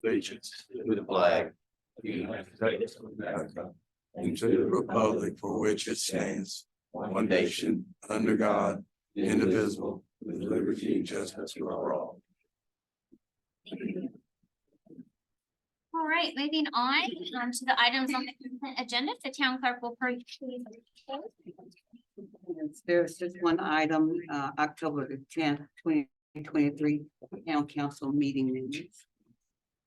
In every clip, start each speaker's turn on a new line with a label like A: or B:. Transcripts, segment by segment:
A: allegiance to the flag of the United States of America and to the republic for which it stands, one nation, under God, indivisible, with liberty and justice for all.
B: All right, moving on to the items on the consent agenda. If the town clerk will please.
C: There's just one item, October the 10th, 2023, town council meeting minutes.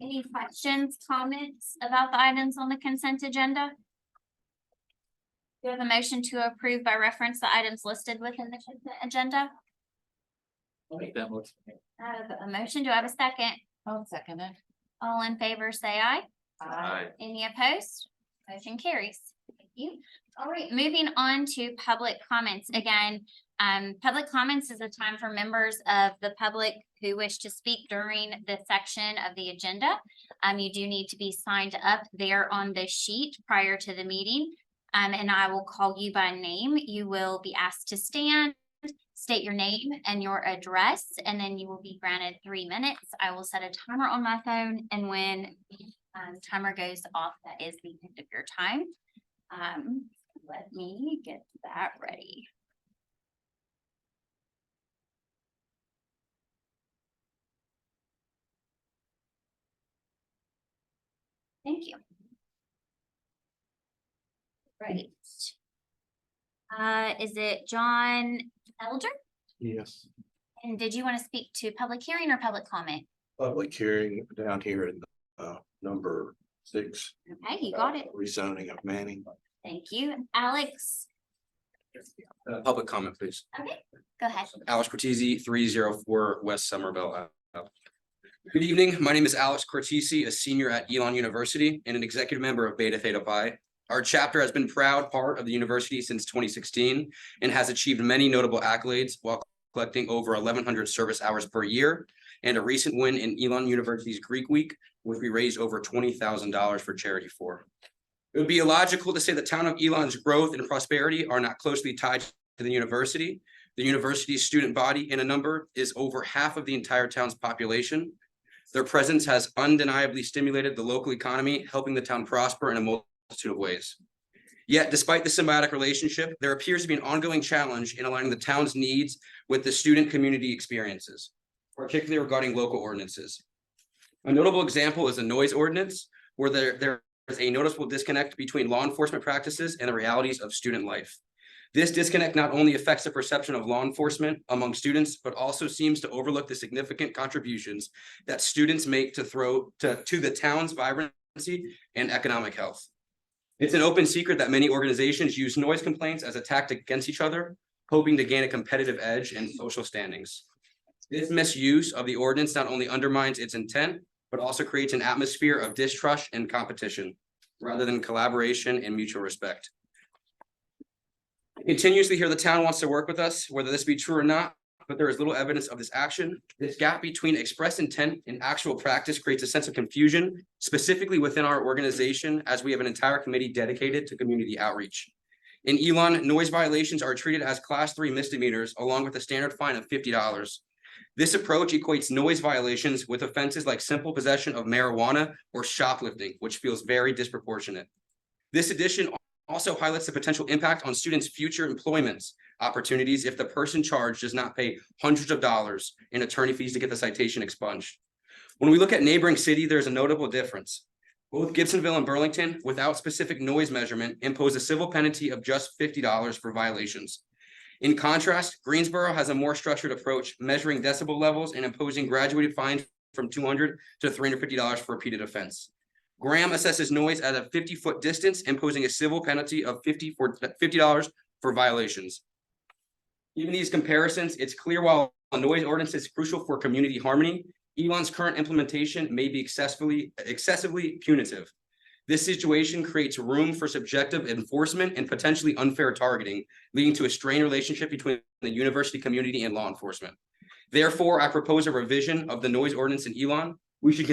B: Any questions, comments about the items on the consent agenda? Do you have a motion to approve by reference the items listed within the consent agenda?
D: I'll make that motion.
B: I have a motion. Do I have a second?
E: I'll second it.
B: All in favor, say aye.
D: Aye.
B: Any opposed? Motion carries. Thank you. All right, moving on to public comments. Again, public comments is a time for members of the public who wish to speak during this section of the agenda. You do need to be signed up there on the sheet prior to the meeting. And I will call you by name. You will be asked to stand, state your name and your address, and then you will be granted 3 minutes. I will set a timer on my phone, and when timer goes off, that is the end of your time. Let me get that ready. Thank you. Right. Is it John Elder?
A: Yes.
B: And did you want to speak to public hearing or public comment?
A: Public hearing down here in number 6.
B: Okay, you got it.
A: Rezoning of Manning.
B: Thank you. Alex,
D: Public comment, please.
B: okay, go ahead.
D: Alex Cortese, 304 West Somerville. Good evening. My name is Alex Cortese, a senior at Elon University and an executive member of Beta Theta Pi. Our chapter has been proud part of the university since 2016 and has achieved many notable accolades while collecting over 1,100 service hours per year and a recent win in Elon University's Greek Week, which we raised over $20,000 for charity for. It would be illogical to say the town of Elon's growth and prosperity are not closely tied to the university. The university's student body in a number is over half of the entire town's population. Their presence has undeniably stimulated the local economy, helping the town prosper in a multitude of ways. Yet, despite the symbiotic relationship, there appears to be an ongoing challenge in aligning the town's needs with the student community experiences, particularly regarding local ordinances. A notable example is the noise ordinance, where there is a noticeable disconnect between law enforcement practices and the realities of student life. This disconnect not only affects the perception of law enforcement among students, but also seems to overlook the significant contributions that students make to the town's vibrancy and economic health. It's an open secret that many organizations use noise complaints as a tactic against each other, hoping to gain a competitive edge and social standings. This misuse of the ordinance not only undermines its intent, but also creates an atmosphere of distrust and competition, rather than collaboration and mutual respect. I continuously hear the town wants to work with us, whether this be true or not, but there is little evidence of this action. This gap between expressed intent and actual practice creates a sense of confusion, specifically within our organization, as we have an entire committee dedicated to community outreach. In Elon, noise violations are treated as Class 3 misdemeanors, along with a standard fine of $50. This approach equates noise violations with offenses like simple possession of marijuana or shoplifting, which feels very disproportionate. This addition also highlights the potential impact on students' future employment opportunities if the person charged does not pay hundreds of dollars in attorney fees to get the citation expunged. When we look at neighboring city, there's a notable difference. Both Gibsonville and Burlington, without specific noise measurement, impose a civil penalty of just $50 for violations. In contrast, Greensboro has a more structured approach, measuring decibel levels and imposing graduated fines from $200 to $350 for repeated offense. Graham assesses noise at a 50-foot distance, imposing a civil penalty of $50 for violations. Given these comparisons, it's clear while a noise ordinance is crucial for community harmony, Elon's current implementation may be excessively punitive. This situation creates room for subjective enforcement and potentially unfair targeting, leading to a strained relationship between the university community and law enforcement. Therefore, I propose a revision of the noise ordinance in Elon. We should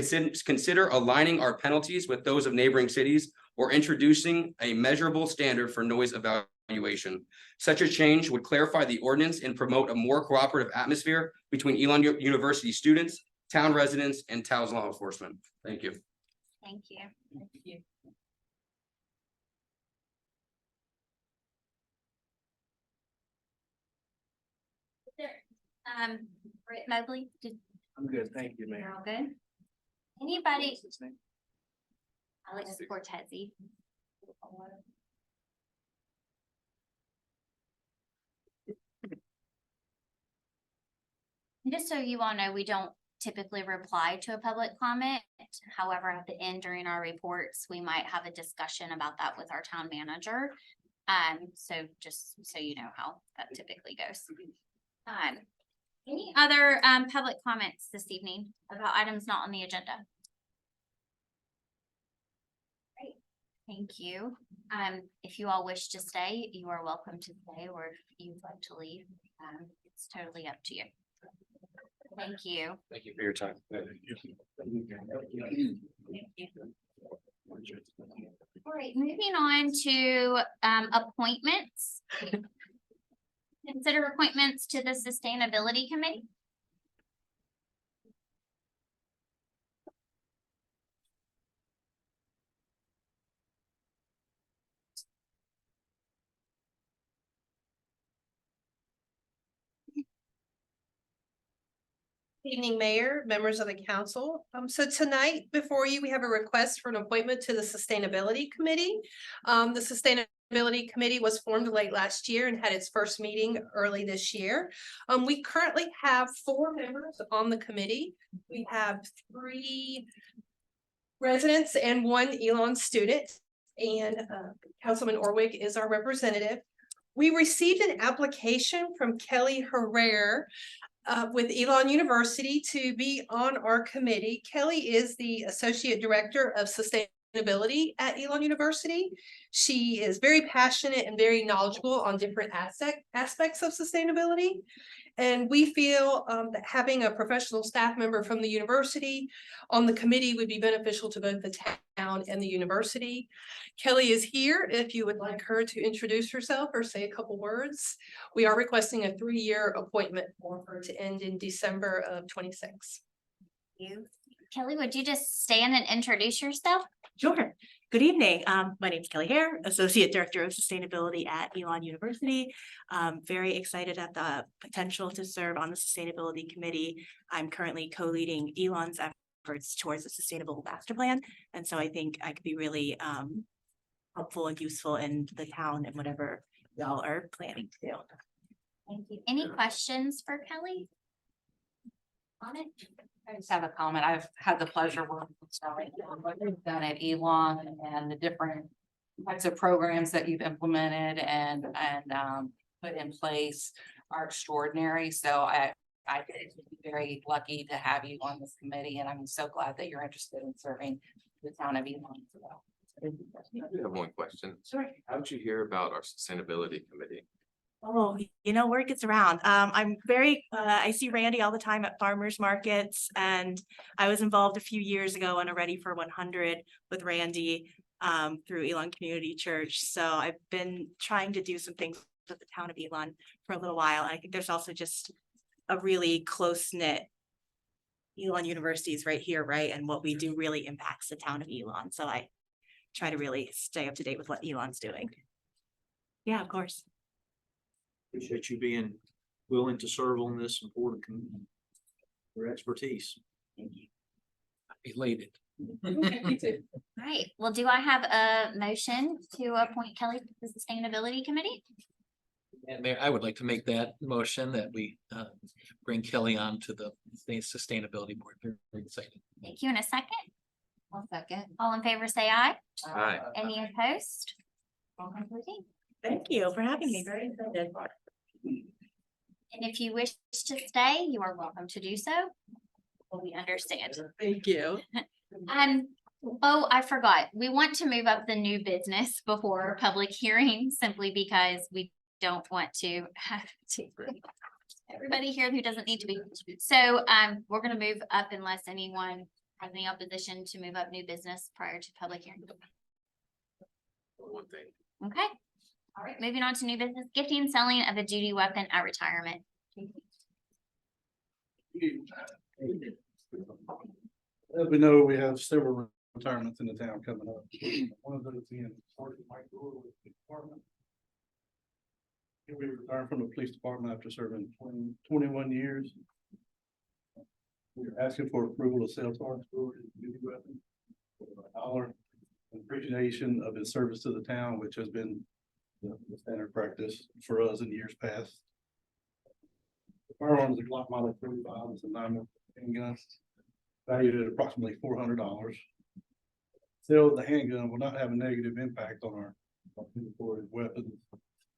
D: consider aligning our penalties with those of neighboring cities or introducing a measurable standard for noise evaluation. Such a change would clarify the ordinance and promote a more cooperative atmosphere between Elon University students, town residents, and town's law enforcement. Thank you.
B: Thank you. Britt Mobley,
E: I'm good, thank you,
B: you're
E: Mayor.
B: all good? Anybody? Alex Cortese. Just so you all know, we don't typically reply to a public comment. However, at the end during our reports, we might have a discussion about that with our town manager. So just so you know how that typically goes. Any other public comments this evening about items not on the agenda? Great, thank you. If you all wish to stay, you are welcome to stay, or if you'd like to leave, it's totally up to you. Thank you.
D: Thank you for your time.
B: All right, moving on to appointments. Consider appointments to the Sustainability Committee.
F: Good evening, Mayor, members of the council. So tonight before you, we have a request for an appointment to the Sustainability Committee. The Sustainability Committee was formed late last year and had its first meeting early this year. We currently have 4 members on the committee. We have 3 residents and 1 Elon student, and Councilman Orwig is our representative. We received an application from Kelly Herrera with Elon University to be on our committee. Kelly is the Associate Director of Sustainability at Elon University. She is very passionate and very knowledgeable on different aspects of sustainability. And we feel that having a professional staff member from the university on the committee would be beneficial to both the town and the university. Kelly is here if you would like her to introduce herself or say a couple words. We are requesting a 3-year appointment for her to end in December of 26.
B: Kelly, would you just stand and introduce yourself?
G: Sure. Good evening. My name is Kelly Hare, Associate Director of Sustainability at Elon University. Very excited at the potential to serve on the Sustainability Committee. I'm currently co-leading Elon's efforts towards a sustainable master plan. And so I think I could be really helpful and useful in the town and whatever y'all are planning to do.
B: Thank you. Any questions for Kelly? On it?
H: I just have a comment. I've had the pleasure working with Sally, what you've done at Elon and the different types of programs that you've implemented and put in place are extraordinary. So I think it's very lucky to have you on this committee, and I'm so glad that you're interested in serving the town of Elon as well.
I: I do have one question.
G: Sure.
I: How did you hear about our sustainability committee?
G: Oh, you know, word gets around. I'm very, I see Randy all the time at farmers markets, and I was involved a few years ago on a Ready for 100 with Randy through Elon Community Church. So I've been trying to do some things with the town of Elon for a little while. I think there's also just a really close-knit Elon University is right here, right? And what we do really impacts the town of Elon. So I try to really stay up to date with what Elon's doing. Yeah, of course.
E: Appreciate you being willing to serve on this important committee. Your expertise. Elated.
B: Right, well, do I have a motion to appoint Kelly to the Sustainability Committee?
J: And Mayor, I would like to make that motion that we bring Kelly on to the Sustainability Board. Very excited.
B: Thank you. In a second,
H: One second.
B: all in favor, say aye.
I: Hi.
B: Any opposed? Motion proceed.
G: Thank you for having me. Very excited.
B: And if you wish to stay, you are welcome to do so. We understand.
G: Thank you.
B: Oh, I forgot. We want to move up the new business before public hearing simply because we don't want to have to. Everybody here who doesn't need to be. So we're gonna move up unless anyone has any opposition to move up new business prior to public hearing.
I: One thing.
B: Okay. All right, moving on to new business, gifting, selling of a duty weapon at retirement.
K: As we know, we have several retirements in the town coming up. One of those being Sergeant Mike Brewer with the department. He'll be retiring from the police department after serving 21 years. We're asking for approval to sell Sergeant Brewer his duty weapon for $1 in appreciation of his service to the town, which has been the standard practice for us in years past. The firearm is a Glock Model 35, it's a 9mm handgun, valued at approximately $400. Sale of the handgun will not have a negative impact on our imported weapons,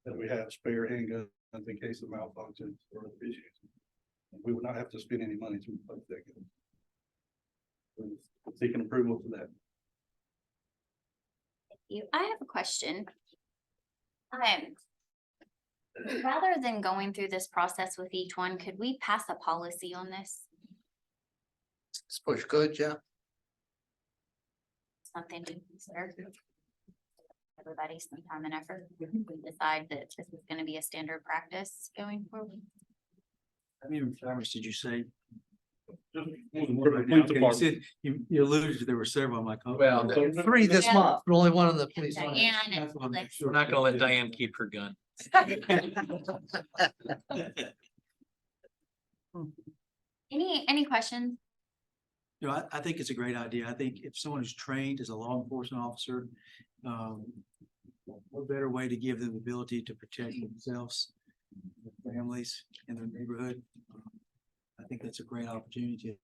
K: that we have spare handguns in case of malfunctions or other issues. We will not have to spend any money to replace that gun. We're seeking approval for that.
B: I have a question. Rather than going through this process with each one, could we pass a policy on this?
J: Suppose you could, yeah.
B: Something to consider. Everybody some time and effort. We decide that this is gonna be a standard practice going forward.
E: How many retirements did you say?
K: Just
E: Okay, you said, you alluded to there were several, I'm like. oh,
J: Well,
E: okay.
J: 3 this
B: Yeah.
J: month, but only one of the police.
B: Diane and
E: That's what I'm
B: Alex.
E: sure.
J: We're not gonna let Diane keep her gun.
B: Any questions?
E: You know, I think it's a great idea. I think if someone is trained as a law enforcement officer, what better way to give them the ability to protect themselves, their families, and their neighborhood? I think that's a great opportunity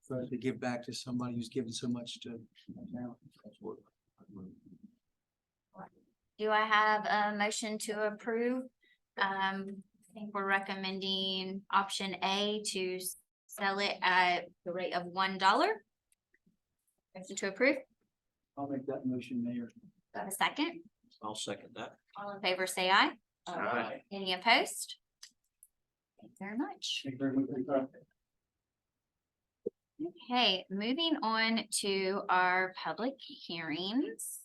E: for us to give back to somebody who's given so much to our town.
B: Do I have a motion to approve? I think we're recommending option A to sell it at the rate of $1. Motion to approve.
E: I'll make that motion, Mayor.
B: Do I have a second?
E: I'll second that.
B: All in favor, say aye.
E: Aye.
B: Any opposed? Thank you very much.
K: Thank you very much for your time.
B: Okay, moving on to our public hearings.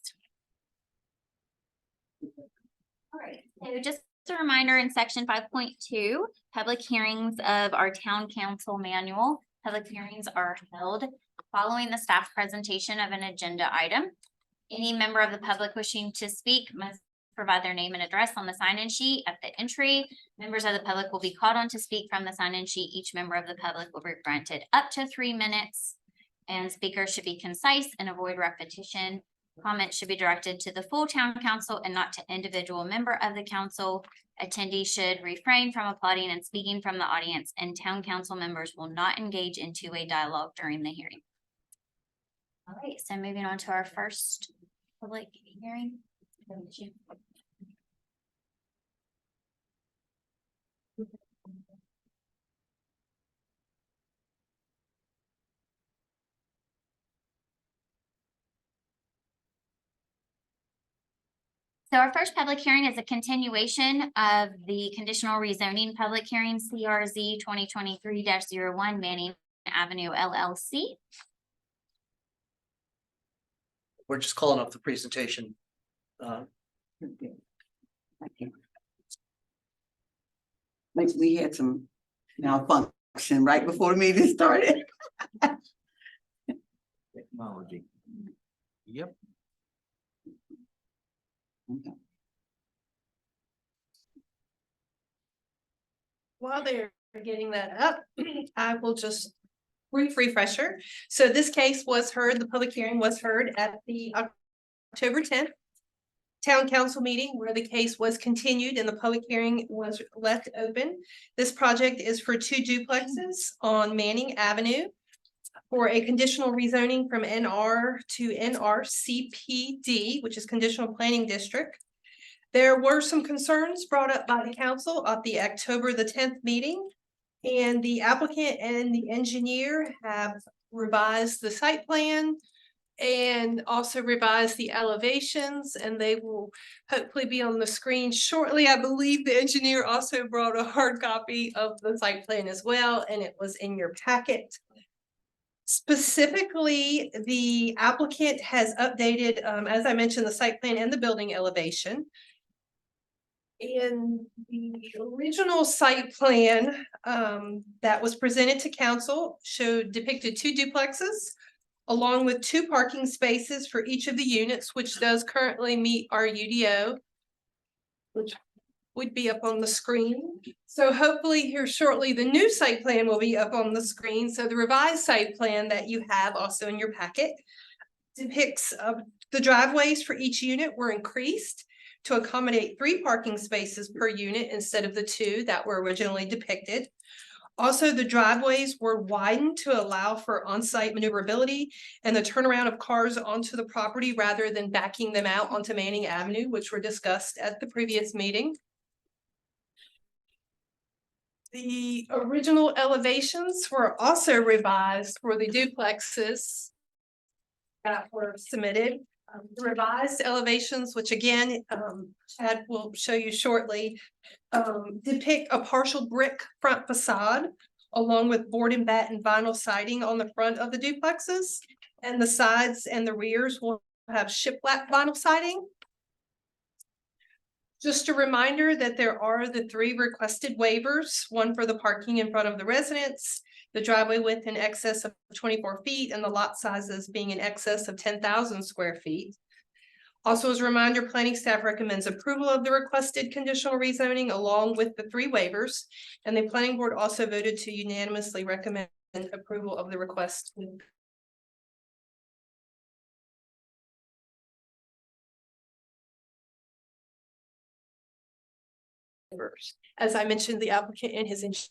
B: All right, so just a reminder in section 5.2, public hearings of our town council manual. Public hearings are held following the staff presentation of an agenda item. Any member of the public wishing to speak must provide their name and address on the sign-in sheet at the entry. Members of the public will be called on to speak from the sign-in sheet. Each member of the public will be granted up to 3 minutes. And speakers should be concise and avoid repetition. Comments should be directed to the full town council and not to individual member of the council. Attendees should refrain from applauding and speaking from the audience, and town council members will not engage in two-way dialogue during the hearing. All right, so moving on to our first public hearing. So our first public hearing is a continuation of the conditional rezoning public hearing CRZ 2023-01 Manning Avenue LLC.
J: We're just calling up the presentation.
C: Like we had some malfunction right before the meeting started.
E: Technology. Yep.
F: While they're getting that up, I will just brief refresher. So this case was heard, the public hearing was heard at the October 10th town council meeting where the case was continued and the public hearing was left open. This project is for 2 duplexes on Manning Avenue for a conditional rezoning from NR to NRCPD, which is conditional planning district. There were some concerns brought up by the council at the October the 10th meeting. And the applicant and the engineer have revised the site plan and also revised the elevations, and they will hopefully be on the screen shortly. I believe the engineer also brought a hard copy of the site plan as well, and it was in your packet. Specifically, the applicant has updated, as I mentioned, the site plan and the building elevation. In the original site plan that was presented to council showed depicted two duplexes along with two parking spaces for each of the units, which does currently meet our UDO, which would be up on the screen. So hopefully here shortly, the new site plan will be up on the screen. So the revised site plan that you have also in your packet depicts the driveways for each unit were increased to accommodate 3 parking spaces per unit instead of the 2 that were originally depicted. Also, the driveways were widened to allow for on-site maneuverability and the turnaround of cars onto the property rather than backing them out onto Manning Avenue, which were discussed at the previous meeting. The original elevations were also revised for the duplexes that were submitted. The revised elevations, which again, Chad will show you shortly, depict a partial brick front facade along with board and bat and vinyl siding on the front of the duplexes, and the sides and the rears will have shiplap vinyl siding. Just a reminder that there are the 3 requested waivers, one for the parking in front of the residence, the driveway width in excess of 24 feet, and the lot sizes being in excess of 10,000 square feet. Also, as a reminder, planning staff recommends approval of the requested conditional rezoning along with the 3 waivers. And the planning board also voted to unanimously recommend approval of the request. As I mentioned, the applicant and his engineers.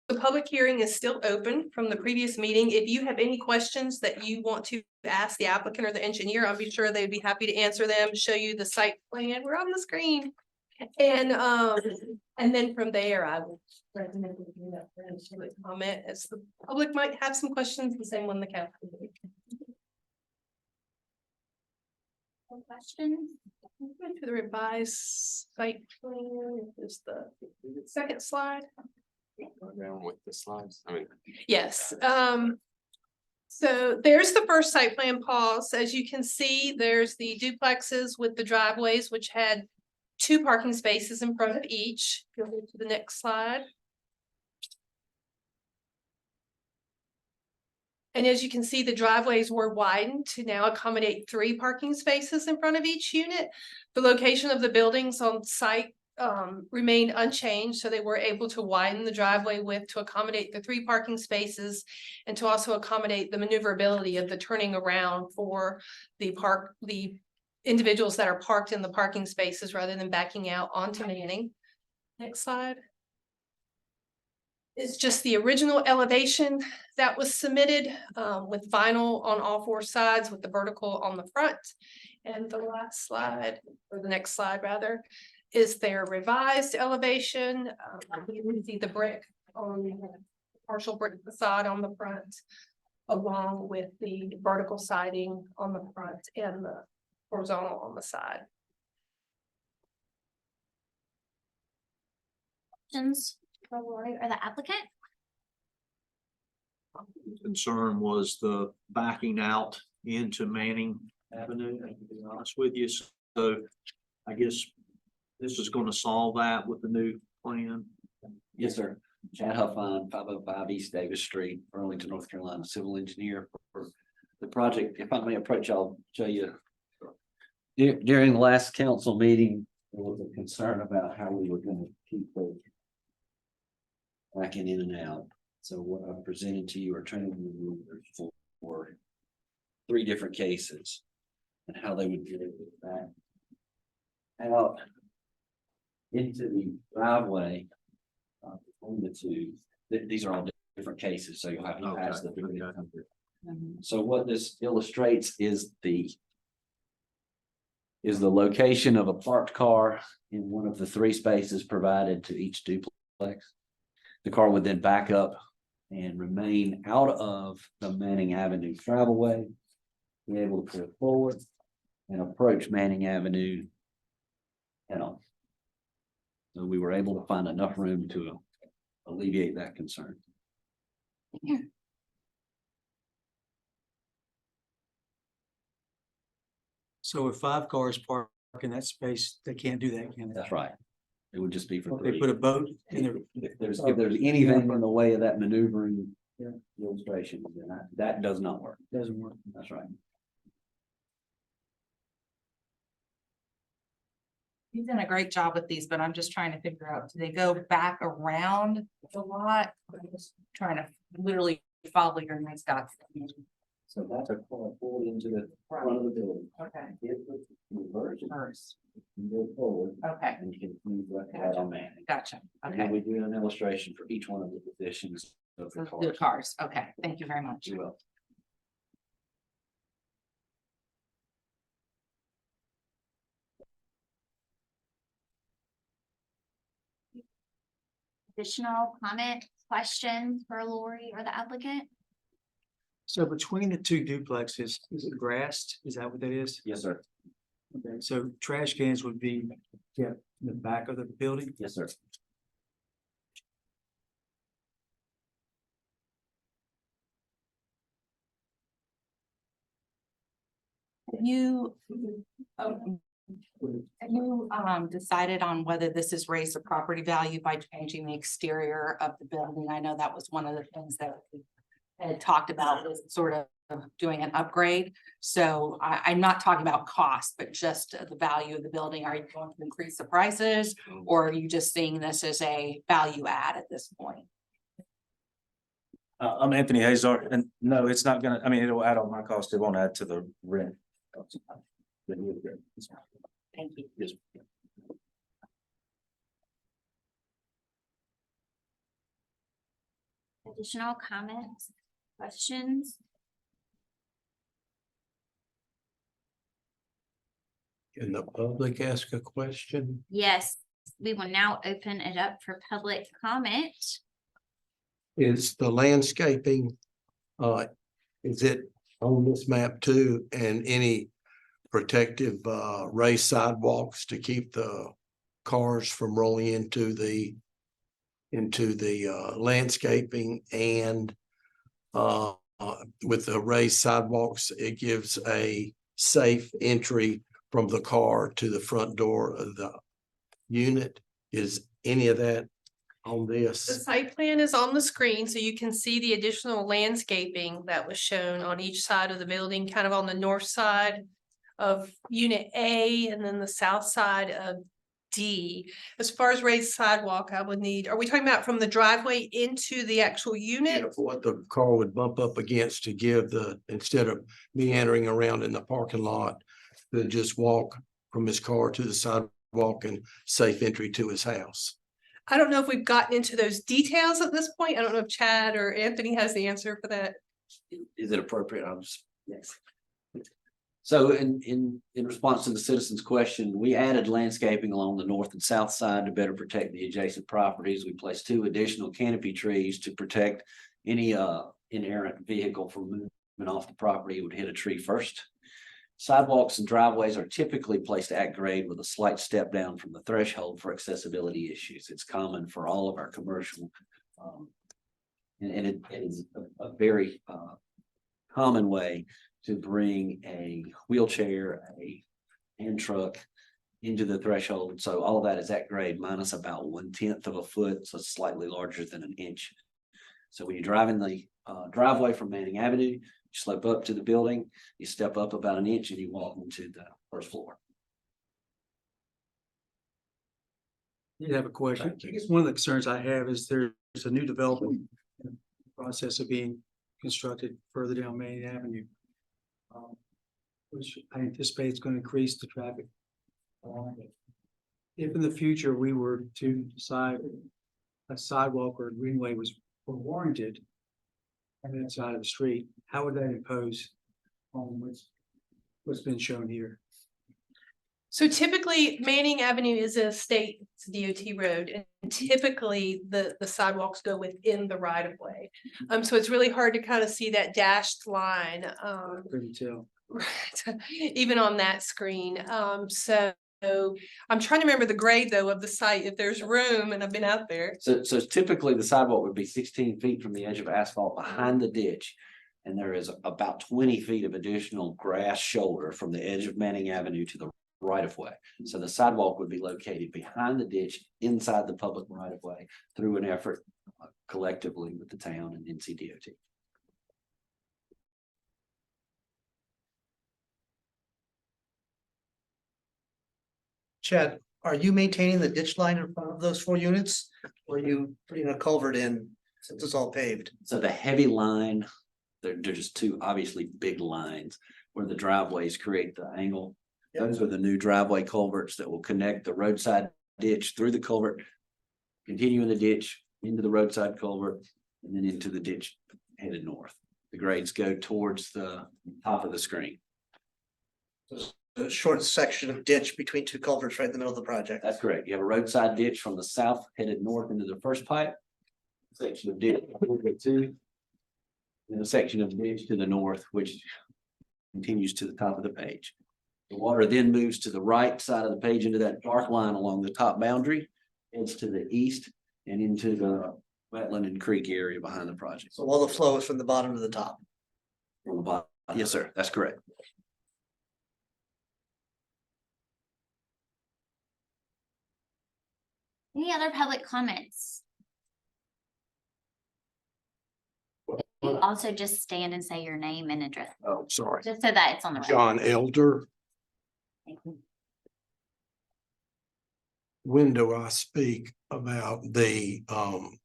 F: The public hearing is still open from the previous meeting. If you have any questions that you want to ask the applicant or the engineer, I'll be sure they'd be happy to answer them, show you the site plan. We're on the screen. And then from there, I will recommend comment as the public might have some questions, the same one the council.
B: Questions?
F: To the revised site plan is the second slide.
I: Around with the slides, I mean.
F: Yes, so there's the first site plan pause. As you can see, there's the duplexes with the driveways, which had 2 parking spaces in front of each. Go to the next slide. And as you can see, the driveways were widened to now accommodate 3 parking spaces in front of each unit. The location of the buildings on site remained unchanged, so they were able to widen the driveway width to accommodate the 3 parking spaces and to also accommodate the maneuverability of the turning around for the individuals that are parked in the parking spaces rather than backing out onto Manning. Next slide. It's just the original elevation that was submitted with vinyl on all 4 sides with the vertical on the front. And the last slide, or the next slide rather, is their revised elevation. You can see the brick on the partial brick facade on the front, along with the vertical siding on the front and the horizontal on the side.
B: Questions for Lori or the applicant?
L: Concern was the backing out into Manning Avenue, to be honest with you. So I guess this is gonna solve that with the new plan.
M: Yes, sir. Chad Huffine, 505 East Davis Street, Burlington, North Carolina, civil engineer for the project. If I may approach, I'll show you. During the last council meeting, there was a concern about how we were gonna keep the backing in and out. So what I presented to you are training for 3 different cases and how they would get it back out into the driveway. On the 2, these are all different cases, so you'll have to pass the 3. So what this illustrates is the location of a parked car in one of the 3 spaces provided to each duplex. The car would then back up and remain out of the Manning Avenue travelway, be able to pull forward and approach Manning Avenue head on. So we were able to find enough room to alleviate that concern.
E: So if 5 cars park in that space, they can't do that, can they?
M: That's right. It would just be for
E: If they
M: 3.
E: put a boat in there.
M: If there's anything in the way of that maneuvering illustration, then that does not work.
E: Doesn't work.
M: That's right.
H: You've done a great job with these, but I'm just trying to figure out, do they go back around the lot? I'm just trying to literally follow your nice dots.
M: So that's a pull into the front of the building.
H: Okay.
M: If the conversion
H: First,
M: can go forward
H: okay,
M: and you can move left that on man.
H: gotcha,
M: And then
H: okay.
M: we do an illustration for each one of the positions of the
H: So the
M: cars.
H: cars, okay, thank you very much.
M: You will.
B: Additional comments, questions for Lori or the applicant?
E: So between the 2 duplexes, is it grassed? Is that what that is?
M: Yes, sir.
E: Okay, so trash cans would be kept in the back of the building?
M: Yes, sir.
H: Have you decided on whether this has raised the property value by changing the exterior of the building? I know that was one of the things that we had talked about, was sort of doing an upgrade. So I'm not talking about cost, but just the value of the building. Are you going to increase the prices? Or are you just seeing this as a value add at this point?
N: I'm Anthony Hazard, and no, it's not gonna, I mean, it'll add on my cost, it won't add to the rent.
H: Thank you.
N: Yes.
B: Additional comments, questions?
A: Can the public ask a question?
B: Yes, we will now open it up for public comment.
A: Is the landscaping, is it on this map too, and any protective, raised sidewalks to keep the cars from rolling into the landscaping and, with the raised sidewalks, it gives a safe entry from the car to the front door of the unit? Is any of that on
F: The
A: this?
F: site plan is on the screen, so you can see the additional landscaping that was shown on each side of the building, kind of on the north side of unit A and then the south side of D. As far as raised sidewalk, I would need, are we talking about from the driveway into the actual unit?
A: Yeah, what the car would bump up against to give instead of meandering around in the parking lot, to just walk from his car to the sidewalk and safe entry to his house.
F: I don't know if we've gotten into those details at this point. I don't know if Chad or Anthony has the answer for that.
M: Is it appropriate? Yes. So in response to the citizen's question, we added landscaping along the north and south side to better protect the adjacent properties. We placed 2 additional canopy trees to protect any inerrant vehicle from moving off the property. It would hit a tree first. Sidewalks and driveways are typically placed at grade with a slight step down from the threshold for accessibility issues. It's common for all of our commercial. And it is a very common way to bring a wheelchair, a hand truck into the threshold. So all of that is at grade minus about 1/10 of a foot, so slightly larger than an inch. So when you drive in the driveway from Manning Avenue, you slope up to the building, you step up about an inch and you walk into the first floor.
E: You have a question.
A: Thank you.
E: I guess one of the concerns I have is there's a new development process of being constructed further down Main Avenue. Which I anticipate is going to increase the traffic. If in the future we were to decide a sidewalk or a greenway was warranted on that side of the street, how would that impose on what's been shown here?
F: So typically Manning Avenue is a state DOT road, and typically the sidewalks go within the right of way. So it's really hard to kind of see that dashed line.
E: Couldn't tell.
F: Right, even on that screen. So I'm trying to remember the grade though of the site, if there's room, and I've been out there.
M: So typically the sidewalk would be 16 feet from the edge of asphalt behind the ditch. And there is about 20 feet of additional grass shoulder from the edge of Manning Avenue to the right of way. So the sidewalk would be located behind the ditch, inside the public right of way, through an effort collectively with the town and NCDOT.
O: Chad, are you maintaining the ditch line in front of those 4 units? Or are you putting a culvert in since it's all paved?
M: So the heavy line, they're just two obviously big lines where the driveways create the angle. Those are the new driveway culverts that will connect the roadside ditch through the culvert, continue in the ditch, into the roadside culvert, and then into the ditch headed north. The grades go towards the top of the screen.
O: A short section of ditch between two culverts right in the middle of the project.
M: That's correct. You have a roadside ditch from the south headed north into the first pipe. Section of ditch two. And a section of ditch to the north, which continues to the top of the page. The water then moves to the right side of the page into that dark line along the top boundary, heads to the east and into the wetland and creek area behind the project.
O: So all the flow is from the bottom to the top.
M: From the bottom. Yes, sir. That's correct.
B: Any other public comments? Also just stand and say your name and address,
A: Oh, sorry.
B: just so that it's on the record.
A: John Elder.
B: Thank you.
A: When do I speak about the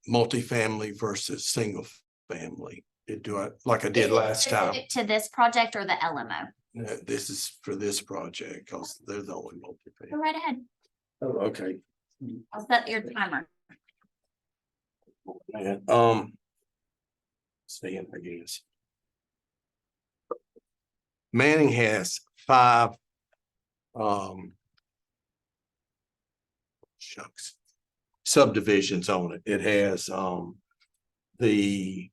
A: multifamily versus single family? Do I, like I did last time?
B: To this project or the LMO?
A: No, this is for this project, because they're the only
B: Go
A: multifamily.
B: right ahead.
A: Oh, okay.
B: I'll set your timer.
A: Man, saying, I guess. Manning has 5 shucks, subdivisions on it. It has the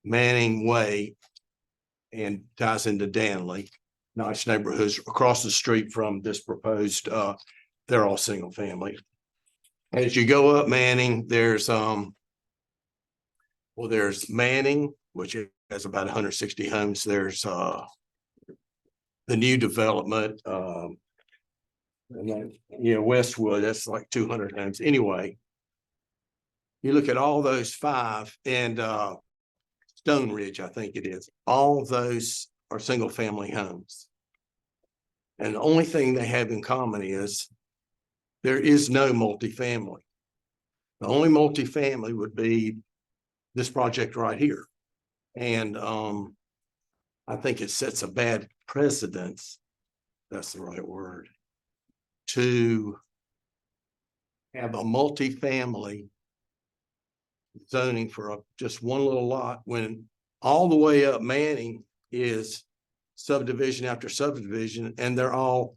A: Manning Way and ties into Danley. Nice neighborhoods across the street from this proposed, they're all single family. As you go up Manning, there's there's Manning, which has about 160 homes. There's the new development, and then, Westwood, that's like 200 homes. Anyway, you look at all those 5 and Stone Ridge, I think it is. All of those are single family homes. And the only thing they have in common is there is no multifamily. The only multifamily would be this project right here. And I think it sets a bad precedence, that's the right word, to have a multifamily zoning for just one little lot, when all the way up Manning is subdivision after subdivision, and they're all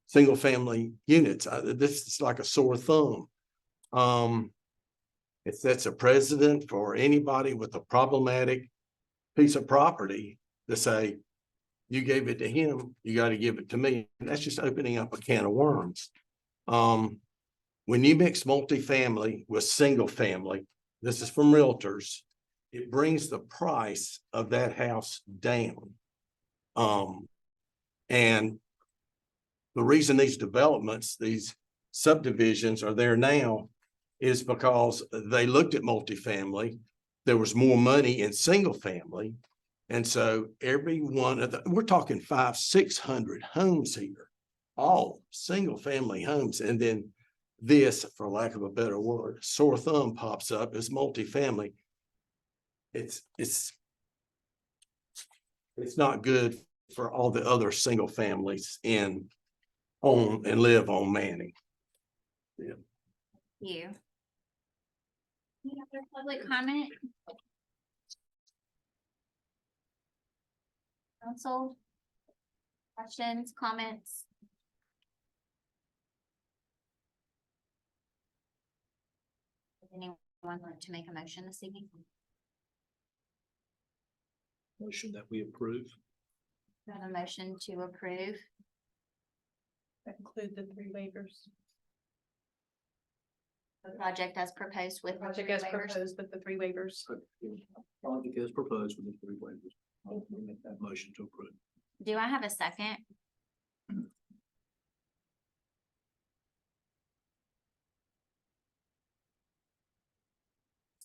A: single family units. This is like a sore thumb. It sets a precedent for anybody with a problematic piece of property to say, you gave it to him, you got to give it to me. And that's just opening up a can of worms. When you mix multifamily with single family, this is from realtors, it brings the price of that house down. And the reason these developments, these subdivisions are there now is because they looked at multifamily. There was more money in single family. And so every one of we're talking 500-600 homes here, all single family homes. And then this, for lack of a better word, sore thumb pops up as multifamily. It's not good for all the other single families own and live on Manning. Yeah.
B: You. Any other public comment? Council? Questions, comments? Does anyone like to make a motion this evening?
L: Motion that we approve.
B: Have a motion to approve.
F: Include the 3 waivers.
B: The project as proposed with. the
F: Project
B: 3
F: as
B: waivers.
F: proposed with the 3 waivers.
L: Project as proposed with the 3 waivers. I'll make that motion to approve.
B: Do I have a second?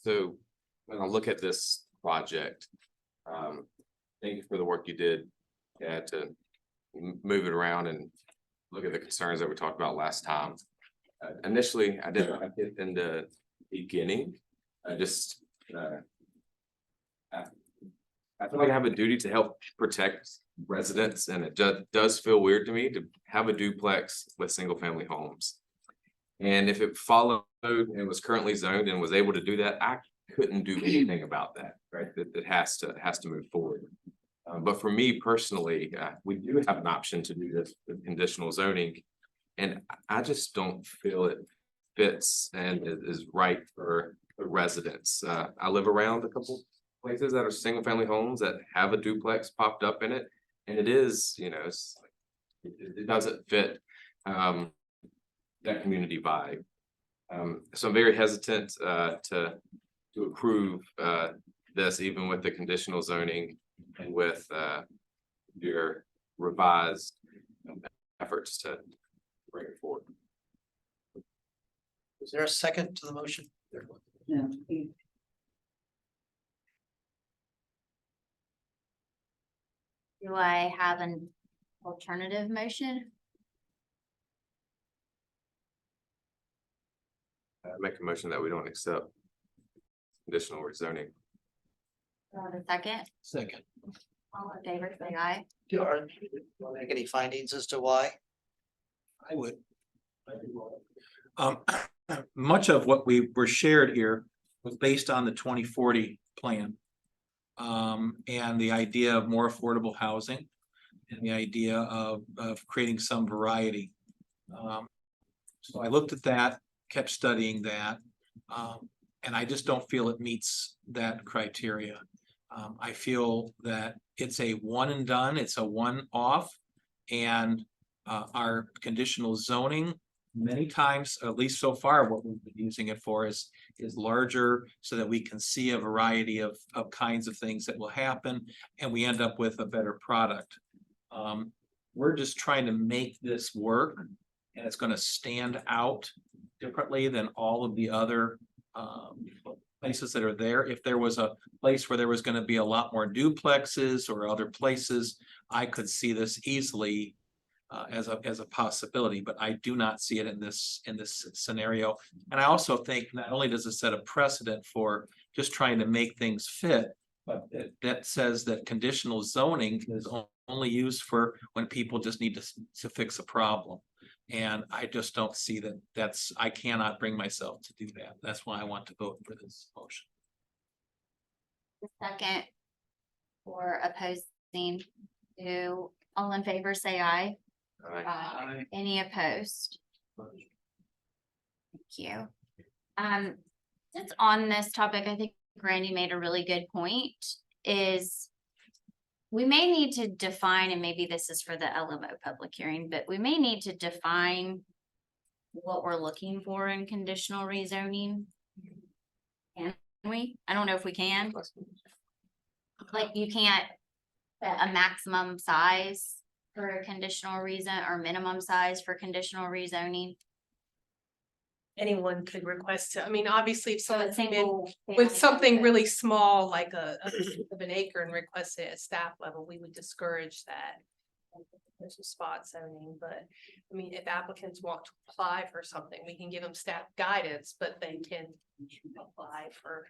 I: So when I look at this project, thank you for the work you did. To move it around and look at the concerns that we talked about last time. Initially, I didn't like it in the beginning. I just, I feel like I have a duty to help protect residents, and it does feel weird to me to have a duplex with single family homes. And if it followed and was currently zoned and was able to do that, I couldn't do anything about that, right? That has to move forward. But for me personally, we do have an option to do this with conditional zoning. And I just don't feel it fits and is right for the residents. I live around a couple places that are single family homes that have a duplex popped up in it. And it is, it doesn't fit that community vibe. So I'm very hesitant to approve this, even with the conditional zoning and with your revised efforts to bring it forward.
O: Is there a second to the motion?
C: No.
B: Do I have an alternative motion?
I: Make a motion that we don't accept conditional rezoning.
B: Do I have a second?
J: Second.
B: All in favor, say aye.
O: Do you make any findings as to why?
J: I would. Much of what we were shared here was based on the 2040 plan. And the idea of more affordable housing and the idea of creating some variety. So I looked at that, kept studying that, and I just don't feel it meets that criteria. I feel that it's a one and done, it's a one-off, and our conditional zoning, many times, at least so far, what we've been using it for is larger so that we can see a variety of kinds of things that will happen, and we end up with a better product. We're just trying to make this work, and it's going to stand out differently than all of the other places that are there. If there was a place where there was going to be a lot more duplexes or other places, I could see this easily as a possibility, but I do not see it in this scenario. And I also think not only does it set a precedent for just trying to make things fit, but that says that conditional zoning is only used for when people just need to fix a problem. And I just don't see I cannot bring myself to do that. That's why I want to vote for this motion.
B: Second or opposing, to all in favor, say aye.
J: Aye.
B: Any opposed? Thank you. Just on this topic, I think Randy made a really good point, is we may need to define, and maybe this is for the LMO public hearing, but we may need to define what we're looking for in conditional rezoning. Can we? I don't know if we can. Like, you can't set a maximum size for a conditional reason or minimum size for conditional rezoning.
F: Anyone could request it. I mean, obviously, if someone came in
B: Single
F: with
B: family
F: something
B: home.
F: really small, like a of an acre, and requested it at staff level, we would discourage that. There's a spot zoning, but I mean, if applicants want to apply for something, we can give them staff guidance, but they can apply for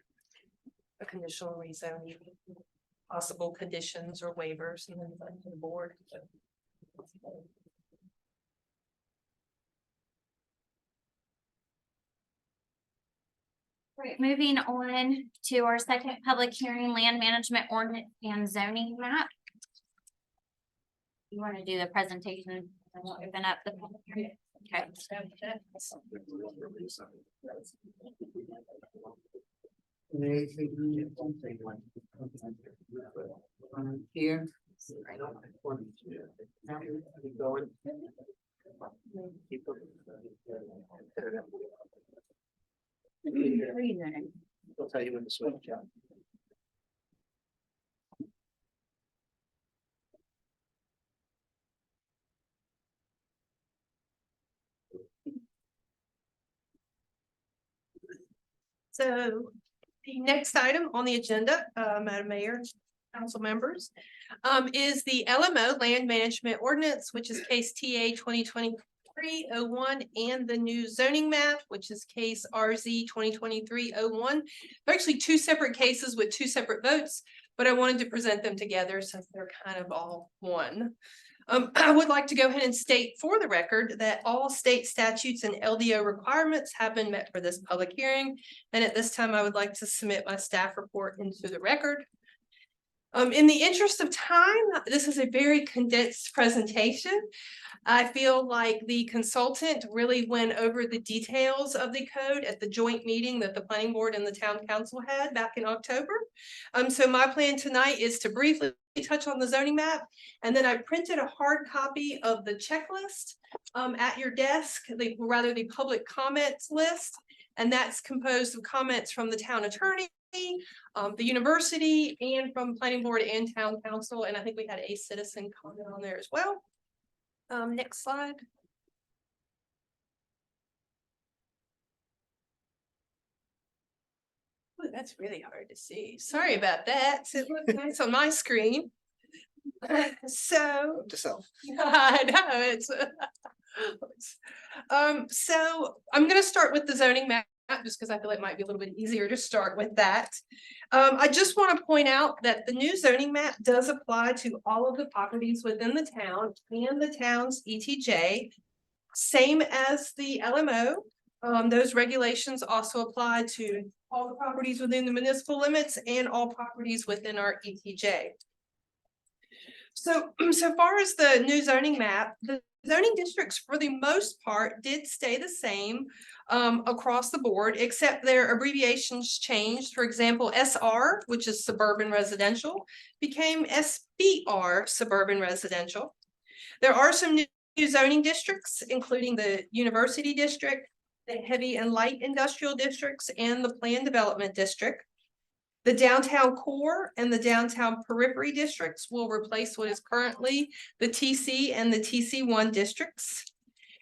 F: a conditional rezoning, possible conditions or waivers, and then to the board.
B: Right, moving on to our second public hearing, land management ordinance and zoning map. You want to do the presentation and we'll open up the public hearing? Okay.
C: Here,
O: They'll tell you when to switch out.
F: So the next item on the agenda, Madam Mayor, council members, is the LMO Land Management Ordinance, which is case TA 2023-01, and the new zoning map, which is case RZ 2023-01. They're actually two separate cases with two separate votes, but I wanted to present them together since they're kind of all one. I would like to go ahead and state for the record that all state statutes and LDO requirements have been met for this public hearing. And at this time, I would like to submit my staff report into the record. In the interest of time, this is a very condensed presentation. I feel like the consultant really went over the details of the code at the joint meeting that the planning board and the town council had back in October. So my plan tonight is to briefly touch on the zoning map, and then I printed a hard copy of the checklist at your desk, the public comments list, and that's composed of comments from the town attorney, the university, and from planning board and town council, and I think we had a citizen comment on there as well. Next slide. Ooh, that's really hard to see. Sorry about that. It looks nice on my screen. So I know it's so I'm going to start with the zoning map just because I feel it might be a little bit easier to start with that. I just want to point out that the new zoning map does apply to all of the properties within the town and the town's ETJ, same as the LMO. Those regulations also apply to all the properties within the municipal limits and all properties within our ETJ. So far as the new zoning map, the zoning districts for the most part did stay the same across the board, except their abbreviations changed. For example, SR, which is suburban residential, became SBR, suburban residential. There are some new zoning districts, including the university district, the heavy and light industrial districts, and the planned development district. The downtown core and the downtown periphery districts will replace what is currently the TC and the TC1 districts.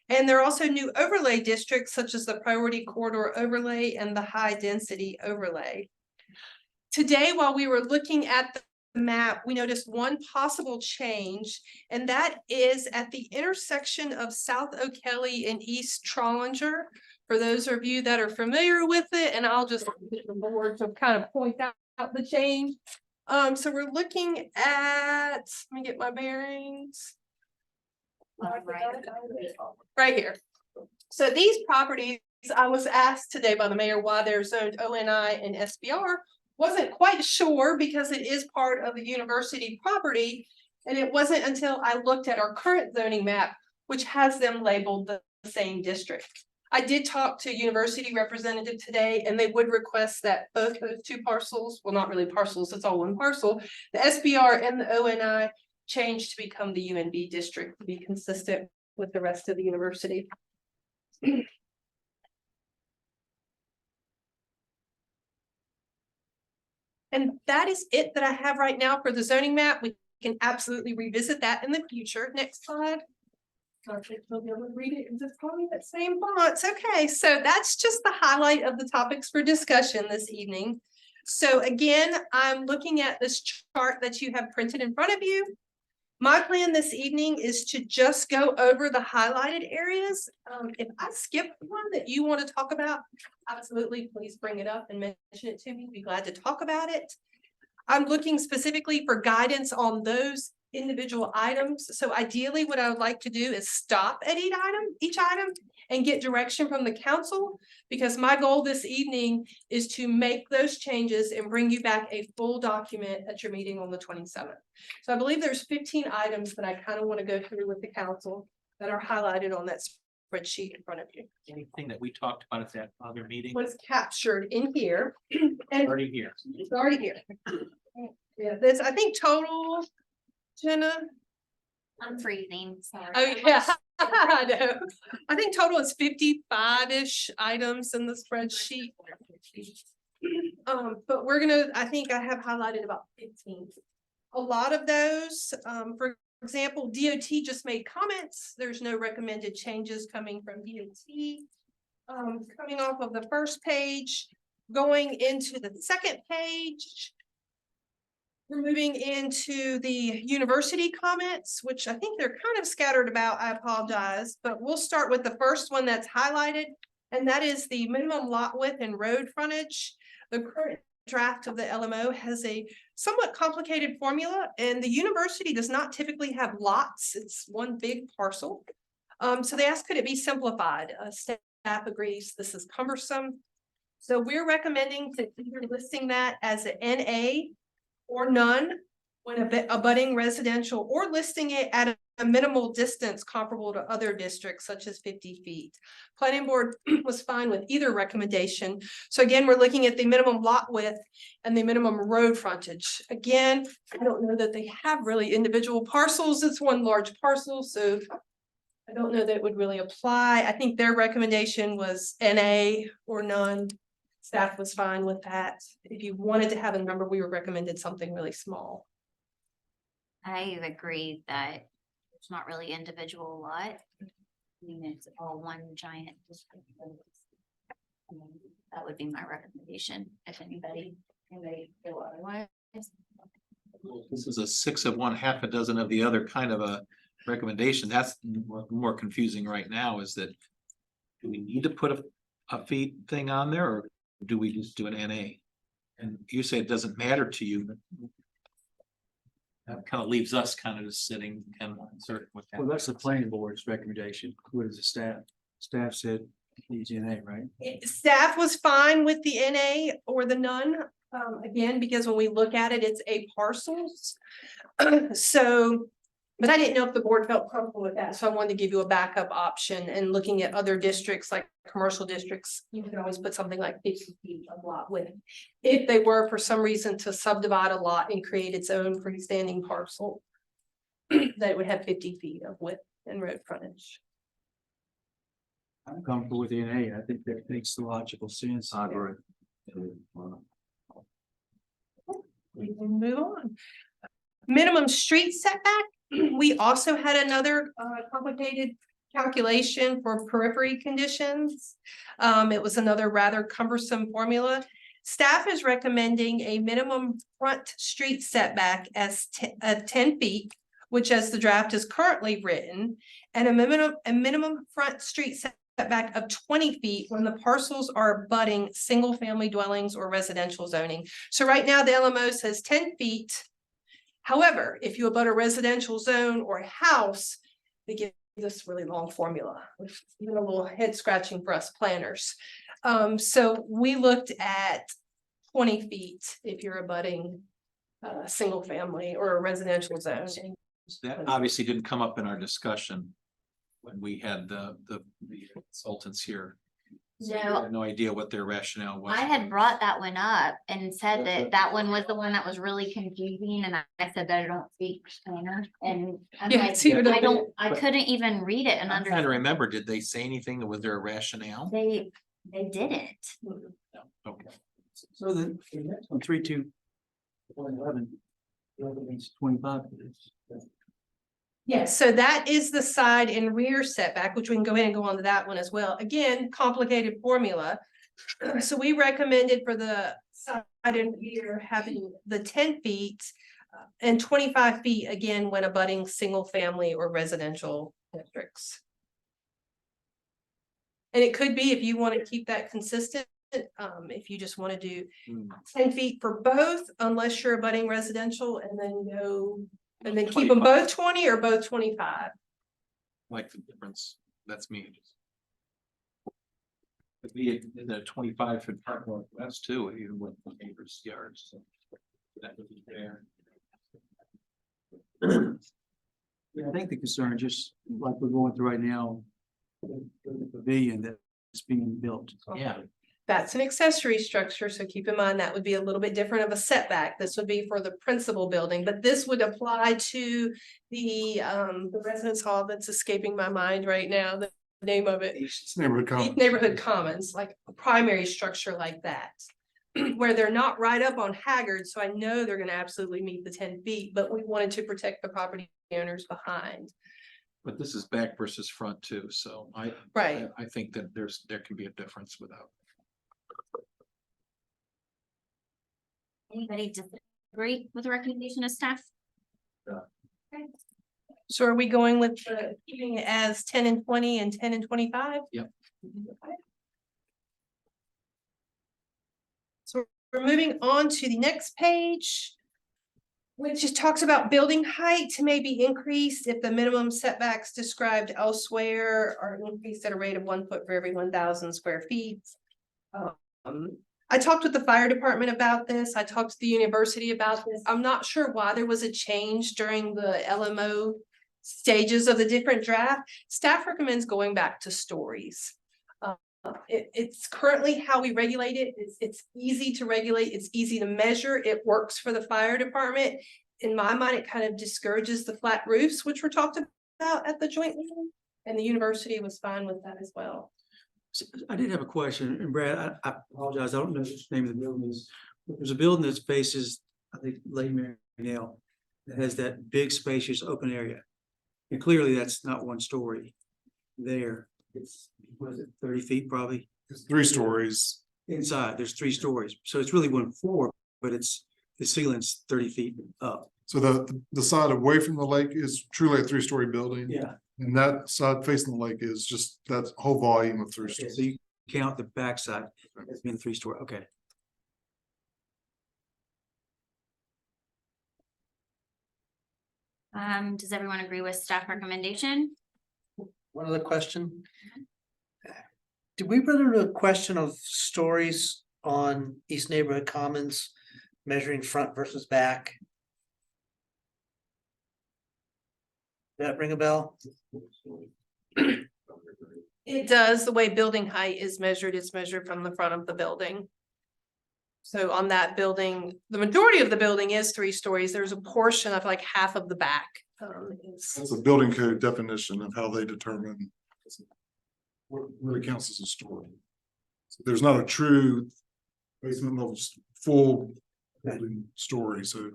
F: And there are also new overlay districts such as the priority corridor overlay and the high density overlay. Today, while we were looking at the map, we noticed one possible change, and that is at the intersection of South O'Kelly and East Trollinger. For those of you that are familiar with it, and I'll just hit the board to kind of point out the change. So we're looking at, let me get my bearings. Right here. So these properties, I was asked today by the mayor why they're zoned ONI and SBR. Wasn't quite sure because it is part of the university property. And it wasn't until I looked at our current zoning map, which has them labeled the same district. I did talk to a university representative today, and they would request that both those two parcels, well, not really parcels, it's all one parcel, the SBR and the ONI change to become the UNB district to be consistent with the rest of the university. And that is it that I have right now for the zoning map. We can absolutely revisit that in the future. Next slide. We'll be able to read it in just probably that same fonts. Okay, so that's just the highlight of the topics for discussion this evening. So again, I'm looking at this chart that you have printed in front of you. My plan this evening is to just go over the highlighted areas. If I skip one that you want to talk about, absolutely, please bring it up and mention it to me. Be glad to talk about it. I'm looking specifically for guidance on those individual items. So ideally, what I would like to do is stop at each item and get direction from the council, because my goal this evening is to make those changes and bring you back a full document at your meeting on the 27th. So I believe there's 15 items that I kind of want to go through with the council that are highlighted on that spreadsheet in front of you.
J: Anything that we talked about at that other meeting?
F: Was captured in here. And
J: Already here.
F: it's already here. Yeah, there's, I think, total Jenna?
B: I'm freezing, sorry.
F: Oh, yeah, I know. I think total is 55-ish items in the spreadsheet. But we're gonna, I think I have highlighted about 15. A lot of those, for example, DOT just made comments. There's no recommended changes coming from DOT. Coming off of the first page, going into the second page. We're moving into the university comments, which I think they're kind of scattered about. I apologize, but we'll start with the first one that's highlighted. And that is the minimum lot width and road frontage. The current draft of the LMO has a somewhat complicated formula, and the university does not typically have lots. It's one big parcel. So they asked, could it be simplified? Staff agrees this is cumbersome. So we're recommending to either listing that as an NA or none when abutting residential, or listing it at a minimal distance comparable to other districts such as 50 feet. Planning board was fine with either recommendation. So again, we're looking at the minimum lot width and the minimum road frontage. Again, I don't know that they have really individual parcels. It's one large parcel, so I don't know that it would really apply. I think their recommendation was NA or none. Staff was fine with that. If you wanted to have a number, we recommended something really small.
B: I agree that it's not really individual lot. I mean, it's all one giant district. That would be my recommendation, if anybody feel otherwise.
J: This is a 6 of one, half a dozen of the other kind of a recommendation. That's more confusing right now, is that do we need to put a feet thing on there, or do we just do an NA? And you say it doesn't matter to you. That kind of leaves us kind of just sitting and uncertain with that.
E: Well, that's the planning board's recommendation. What is the staff? Staff said NA, right?
F: Staff was fine with the NA or the none, again, because when we look at it, it's a parcels. So, but I didn't know if the board felt comfortable with that, so I wanted to give you a backup option. And looking at other districts, like commercial districts, you can always put something like 50 feet of lot width. If they were for some reason to subdivide a lot and create its own freestanding parcel, that would have 50 feet of width and road frontage.
E: I'm comfortable with the NA. I think that makes the logical sense.
L: I agree.
F: We can move on. Minimum street setback. We also had another complicated calculation for periphery conditions. It was another rather cumbersome formula. Staff is recommending a minimum front street setback as 10 feet, which as the draft is currently written, and a minimum front street setback of 20 feet when the parcels are abutting single family dwellings or residential zoning. So right now the LMO says 10 feet. However, if you abut a residential zone or a house, they give this really long formula, which is even a little head scratching for us planners. So we looked at 20 feet if you're abutting a single family or a residential zone.
J: That obviously didn't come up in our discussion when we had the consultants here. So we
B: No.
J: had no idea what their rationale was.
B: I had brought that one up and said that that one was the one that was really confusing, and I said that I don't speak planner, and I'm
F: Yeah,
B: like,
F: it's even a
B: I couldn't even read it and
J: I'm trying
B: understand.
J: to remember, did they say anything? Was there a rationale?
B: They didn't.
J: Okay.
E: So the next one, 3.2.11. Means 25.
F: Yes, so that is the side and rear setback, which we can go ahead and go on to that one as well. Again, complicated formula. So we recommended for the side and rear having the 10 feet and 25 feet again when abutting single family or residential districts. And it could be if you want to keep that consistent, if you just want to do 10 feet for both, unless you're abutting residential, and then go. And then keep them both 20 or both 25.
J: Like the difference, that's me. Could be in the 25 foot park northwest too, even with the neighbors' yards. So that would be fair.
E: Yeah, I think the concern, just like we're going through right now, the pavilion that's being built.
J: Yeah.
F: That's an accessory structure, so keep in mind that would be a little bit different of a setback. This would be for the principal building, but this would apply to the residence hall that's escaping my mind right now, the name of it.
K: It's neighborhood commons.
F: Neighborhood commons, like a primary structure like that. Where they're not right up on Haggard, so I know they're gonna absolutely meet the 10 feet, but we wanted to protect the property owners behind.
J: But this is back versus front too, so
F: Right.
J: I think that there can be a difference without.
B: Anybody disagree with the recommendation of staff? Okay.
F: So are we going with keeping it as 10 and 20 and 10 and 25?
J: Yep.
F: Okay. So we're moving on to the next page, which just talks about building height to may be increased if the minimum setbacks described elsewhere are increased at a rate of 1 foot for every 1,000 square feet. I talked with the fire department about this. I talked to the university about this. I'm not sure why there was a change during the LMO stages of the different draft. Staff recommends going back to stories. It's currently how we regulate it. It's easy to regulate. It's easy to measure. It works for the fire department. In my mind, it kind of discourages the flat roofs, which were talked about at the joint meeting. And the university was fine with that as well.
E: So I did have a question, and Brad, I apologize, I don't know what the name of the building is. But there's a building that faces, I think, Lake Marynell, that has that big spacious open area. And clearly that's not 1 story there. It's, what is it, 30 feet probably?
K: It's 3 stories.
E: Inside, there's 3 stories, so it's really 1 floor, but the ceiling's 30 feet up.
K: So the side away from the lake is truly a 3-story building.
E: Yeah.
K: And that side facing the lake is just that whole volume of 3
E: Okay,
K: stories.
E: so you count the backside as being 3-story, okay.
B: Does everyone agree with staff recommendation?
O: One other question. Did we run into a question of stories on East Neighborhood Commons measuring front versus back? Does that ring a bell?
F: It does, the way building height is measured, it's measured from the front of the building. So on that building, the majority of the building is 3 stories. There's a portion of like half of the back.
K: That's a building code definition of how they determine what really counts as a story. So there's not a true basement level full building story, so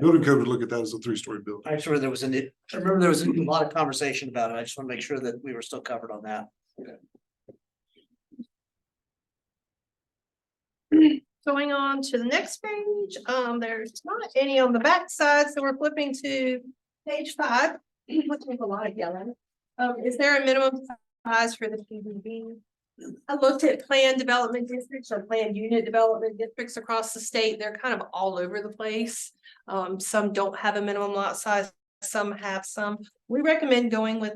K: building code would look at that as a 3-story building.
O: I remember there was a lot of conversation about it. I just want to make sure that we were still covered on that.
F: Going on to the next page, there's not any on the back side, so we're flipping to page 5, which is a lot of yellow. Is there a minimum size for the PDD? I looked at planned development districts or planned unit development districts across the state. They're kind of all over the place. Some don't have a minimum lot size, some have some. We recommend going with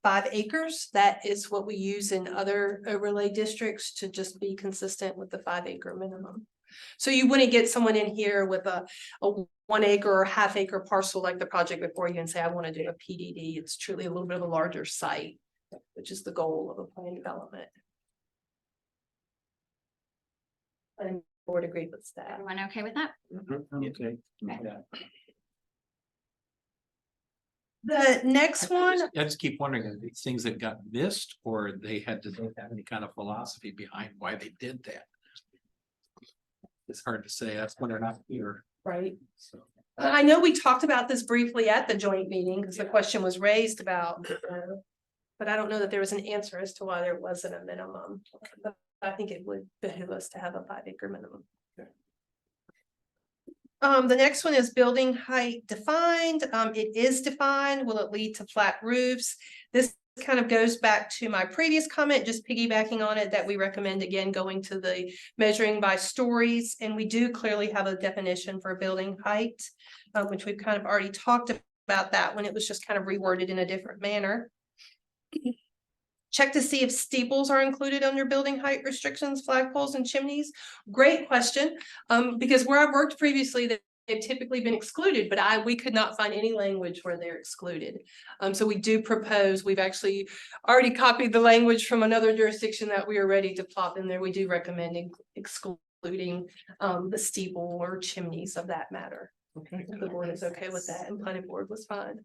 F: 5 acres. That is what we use in other overlay districts to just be consistent with the 5-acre minimum. So you wouldn't get someone in here with a 1 acre or half-acre parcel like the project before you and say, I want to do a PDD. It's truly a little bit of a larger site, which is the goal of a planned development. And board agreed with that.
B: Everyone okay with that?
E: Okay.
F: The next one,
J: I just keep wondering, are these things that got missed, or they had to have any kind of philosophy behind why they did that? It's hard to say, that's when they're not here,
F: right?
J: so.
F: I know we talked about this briefly at the joint meeting because the question was raised about, but I don't know that there was an answer as to why there wasn't a minimum. But I think it would behoove us to have a 5-acre minimum. The next one is building height defined. It is defined. Will it lead to flat roofs? This kind of goes back to my previous comment, just piggybacking on it, that we recommend again going to the measuring by stories. And we do clearly have a definition for building height, which we've kind of already talked about that when it was just kind of reworded in a different manner. Check to see if steeples are included under building height restrictions, flagpoles and chimneys. Great question, because where I've worked previously, they've typically been excluded, but we could not find any language where they're excluded. So we do propose, we've actually already copied the language from another jurisdiction that we are ready to plop in there. We do recommend excluding the steeple or chimneys of that matter.
L: Okay.
F: If the board is okay with that, and planning board was fine.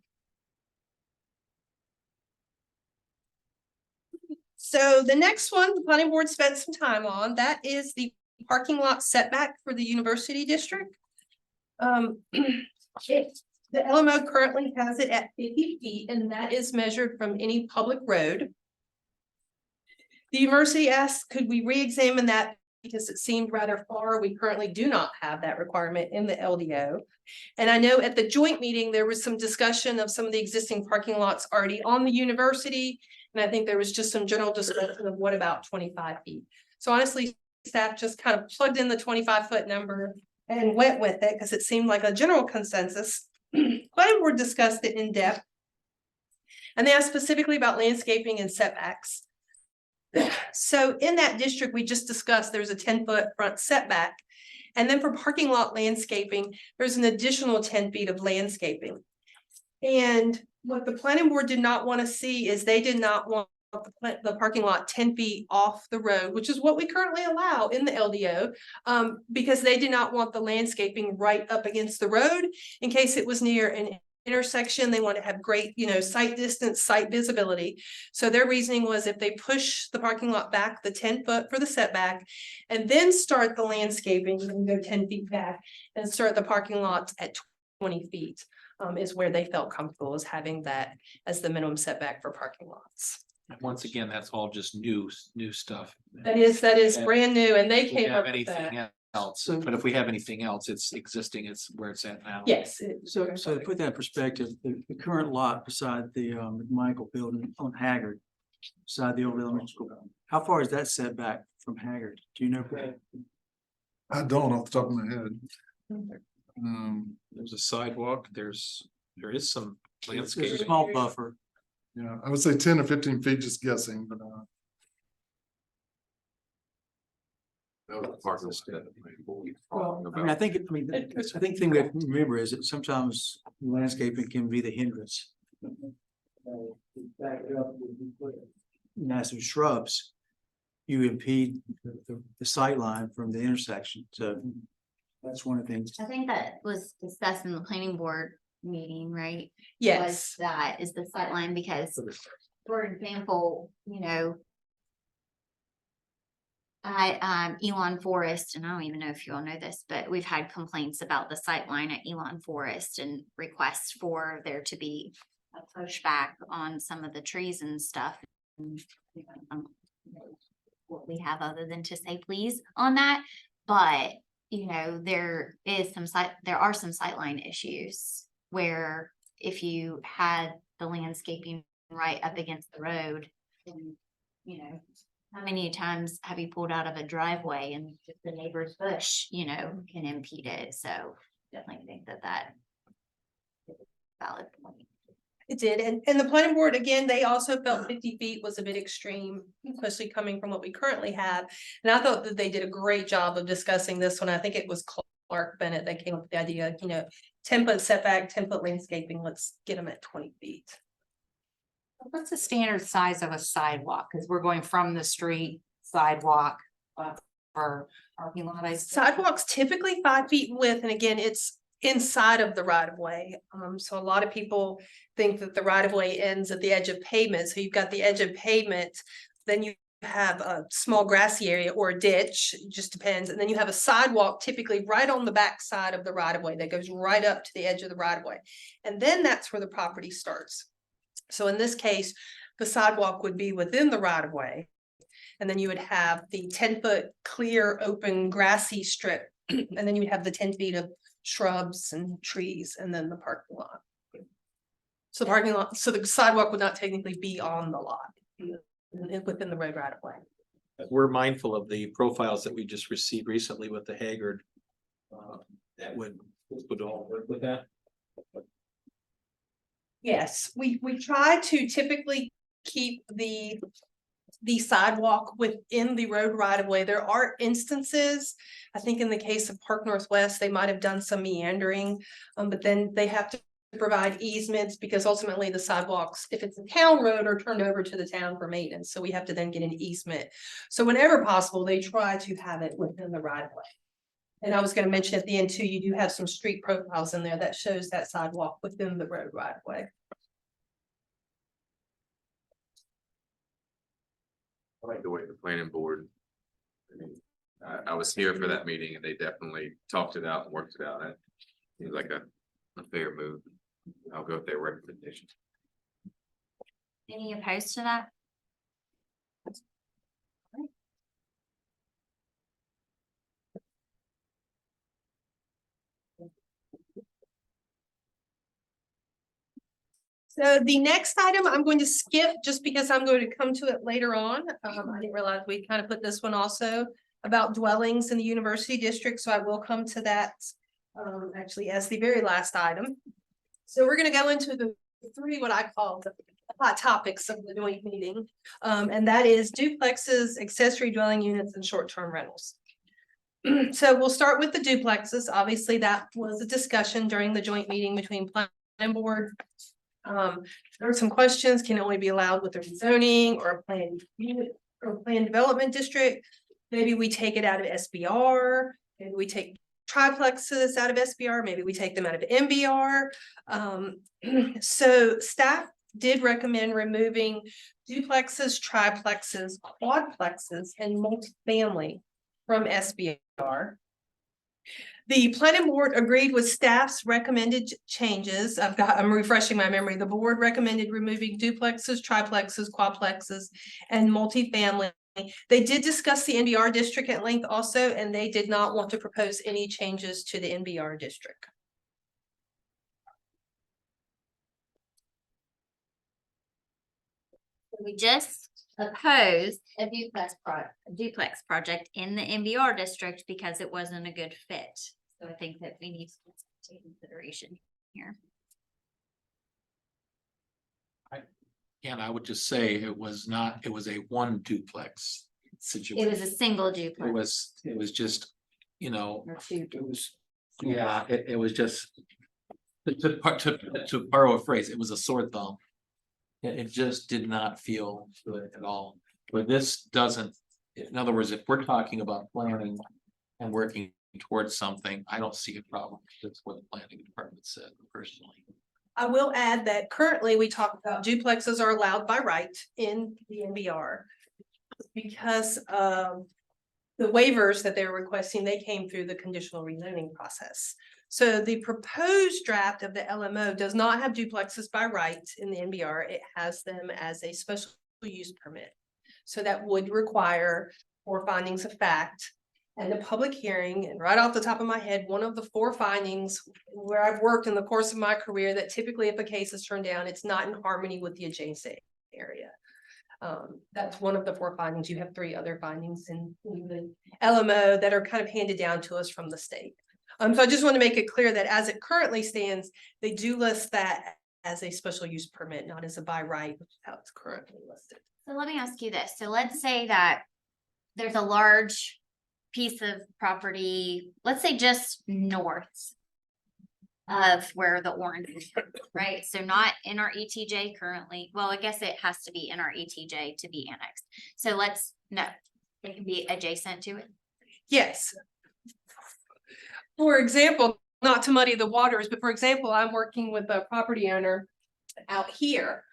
F: So the next one, the planning board spent some time on, that is the parking lot setback for the university district. The LMO currently has it at 50 feet, and that is measured from any public road. The university asked, could we re-examine that because it seemed rather far? We currently do not have that requirement in the LDO. And I know at the joint meeting, there was some discussion of some of the existing parking lots already on the university. And I think there was just some general discussion of what about 25 feet. So honestly, staff just kind of plugged in the 25-foot number and went with it because it seemed like a general consensus. Planning board discussed it in depth. And they asked specifically about landscaping and setbacks. So in that district, we just discussed there's a 10-foot front setback. And then for parking lot landscaping, there's an additional 10 feet of landscaping. And what the planning board did not want to see is they did not want the parking lot 10 feet off the road, which is what we currently allow in the LDO, because they did not want the landscaping right up against the road in case it was near an intersection. They want to have great, sight distance, sight visibility. So their reasoning was if they push the parking lot back the 10 foot for the setback and then start the landscaping, you can go 10 feet back and start the parking lot at 20 feet. Is where they felt comfortable as having that as the minimum setback for parking lots.
J: Once again, that's all just new stuff.
F: That is
J: And
F: brand new, and they
J: if we
F: came
J: have
F: up with that.
J: anything else, but if we have anything else, it's existing, it's where it's at now.
F: Yes.
E: So to put that in perspective, the current lot beside the Michael building on Haggard, beside the old elementary school, how far is that setback from Haggard? Do you know?
K: I don't off the top of my head.
J: There's a sidewalk, there is some
E: There's a
J: landscape.
E: small buffer.
K: Yeah, I would say 10 or 15 feet, just guessing, but
I: That was part of the
E: Well, I mean, I think the thing we have to remember is that sometimes landscaping can be the hindrance. Back it up, you put massive shrubs, you impede the sight line from the intersection, so that's one of the things.
B: I think that was discussed in the planning board meeting, right?
F: Yes.
B: That is the sight line because, for example, at Elon Forest, and I don't even know if you all know this, but we've had complaints about the sight line at Elon Forest and requests for there to be a pushback on some of the trees and stuff. And, what we have other than to say please on that, but there are some sightline issues where if you had the landscaping right up against the road, then how many times have you pulled out of a driveway and the neighbor's bush, can impede it? So definitely think that is a valid point.
F: It did, and the planning board, again, they also felt 50 feet was a bit extreme, especially coming from what we currently have. And I thought that they did a great job of discussing this one. I think it was Clark Bennett that came up with the idea, 10-foot setback, 10-foot landscaping, let's get them at 20 feet.
H: What's the standard size of a sidewalk? Because we're going from the street sidewalk for parking lot.
F: Sidewalks typically 5 feet width, and again, it's inside of the right of way. So a lot of people think that the right of way ends at the edge of pavement. So you've got the edge of pavement, then you have a small grassy area or a ditch, it just depends. And then you have a sidewalk typically right on the back side of the right of way that goes right up to the edge of the right of way. And then that's where the property starts. So in this case, the sidewalk would be within the right of way. And then you would have the 10-foot clear, open, grassy strip. And then you would have the 10 feet of shrubs and trees, and then the parking lot. So the parking lot, so the sidewalk would not technically be on the lot, within the road right of way.
J: We're mindful of the profiles that we just received recently with the Haggard. That would all work with that.
F: Yes, we try to typically keep the the sidewalk within the road right of way. There are instances, I think in the case of Park Northwest, they might have done some meandering, but then they have to provide easements because ultimately the sidewalks, if it's a town road, are turned over to the town for maintenance. So we have to then get an easement. So whenever possible, they try to have it within the right of way. And I was going to mention at the end too, you do have some street profiles in there that shows that sidewalk within the road right of way.
I: I like the way the planning board. I was here for that meeting and they definitely talked it out and worked it out. It seems like a fair move. I'll go with their recommendation.
B: Any opposed to that?
F: So the next item I'm going to skip just because I'm going to come to it later on. I didn't realize we kind of put this one also about dwellings in the university district, so I will come to that actually as the very last item. So we're going to go into the three, what I call the hot topics of the joint meeting, and that is duplexes, accessory dwelling units, and short-term rentals. So we'll start with the duplexes. Obviously, that was a discussion during the joint meeting between planning board. There were some questions, can only be allowed with a rezoning or a planned unit or planned development district. Maybe we take it out of SBR, maybe we take triplexes out of SBR, maybe we take them out of MBR. So staff did recommend removing duplexes, triplexes, quadplexes, and multifamily from SBR. The planning board agreed with staff's recommended changes. I'm refreshing my memory. The board recommended removing duplexes, triplexes, quadplexes, and multifamily. They did discuss the NBR district at length also, and they did not want to propose any changes to the NBR district.
B: We just opposed a duplex project in the MBR district because it wasn't a good fit. So I think that we need to take consideration here.
J: And I would just say it was a one duplex situation.
B: It was a single duplex.
J: It was just, you know,
B: Or two.
J: it was, yeah, it was just. To borrow a phrase, it was a sore thumb. It just did not feel good at all, but this doesn't, in other words, if we're talking about planning and working towards something, I don't see a problem. That's what the planning department said personally.
F: I will add that currently we talk about duplexes are allowed by right in the NBR. Because of the waivers that they're requesting, they came through the conditional rezoning process. So the proposed draft of the LMO does not have duplexes by right in the NBR. It has them as a special use permit. So that would require 4 findings of fact and a public hearing. And right off the top of my head, one of the 4 findings where I've worked in the course of my career, that typically if a case is turned down, it's not in harmony with the adjacent area. That's one of the 4 findings. You have 3 other findings in the LMO that are kind of handed down to us from the state. So I just want to make it clear that as it currently stands, they do list that as a special use permit, not as a by right, which is how it's currently listed.
B: So let me ask you this. So let's say that there's a large piece of property, let's say just north of where the orange is, right? So not in our ETJ currently. Well, I guess it has to be in our ETJ to be annexed. So it can be adjacent to it.
F: Yes. For example, not to muddy the waters, but for example, I'm working with a property owner out here.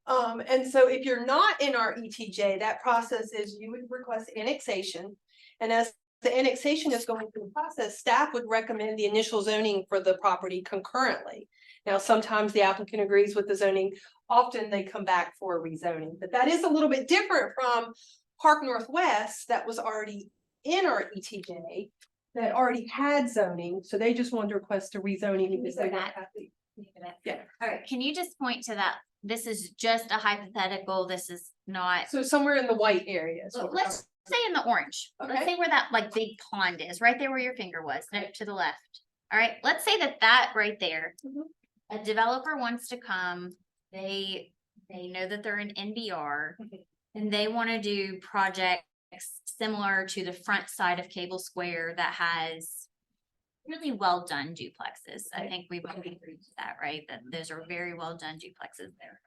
F: And so if you're not in our ETJ, that process is you would request annexation. And as the annexation is going through the process, staff would recommend the initial zoning for the property concurrently. Now, sometimes the applicant agrees with the zoning. Often they come back for a rezoning, but that is a little bit different from Park Northwest that was already in our ETJ that already had zoning. So they just wanted to request a rezoning because they weren't happy. Yeah.
B: All right. Can you just point to that? This is just a hypothetical. This is not.
F: So somewhere in the white area.
B: So let's say in the orange.
F: Okay.
B: Let's say where that like big pond is, right there where your finger was, to the left. All right. Let's say that right there, a developer wants to come. They know that they're in NBR. And they want to do projects similar to the front side of Cable Square that has really well done duplexes. I think we would agree to that, right? That those are very well done duplexes there.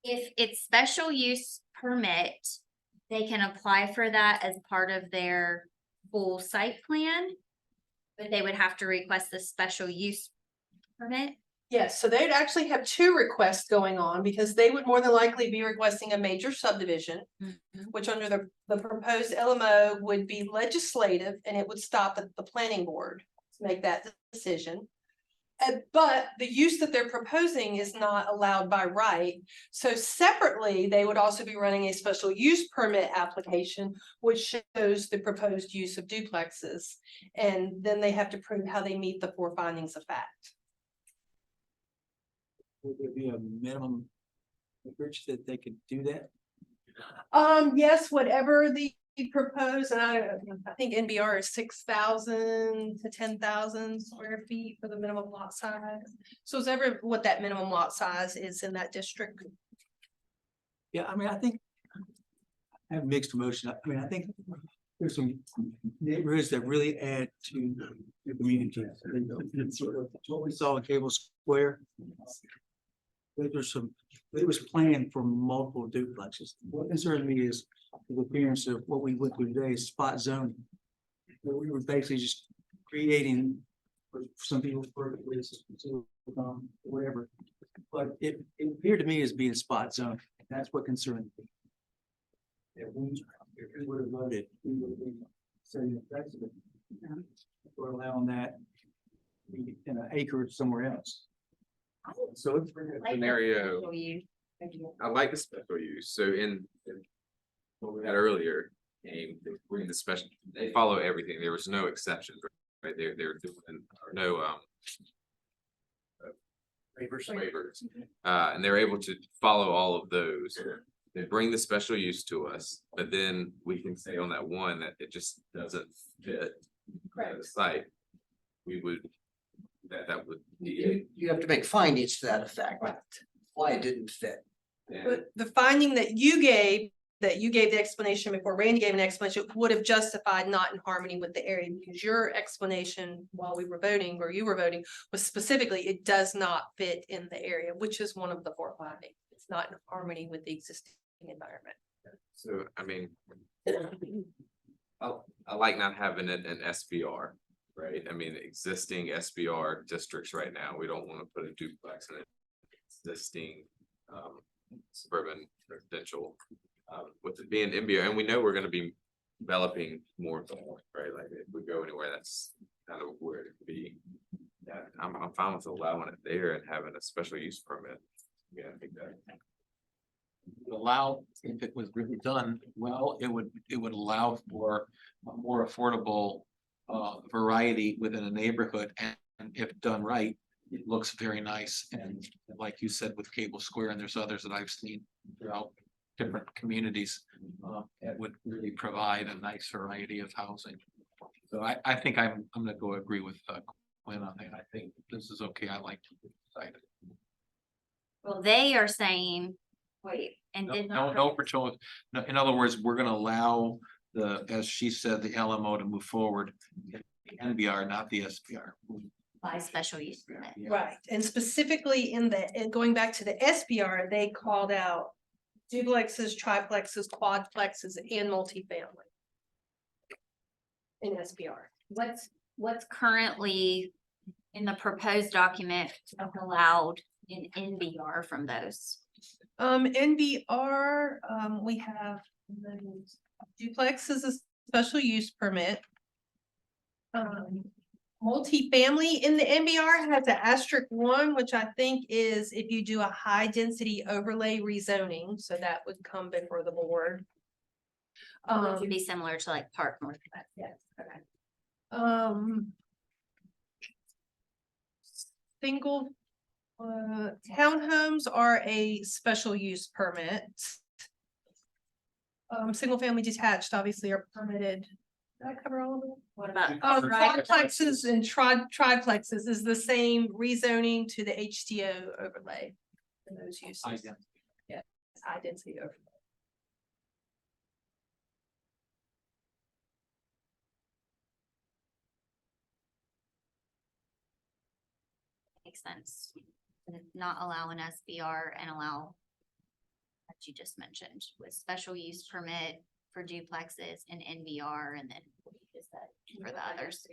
B: If it's special use permit, they can apply for that as part of their full site plan. But they would have to request the special use permit.
F: Yes, so they'd actually have two requests going on because they would more than likely be requesting a major subdivision. Which under the proposed LMO would be legislative and it would stop at the planning board to make that decision. But the use that they're proposing is not allowed by right. So separately, they would also be running a special use permit application, which shows the proposed use of duplexes. And then they have to prove how they meet the 4 findings of fact.
E: Would there be a minimum acreage that they could do that?
F: Yes, whatever the proposed, and I think NBR is 6,000 to 10,000 square feet for the minimum lot size. So it's ever what that minimum lot size is in that district.
E: Yeah, I mean, I think I have mixed emotion. I mean, I think there's some neighborhoods that really add to the community. It's sort of what we saw in Cable Square. There's some, it was planned for multiple duplexes. What concerns me is the appearance of what we went through today, is spot zoning. Where we were basically just creating, for some people, whatever. But it appeared to me as being spot zone. That's what concerned me. If we would have voted, we would have been saying the precedent. We're allowing that in an acre somewhere else. So it's
I: Scenario. I like the special use, so in what we had earlier, they bring the special, they follow everything, there was no exceptions, right, they're doing, no, waivers, and they're able to follow all of those. They bring the special use to us, but then we can say on that one that it just doesn't fit the site. We would, that would be.
O: You have to make findings to that effect, why it didn't fit.
F: But the finding that you gave the explanation before Randy gave an explanation would have justified not in harmony with the area, because your explanation while we were voting, or you were voting, was specifically it does not fit in the area, which is one of the 4 findings. It's not in harmony with the existing environment.
I: So, I mean, I like not having it in SBR, right? I mean, existing SBR districts right now, we don't want to put a duplex in it. Existing suburban residential, with it being NBR, and we know we're gonna be developing more, right? Like if we go anywhere, that's kind of where it could be. Yeah, I'm fine with allowing it there and having a special use permit. Yeah, I think that.
J: Allow, if it was really done well, it would allow for a more affordable variety within a neighborhood, and if done right, it looks very nice. And like you said, with Cable Square, and there's others that I've seen throughout different communities, it would really provide a nice variety of housing. So I think I'm gonna go agree with Quinn on that. I think this is okay. I like to decide it.
B: Well, they are saying, wait, and did not.
J: No, Patrol. No, in other words, we're gonna allow the, as she said, the LMO to move forward. The NBR, not the SBR.
B: By special use permit.
J: Yeah.
F: Right, and specifically and going back to the SBR, they called out duplexes, triplexes, quadplexes, and multifamily in SBR.
B: What's currently in the proposed document allowed in NBR from those?
F: NBR, we have duplex is a special use permit. Multifamily in the NBR has an asterisk 1, which I think is if you do a high density overlay rezoning, so that would come before the board.
B: Which would be similar to like Park Northwest.
F: Yes, okay. Single townhomes are a special use permit. Single family detached obviously are permitted. Did I cover all of it?
B: What about?
F: Quadplexes and triplexes is the same rezoning to the HDO overlay. For those uses.
J: High density.
F: Yeah, high density overlay.
B: Makes sense. Not allow an SBR and allow what you just mentioned with special use permit for duplexes and NVR and then what you just said for the others.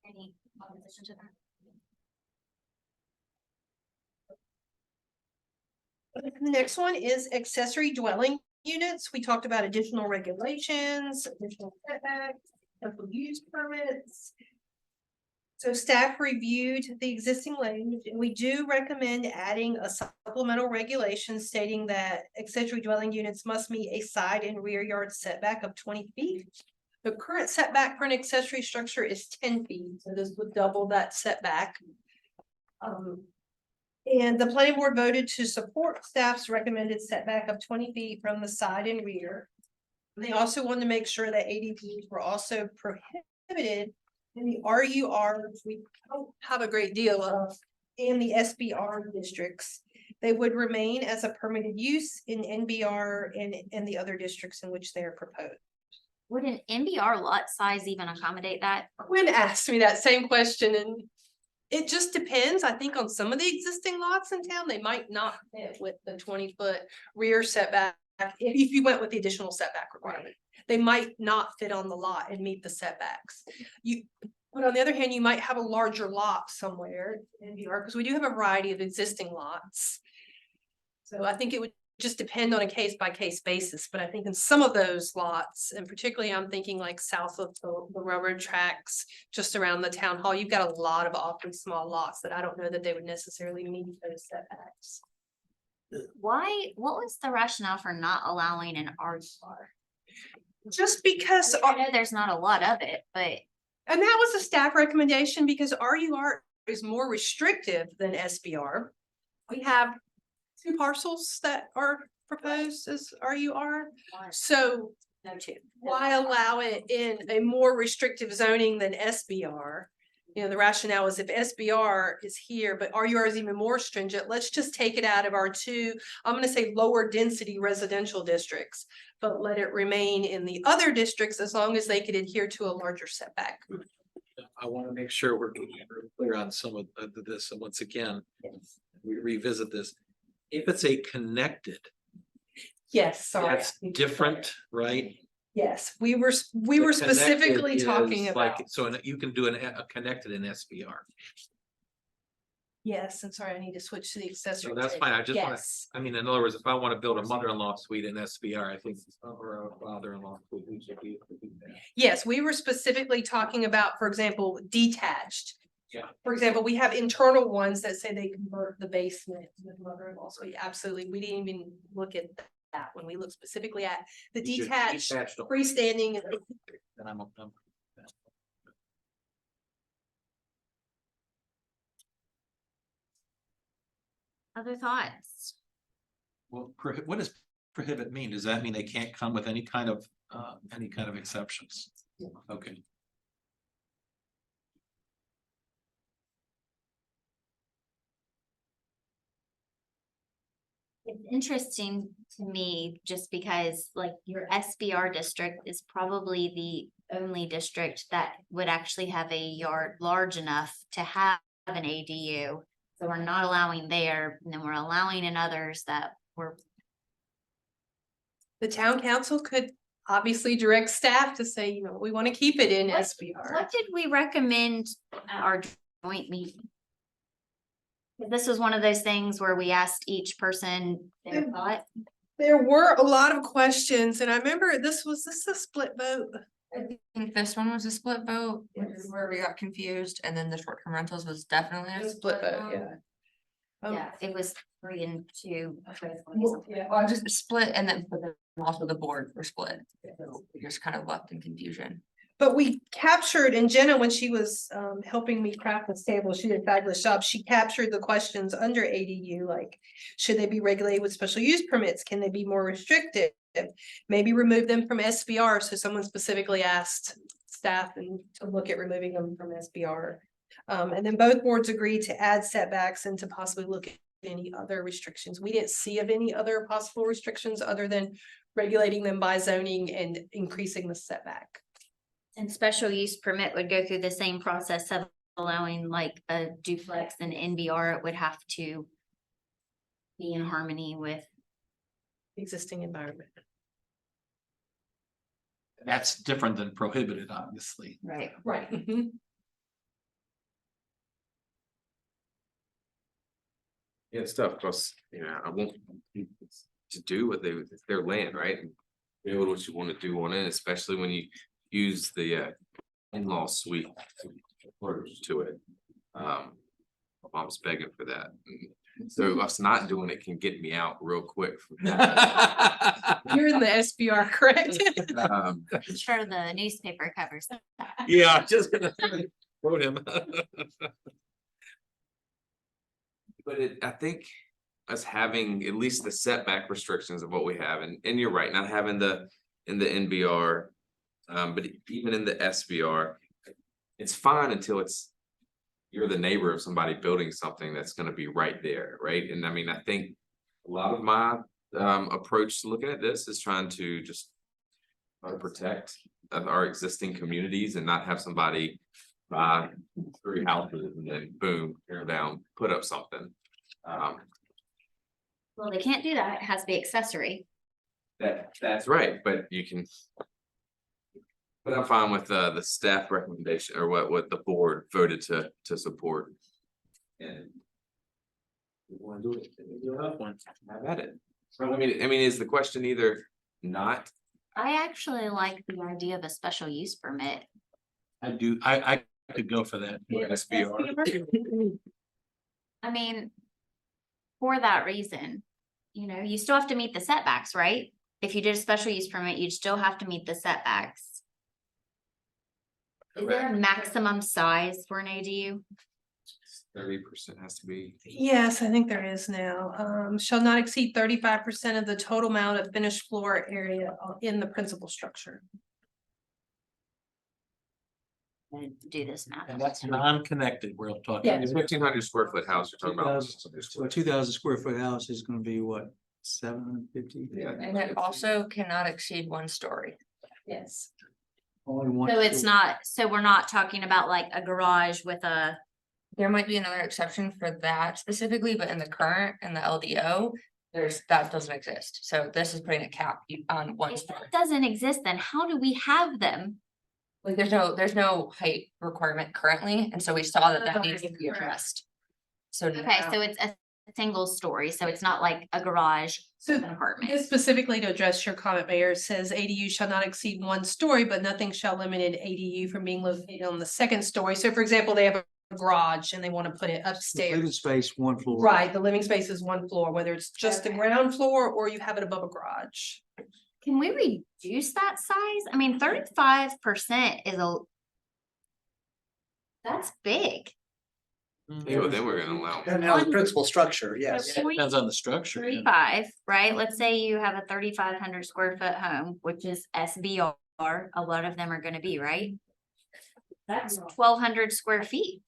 B: Any opposition to that?
F: The next one is accessory dwelling units. We talked about additional regulations, additional setbacks, special use permits. So staff reviewed the existing language, and we do recommend adding a supplemental regulation stating that accessory dwelling units must meet a side and rear yard setback of 20 feet. The current setback for an accessory structure is 10 feet, so this would double that setback. And the planning board voted to support staff's recommended setback of 20 feet from the side and rear. They also wanted to make sure that ADUs were also prohibited in the RUR, which we don't have a great deal of, in the SBR districts. They would remain as a permitted use in NBR and the other districts in which they are proposed.
B: Would an NBR lot size even accommodate that?
F: Quinn asked me that same question, and it just depends. I think on some of the existing lots in town, they might not fit with the 20-foot rear setback. If you went with the additional setback requirement, they might not fit on the lot and meet the setbacks. But on the other hand, you might have a larger lot somewhere in NBR, because we do have a variety of existing lots. So I think it would just depend on a case by case basis, but I think in some of those lots, and particularly I'm thinking like south of the railroad tracks, just around the town hall, you've got a lot of awfully small lots that I don't know that they would necessarily meet those setbacks.
B: What was the rationale for not allowing an RUR?
F: Just because,
B: I know there's not a lot of it, but
F: and that was a staff recommendation because RUR is more restrictive than SBR. We have 2 parcels that are proposed as RUR. So
B: no two.
F: why allow it in a more restrictive zoning than SBR? You know, the rationale is if SBR is here, but RUR is even more stringent, let's just take it out of our 2, I'm gonna say lower density residential districts, but let it remain in the other districts as long as they could adhere to a larger setback.
J: I want to make sure we're clear on some of this, and once again, we revisit this. If it's a connected,
F: Yes, sorry.
J: that's different, right?
F: Yes, we were
J: The
F: specifically
J: connected
F: talking
J: is
F: about.
J: like, so you can do a connected in SBR.
F: Yes, and sorry, I need to switch to the accessory.
J: So that's
F: table.
J: fine. I just want to,
F: Yes.
J: I mean, in other words, if I want to build a mother-in-law suite in SBR, I think, or a father-in-law suite, we should be able to do that.
F: Yes, we were specifically talking about, for example, detached.
J: Yeah.
F: For example, we have internal ones that say they convert the basement to the mother-in-law, so yeah, absolutely, we didn't even look at that when we looked specifically at the
J: Just
F: detached,
J: detached.
F: freestanding.
J: Then I'm.
B: Other thoughts?
J: Well, what does prohibit mean? Does that mean they can't come with any kind of exceptions? Okay.
B: It's interesting to me just because like your SBR district is probably the only district that would actually have a yard large enough to have an ADU. So we're not allowing there, and then we're allowing in others that were.
F: The town council could obviously direct staff to say, you know, we want to keep it in SBR.
B: What did we recommend at our joint meeting? This was one of those things where we asked each person their thought.
F: There were a lot of questions, and I remember this a split vote?
H: I think this one was a split vote, which is where we got confused, and then the short-term rentals was definitely a split vote,
F: yeah.
B: Yeah, it was 3 and 2.
F: Yeah.
H: Well, just split and then also the board were split. So we just kind of left in confusion.
F: But we captured, and Jenna, when she was helping me craft this table, she did a fabulous job. She captured the questions under ADU, like, should they be regulated with special use permits? Can they be more restrictive? Maybe remove them from SBR. So someone specifically asked staff and to look at removing them from SBR. And then both boards agreed to add setbacks and to possibly look at any other restrictions. We didn't see of any other possible restrictions other than regulating them by zoning and increasing the setback.
B: And special use permit would go through the same process of allowing like a duplex and NBR, it would have to be in harmony with.
F: Existing environment.
J: That's different than prohibited, obviously.
B: Right.
F: Right.
I: Yeah, it's tough, cause, I want people to do what it's their land, right? And build what you wanna do on it, especially when you use the in-law suite approach to it. My mom's begging for that. So us not doing it can get me out real quick from that.
F: You're in the SBR, correct?
I: Um,
B: I'm sure the newspaper covers that.
I: Yeah, just gonna quote him. But I think us having at least the setback restrictions of what we have, and you're right, not having in the NBR. But even in the SBR, it's fine until you're the neighbor of somebody building something that's gonna be right there, right? And I mean, I think a lot of my approach to looking at this is trying to just protect our existing communities and not have somebody buy 3 houses and then boom, tear down, put up something.
B: Well, they can't do that. It has to be accessory.
I: That's right, but you can. But I'm fine with the staff recommendation or what the board voted to support. And. We wanna do it. Have at it. So I mean, is the question either not?
B: I actually like the idea of a special use permit.
J: I do, I could go for that.
I: SBR.
B: I mean, for that reason, you still have to meet the setbacks, right? If you did a special use permit, you'd still have to meet the setbacks. Is there a maximum size for an ADU?
I: 30% has to be.
F: Yes, I think there is now. Shall not exceed 35% of the total amount of finished floor area in the principal structure.
B: And do this math.
J: And that's non-connected, we're talking.
F: Yeah.
I: It's 1,500 square foot house you're talking about.
E: So a 2,000 square foot house is gonna be what, 750?
I: Yeah.
H: And it also cannot exceed 1 story.
F: Yes.
E: Only one.
B: So it's not, so we're not talking about like a garage with a,
H: There might be another exception for that specifically, but in the current and the LDO, that doesn't exist. So this is putting a cap on 1
B: if
H: story.
B: that doesn't exist, then how do we have them?
H: Like there's no height requirement currently, and so we saw that needs to be addressed. So.
B: Okay, so it's a single story, so it's not like a garage,
F: So
B: an apartment.
F: Just specifically to address your comment, Mayor, it says ADU shall not exceed 1 story, but nothing shall limit an ADU from being located on the 2nd story. So for example, they have a garage and they want to put it upstairs.
E: Living space, 1 floor.
F: Right, the living space is 1 floor, whether it's just the ground floor or you have it above a garage.
B: Can we reduce that size? I mean, 35% is that's big.
I: Yeah, but then we're gonna allow.
O: And now the principal structure, yes.
B: So
J: Depends on the structure.
B: 35, right? Let's say you have a 3,500 square foot home, which is SBR, a lot of them are gonna be, right? That's 1,200 square feet.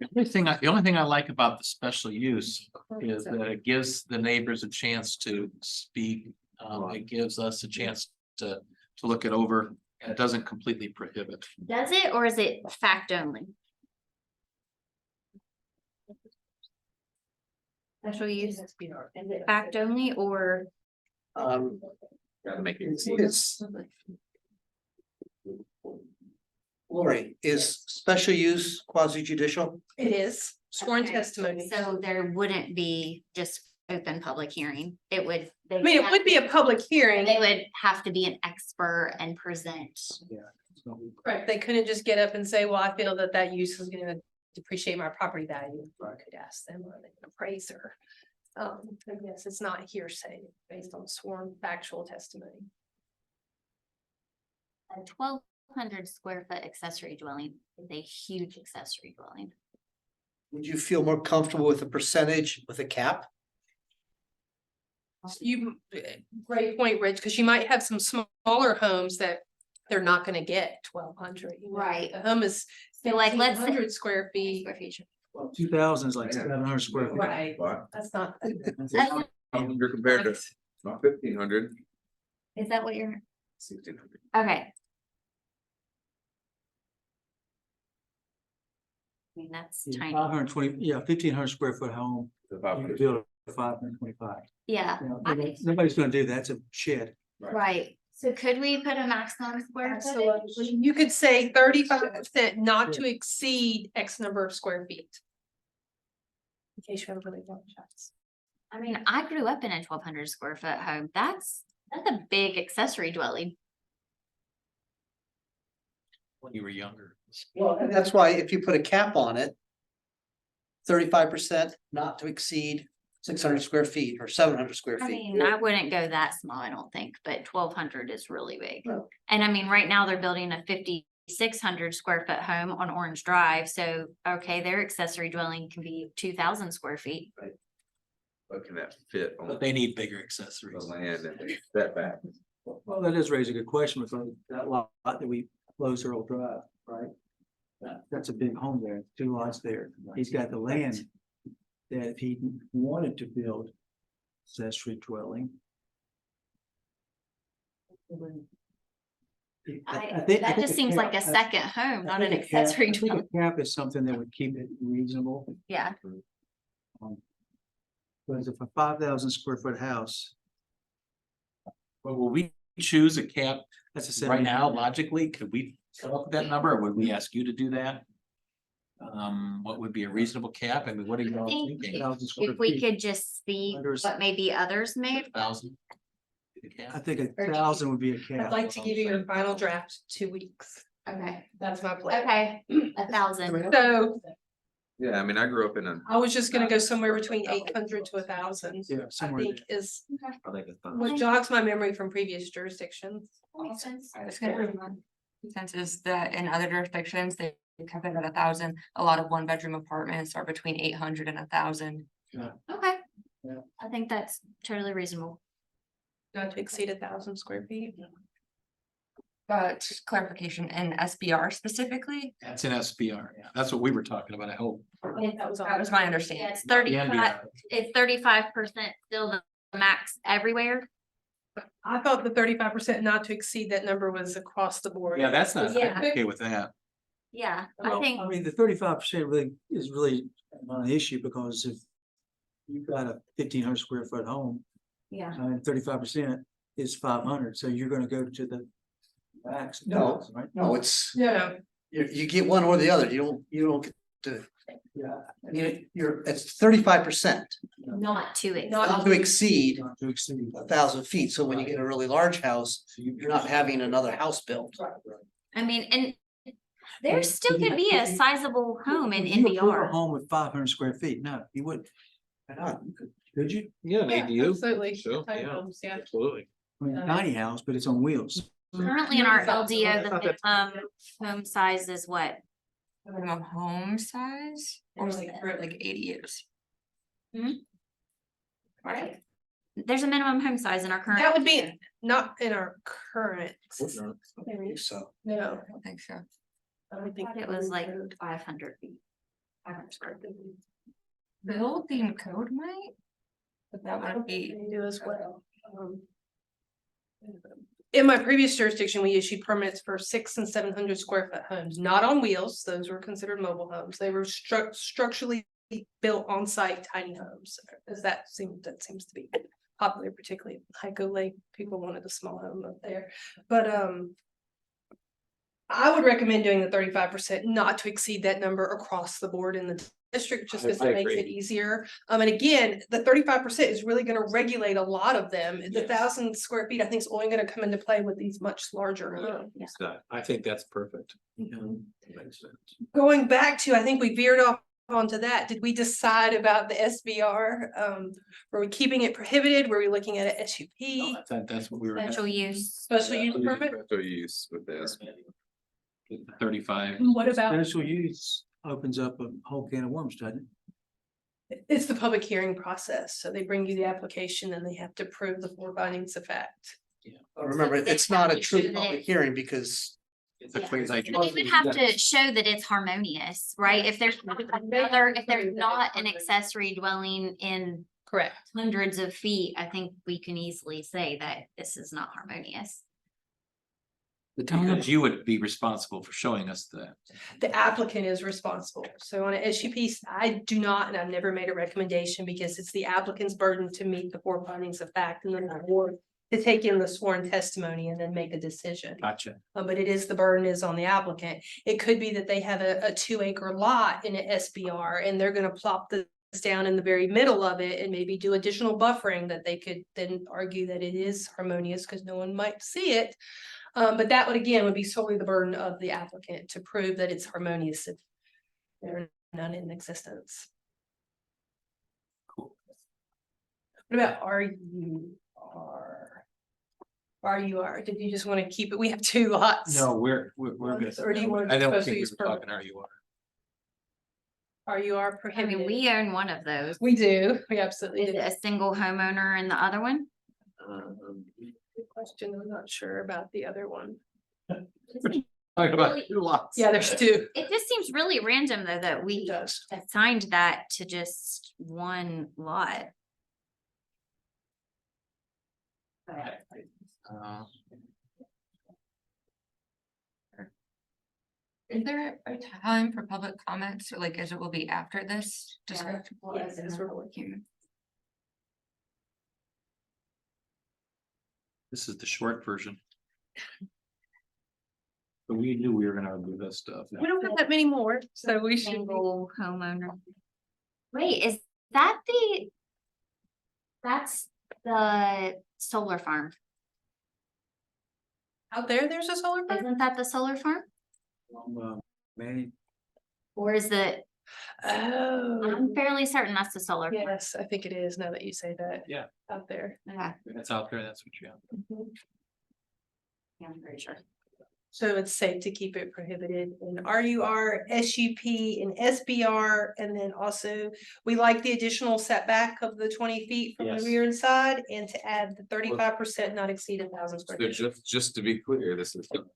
J: The only thing I like about the special use is that it gives the neighbors a chance to speak. It gives us a chance to look it over. It doesn't completely prohibit.
B: Does it, or is it fact only? Special use, is it fact only or?
I: Gotta make it.
O: It's. Lori, is special use quasi judicial?
F: It is sworn
B: Okay,
F: testimony.
B: So there wouldn't be just open public hearing. It would.
F: I mean, it would be a public hearing.
B: They would have to be an expert and present.
F: Right, they couldn't just get up and say, well, I feel that that use is gonna depreciate my property value. I could ask them, or they can appraiser. And yes, it's not hearsay, based on sworn factual testimony.
B: A 1,200 square foot accessory dwelling is a huge accessory dwelling.
O: Would you feel more comfortable with a percentage with a cap?
F: Great point, Rich, because you might have some smaller homes that they're not gonna get 1,200.
B: Right.
F: The home is
B: So like, let's say.
F: 100 square feet.
E: 2,000 is like 700 square feet.
F: Right, that's not.
I: You're compared to 1,500.
B: Is that what you're?
I: 1,600.
B: Okay. I mean, that's
E: Five
B: tiny.
E: hundred twenty, yeah, 1,500 square foot home, you can build a 525.
B: Yeah,
E: Nobody's gonna do that, it's a shed.
B: right. So could we put a maximum square footage?
F: Absolutely. You could say 35% not to exceed X number of square feet. In case you have really long shots.
B: I mean, I grew up in a 1,200 square foot home. That's a big accessory dwelling.
J: When you were younger.
O: Well, and that's why if you put a cap on it. 35% not to exceed 600 square feet or 700 square
B: I
O: feet.
B: mean, I wouldn't go that small, I don't think, but 1,200 is really big.
O: No.
B: And I mean, right now they're building a 5,600 square foot home on Orange Drive, so, okay, their accessory dwelling can be 2,000 square feet.
I: But can that fit on
J: But they need bigger
I: the
J: accessories.
I: land and the setback?
E: Well, that does raise a good question because that lot that we closed Earl Drive, right? That's a big home there, 2 lots there. He's got the land that if he wanted to build accessory dwelling.
B: That just seems like a second home, not an accessory dwelling.
E: Cap is something that would keep it reasonable.
B: Yeah,
E: Because if a 5,000 square foot house,
J: But will we choose a cap
E: that's a
J: right now
E: 700.
J: logically? Could we come up with that number or would we ask you to do that? What would be a reasonable cap? I mean, what are you all
B: think
J: thinking?
E: 1,000 square
B: if we
E: feet.
B: could just see
E: Unders-
B: what maybe others made.
J: 1,000?
E: I think 1,000 would be a
F: I'd
E: cap.
F: like to give you your final draft 2 weeks.
B: Okay,
F: That's my plan.
B: okay, 1,000.
F: So
I: Yeah, I mean, I grew up in a.
F: I was just gonna go somewhere between 800 to 1,000.
E: Yeah,
F: I
E: somewhere
F: think is
I: I think it's fine.
F: what jogs my memory from previous jurisdictions.
B: Makes sense.
H: I was gonna Sense is that in other jurisdictions, they kept it at 1,000. A lot of 1-bedroom apartments are between 800 and 1,000.
B: Okay.
E: Yeah.
B: I think that's totally reasonable.
F: Not to exceed 1,000 square feet.
H: But clarification, in SBR specifically,
J: That's an SBR. Yeah, that's what we were talking about, I hope.
F: That
H: that was my understanding.
B: Yeah, it's 35,
J: NBR.
B: it's 35% still the max everywhere.
F: I thought the 35% not to exceed that number was across the board.
J: Yeah, that's not,
B: Yeah.
J: I'm okay with that.
B: Yeah, I
E: Well,
B: think,
E: I mean, the 35% really is really not an issue because if you've got a 1,500 square foot home,
B: yeah.
E: and 35% is 500, so you're gonna go to the max.
O: No.
E: Right?
O: No, it's,
F: No,
O: you get one or the other. You don't get to,
E: Yeah.
O: it's 35%,
B: Not to it.
O: not to exceed
E: Not to exceed.
O: 1,000 feet. So when you get a really large house, you're not having another house built.
B: I mean, and there still could be a sizable home in
E: Would you approve a
B: NBR.
E: home with 500 square feet? No, you wouldn't.
O: Why not?
E: Could you?
J: Yeah,
F: yeah,
J: ADU.
F: absolutely.
J: Sure,
F: Tiny
J: yeah.
F: homes, yeah.
J: Absolutely.
E: I mean, tiny house, but it's on wheels.
B: Currently in our LDO, the home size is what?
H: Minimum home size or is it for like ADUs?
B: Right. There's a minimum home size in our current.
F: That would be not in our current.
O: So,
F: No,
H: I don't think so.
F: I don't think
B: It was like 500 feet. 500 square feet.
H: Building code might. But that
F: I
H: would be.
F: they do as well. In my previous jurisdiction, we issued permits for 600 and 700 square foot homes, not on wheels. Those were considered mobile homes. They were structurally built on site tiny homes. As that seems to be popular, particularly in Hyco Lake. People wanted a small home up there, but I would recommend doing the 35%, not to exceed that number across the board in the district, just because
J: I
F: it makes
J: agree.
F: it easier. And again, the 35% is really gonna regulate a lot of them. The 1,000 square feet, I think, is only gonna come into play with these much larger homes.
J: I think that's perfect.
F: Mhm.
J: Makes sense.
F: Going back to, I think we veered off onto that. Did we decide about the SBR? Were we keeping it prohibited? Were we looking at a SUP?
J: That's what we were.
B: Special use.
F: Special use permit?
I: Special use with this.
J: 35.
F: What about,
E: Special use opens up a whole can of worms, doesn't it?
F: it's the public hearing process. So they bring you the application and they have to prove the 4 findings of fact.
O: But remember, it's not a true public hearing because
J: It's a
B: Yeah.
J: quasi.
B: But they would have to show that it's harmonious, right? If there's if there's not an accessory dwelling in
F: Correct.
B: hundreds of feet, I think we can easily say that this is not harmonious.
J: Because you would be responsible for showing us that.
F: The applicant is responsible. So on a SUP, I do not, and I've never made a recommendation because it's the applicant's burden to meet the 4 findings of fact and then the board to take in the sworn testimony and then make a decision.
J: Gotcha.
F: But it is, the burden is on the applicant. It could be that they have a 2-acre lot in an SBR and they're gonna plop this down in the very middle of it and maybe do additional buffering that they could then argue that it is harmonious because no one might see it. But that would again be solely the burden of the applicant to prove that it's harmonious if there are none in existence.
J: Cool.
F: What about RUR? RUR, did you just want to keep it? We have 2 lots.
J: No, we're good.
F: Or do you want
J: I don't
F: special
J: think we
F: use
J: were
F: permit?
J: talking RUR.
F: RUR
B: I
F: prohibited.
B: mean, we own one of those.
F: We do, we absolutely
B: Is
F: do.
B: it a single homeowner in the other one?
F: Good question, I'm not sure about the other one.
J: Talking about 2 lots.
F: Yeah, there's 2.
B: It just seems really random though, that we
F: does.
B: assigned that to just one lot.
H: Is there a time for public comments, or like, as it will be after this discussion?
F: Yes, as we're working.
J: This is the short version. But we knew we were gonna do this stuff.
F: We don't have that many more, so we should.
B: Single homeowner. Wait, is that's the solar farm?
F: Out there's a solar farm?
B: Isn't that the solar farm?
E: Manny,
B: Or is it,
F: Oh,
B: I'm fairly certain that's the solar farm.
F: yes, I think it is now that you say that.
J: Yeah.
F: Out there.
B: Yeah,
J: That's out there, that's what you have.
B: I'm pretty sure.
F: So it's safe to keep it prohibited in RUR, SUP, and SBR, and then also we like the additional setback of the 20 feet from the
J: Yes.
F: rear and side, and to add the 35% not exceed 1,000 square
I: So
F: feet.
I: just to be clear, this is gonna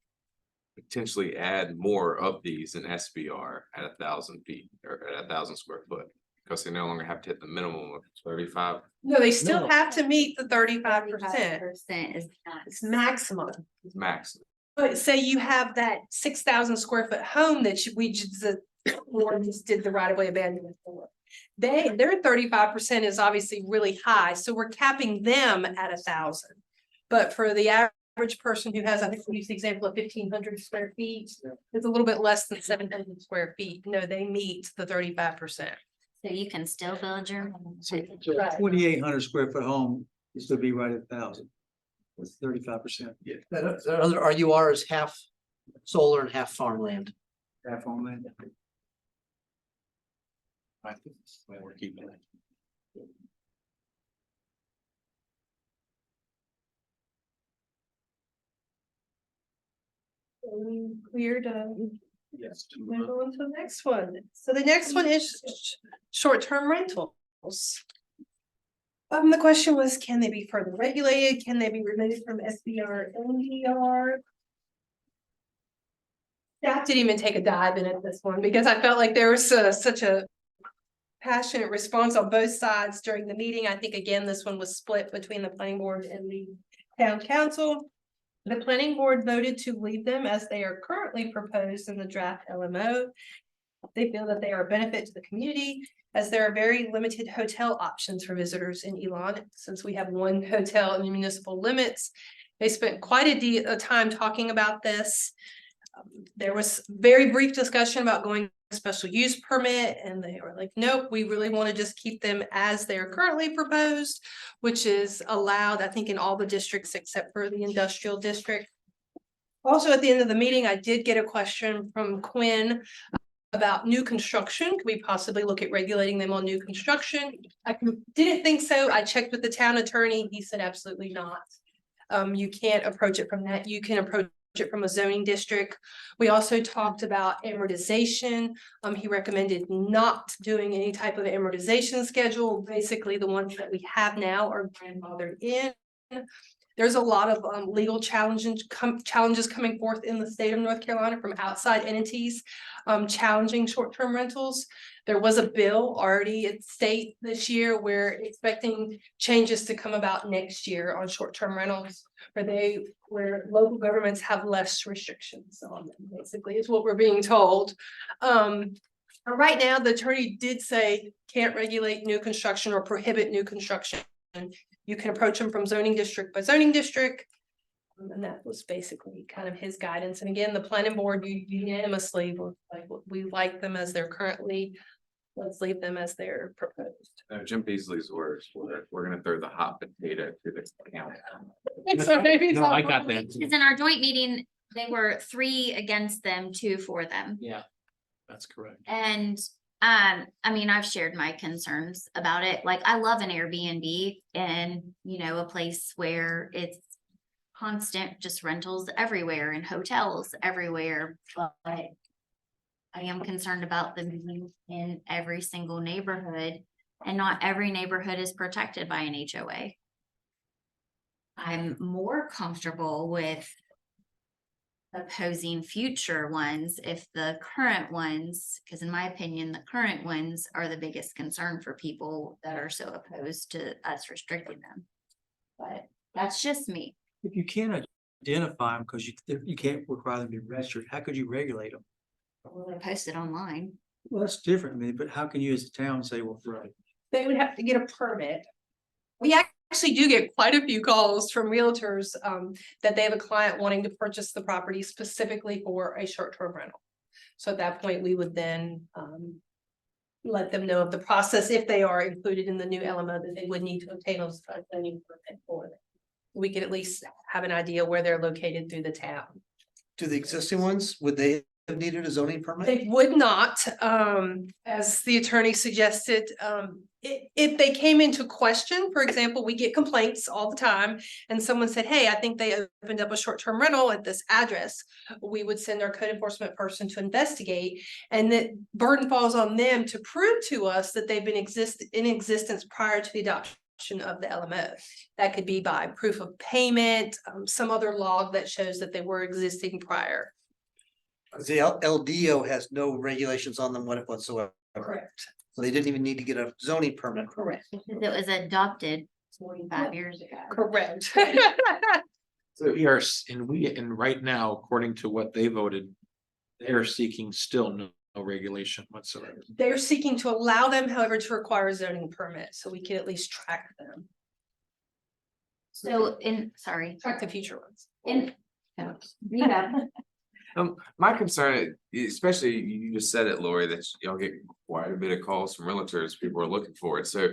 I: potentially add more of these in SBR at 1,000 feet or at 1,000 square foot. Because they no longer have to hit the minimum of 35.
F: No, they still
J: No.
F: have to meet the 35%.
B: 35% is
F: It's
B: max.
F: maximum.
I: Max.
F: But say you have that 6,000 square foot home that we just, the ordinance did the right of way abandonment for. Their 35% is obviously really high, so we're capping them at 1,000. But for the average person who has, I think we use the example of 1,500 square feet, it's a little bit less than 700 square feet. No, they meet the 35%.
B: So you can still build your. home.
E: 2,800 square foot home is to be right at 1,000. With 35%. Yeah.
O: That other RUR is half solar and half farmland.
E: Half homeland.
J: I think that's the way we're keeping it.
F: Clear to
J: Yes.
F: move on to the next one. So the next one is short-term rentals. The question was, can they be further regulated? Can they be removed from SBR and NDR? Staff didn't even take a dive in at this one because I felt like there was such a passionate response on both sides during the meeting. I think again, this one was split between the planning board and the town council. The planning board voted to leave them as they are currently proposed in the draft LMO. They feel that they are a benefit to the community as there are very limited hotel options for visitors in Elon. Since we have one hotel in the municipal limits, they spent quite a time talking about this. There was very brief discussion about going a special use permit, and they were like, nope, we really want to just keep them as they are currently proposed, which is allowed, I think, in all the districts except for the industrial district. Also, at the end of the meeting, I did get a question from Quinn about new construction. Could we possibly look at regulating them on new construction? Didn't think so. I checked with the town attorney. He said absolutely not. You can't approach it from that. You can approach it from a zoning district. We also talked about amortization. He recommended not doing any type of amortization schedule. Basically, the ones that we have now are grandfathered in. There's a lot of legal challenges coming forth in the state of North Carolina from outside entities challenging short-term rentals. There was a bill already at state this year. We're expecting changes to come about next year on short-term rentals where local governments have less restrictions on them, basically, is what we're being told. Right now, the attorney did say can't regulate new construction or prohibit new construction. You can approach them from zoning district by zoning district. And that was basically kind of his guidance. And again, the planning board unanimously were like, we like them as they're currently. Let's leave them as they're proposed.
I: Jim Beasley's words, we're gonna throw the hot potato to the county.
F: So maybe it's
J: No, I
F: not-
J: got that.
B: Because in our joint meeting, they were 3 against them, 2 for them.
E: Yeah, that's correct.
B: And I mean, I've shared my concerns about it. Like, I love an Airbnb and, you know, a place where it's constant just rentals everywhere and hotels everywhere. But I am concerned about them being in every single neighborhood, and not every neighborhood is protected by an HOA. I'm more comfortable with opposing future ones if the current ones, because in my opinion, the current ones are the biggest concern for people that are so opposed to us restricting them. But that's just me.
E: If you can't identify them because you can't require them to be registered, how could you regulate them?
B: Well, they post it online.
E: Well, that's different, I mean, but how can you as a town say, well, right?
F: They would have to get a permit. We actually do get quite a few calls from realtors that they have a client wanting to purchase the property specifically for a short-term rental. So at that point, we would then let them know of the process if they are included in the new LMO that they would need to obtain a zoning permit for them. We could at least have an idea where they're located through the town.
O: Do the existing ones, would they have needed a zoning permit?
F: They would not, as the attorney suggested, if they came into question, for example, we get complaints all the time. And someone said, hey, I think they opened up a short-term rental at this address. We would send our code enforcement person to investigate. And the burden falls on them to prove to us that they've been in existence prior to the adoption of the LMO. That could be by proof of payment, some other log that shows that they were existing prior.
O: The LDO has no regulations on them whatsoever.
F: Correct.
O: So they didn't even need to get a zoning permit.
F: Correct.
B: Because it was adopted 45 years ago.
F: Correct.
J: So we are, and right now, according to what they voted, they are seeking still no regulation whatsoever.
F: They're seeking to allow them, however, to require a zoning permit, so we can at least track them,
B: So
F: track the future ones.
I: My concern, especially you just said it, Lori, that y'all get quite a bit of calls from realtors, people are looking for it, so.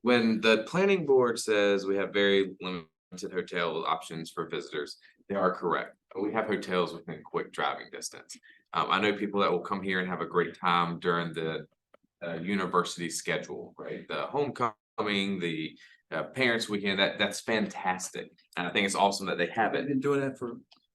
I: When the planning board says we have very limited hotel options for visitors, they are correct. We have hotels within quick driving distance. I know people that will come here and have a great time during the university schedule, right? The homecoming, the parents weekend, that's fantastic. And I think it's awesome that they have
E: I've
I: it.
E: been doing that for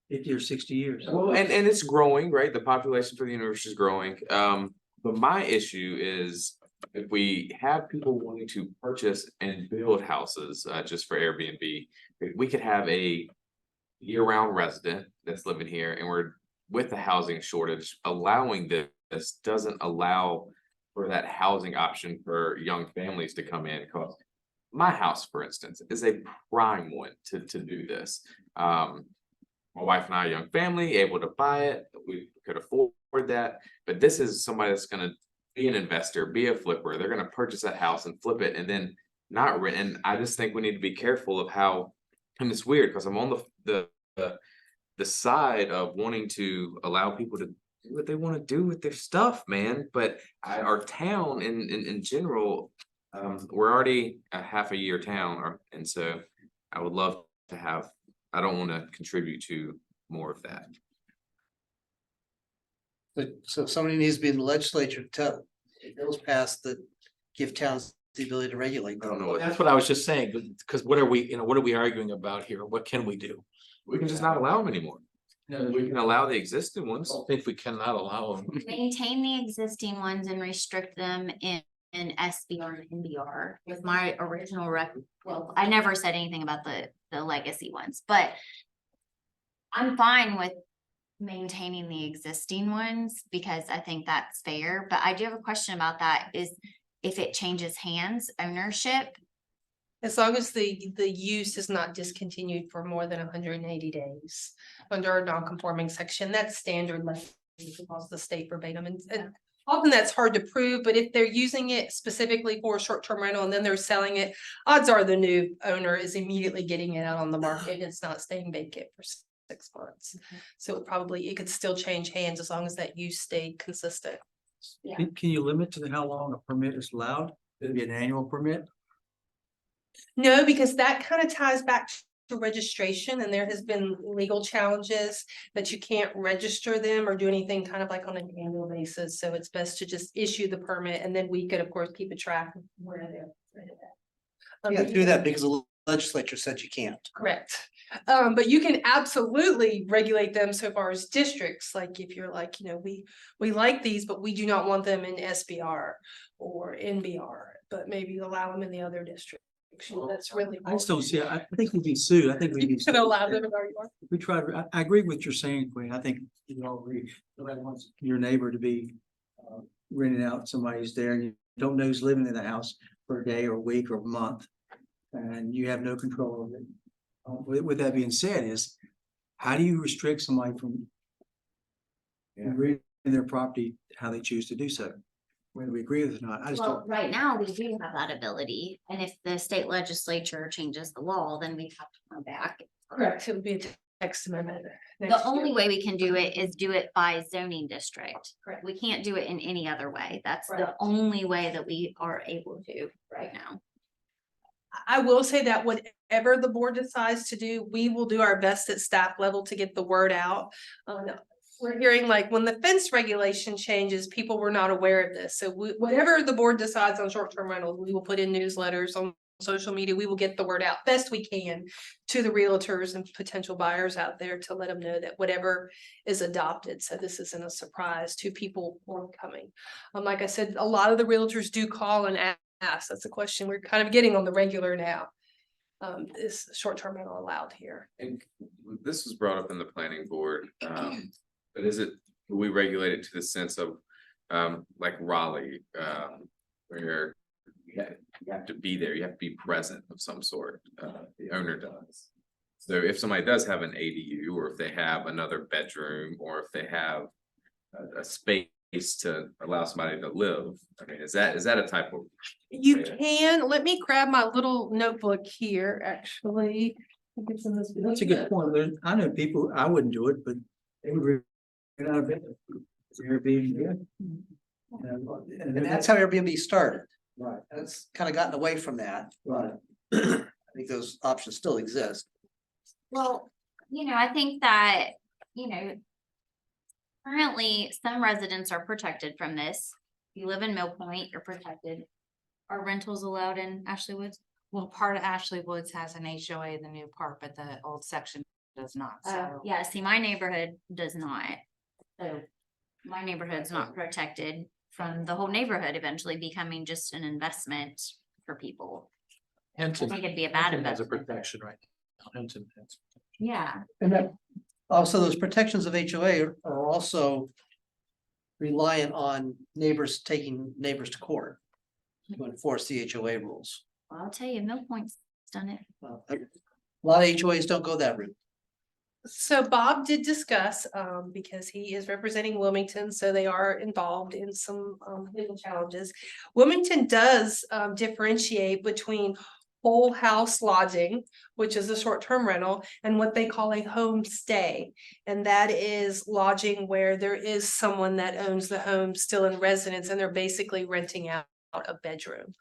E: 50 or 60 years.
I: Well, and it's growing, right? The population for the university is growing. But my issue is if we have people wanting to purchase and build houses just for Airbnb, we could have a year-round resident that's living here, and we're with the housing shortage, allowing this doesn't allow for that housing option for young families to come in. Because my house, for instance, is a prime one to do this. My wife and I, a young family, able to buy it. We could afford that. But this is somebody that's going to be an investor, be a flipper. They're going to purchase that house and flip it and then not rent. And I just think we need to be careful of how, and it's weird because I'm on the side of wanting to allow people to do what they want to do with their stuff, man. But our town in general, we're already a half a year town. And so I would love to have, I don't want to contribute to more of that.
O: So somebody needs to be in the legislature to tell bills passed that give towns the ability to regulate.
I: I don't know what,
J: That's what I was just saying, because what are we, what are we arguing about here? What can we do?
I: we can just not allow them anymore. We can allow the existing ones.
J: I don't think we cannot allow them.
B: Maintain the existing ones and restrict them in in SBR and NBR with my original well, I never said anything about the legacy ones, but I'm fine with maintaining the existing ones because I think that's fair, but I do have a question about that is if it changes hands, ownership.
F: As long as the use is not discontinued for more than 180 days under our non-conforming section, that's standard language across the state verbatim. And often that's hard to prove, but if they're using it specifically for a short-term rental and then they're selling it, odds are the new owner is immediately getting it out on the market. It's not staying vacant for 6 months. So it could still change hands as long as that use stayed consistent.
B: Yeah.
E: Can you limit to how long a permit is allowed? It'd be an annual permit?
F: No, because that kind of ties back to registration, and there has been legal challenges that you can't register them or do anything kind of like on an annual basis. So it's best to just issue the permit, and then we could, of course, keep a track of where they're rented at.
O: You
F: but
O: gotta do that because the legislature said you can't.
F: Correct. But you can absolutely regulate them so far as districts, like if you're like, we like these, but we do not want them in SBR or NBR, but maybe allow them in the other district. That's really.
E: I just don't see, I think we'd be sued. I think we'd be.
F: You can allow them in RUR.
E: We try to, I agree with what you're saying, Quinn. I think you all agree. Nobody wants your neighbor to be renting out somebody who's there and you don't know who's living in the house for a day or a week or a month. And you have no control of it. With that being said is, how do you restrict somebody from renting their property, how they choose to do so? Whether we agree with it or not, I just
B: Well,
E: don't.
B: right now, we do have that ability, and if the state legislature changes the law, then we have to come back.
F: Correct. It would be a text amendment.
B: The only way we can do it is do it by zoning district.
F: Correct.
B: We can't do it in any other way. That's the
F: Right.
B: only way that we are able to right now.
F: I will say that whatever the board decides to do, we will do our best at staff level to get the word out. We're hearing like when the fence regulation changes, people were not aware of this. So whatever the board decides on short-term rentals, we will put in newsletters on social media. We will get the word out best we can to the realtors and potential buyers out there to let them know that whatever is adopted. So this isn't a surprise to people forthcoming. Like I said, a lot of the realtors do call and ask. That's a question we're kind of getting on the regular now. Is short-term rental allowed here?
I: And this was brought up in the planning board, but we regulate it to the sense of, like Raleigh, where you have to be there, you have to be present of some sort, the owner does. So if somebody does have an ADU, or if they have another bedroom, or if they have a space to allow somebody to live, I mean, is that a type of?
F: You can, let me grab my little notebook here, actually. I think it's in this.
E: That's a good point. I know people, I wouldn't do it, but they would get out of bed. It's Airbnb.
O: And that's how Airbnb started.
E: Right.
O: And it's kind of gotten away from that.
E: Right.
O: I think those options still exist.
B: Well, I think that, currently some residents are protected from this. If you live in Mill Point, you're protected. Are rentals allowed in Ashley Woods?
H: Well, part of Ashley Woods has an HOA, the new part, but the old section does not, so.
B: Yeah, see, my neighborhood does not. So my neighborhood's not protected from the whole neighborhood eventually becoming just an investment for people. I think it'd be a bad
J: Hinton has a
B: investment.
J: protection right now. Hinton has.
B: Yeah,
O: And that, also those protections of HOA are also reliant on neighbors taking neighbors to court to enforce the HOA rules.
B: well, I'll tell you, Mill Point's done it.
O: A lot of HOAs don't go that route.
F: So Bob did discuss, because he is representing Wilmington, so they are involved in some legal challenges. Wilmington does differentiate between whole house lodging, which is a short-term rental, and what they call a homestay. And that is lodging where there is someone that owns the home still in residence, and they're basically renting out a bedroom.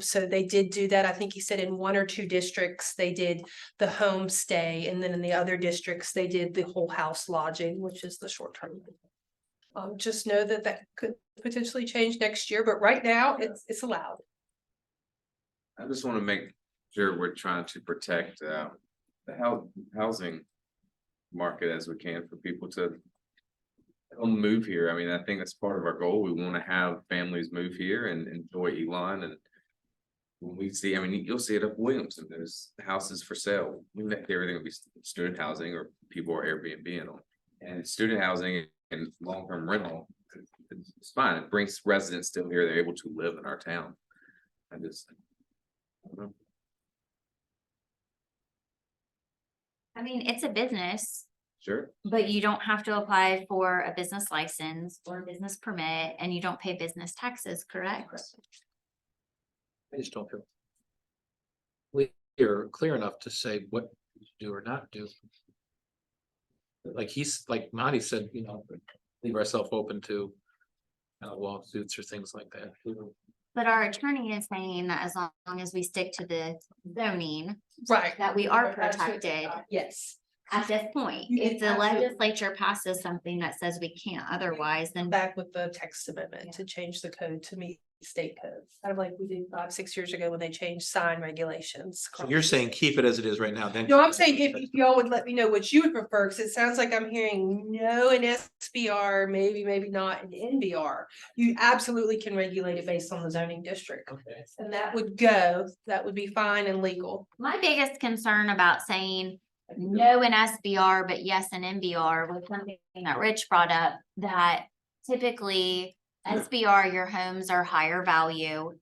F: So they did do that. I think he said in 1 or 2 districts, they did the homestay, and then in the other districts, they did the whole house lodging, which is the short-term. Just know that could potentially change next year, but right now it's allowed.
I: I just want to make sure we're trying to protect the housing market as we can for people to don't move here. I mean, I think that's part of our goal. We want to have families move here and enjoy Elon and when we see, I mean, you'll see it up Williamson, there's houses for sale. We think everything will be student housing or people are Airbnb on. And student housing and long-term rental, it's fine. It brings residents still here. They're able to live in our town. I just. I don't know.
B: I mean, it's a business,
I: Sure.
B: but you don't have to apply for a business license or a business permit and you don't pay business taxes, correct?
J: I just don't feel. We're clear enough to say what to do or not do. Like Marty said, you know, leave ourselves open to. Lawsuits or things like that.
B: But our attorney is saying that as long as we stick to the zoning,
F: Right.
B: that we are
F: That's what-
B: protected
F: Yes.
B: at this point.
F: You
B: If the
F: absolutely-
B: legislature passes something that says we can't otherwise, then
F: Back with the text amendment to change the code to meet state codes, kind of like we did 5-6 years ago when they changed sign regulations.
J: So you're saying keep it as it is right now, then.
F: No, I'm saying if y'all would let me know what you would prefer, because it sounds like I'm hearing no in SBR, maybe not in NBR. You absolutely can regulate it based on the zoning district.
J: Okay.
F: And that would be fine and legal.
B: my biggest concern about saying no in SBR, but yes in NBR was something that Rich brought up, that typically SBR, your homes are higher value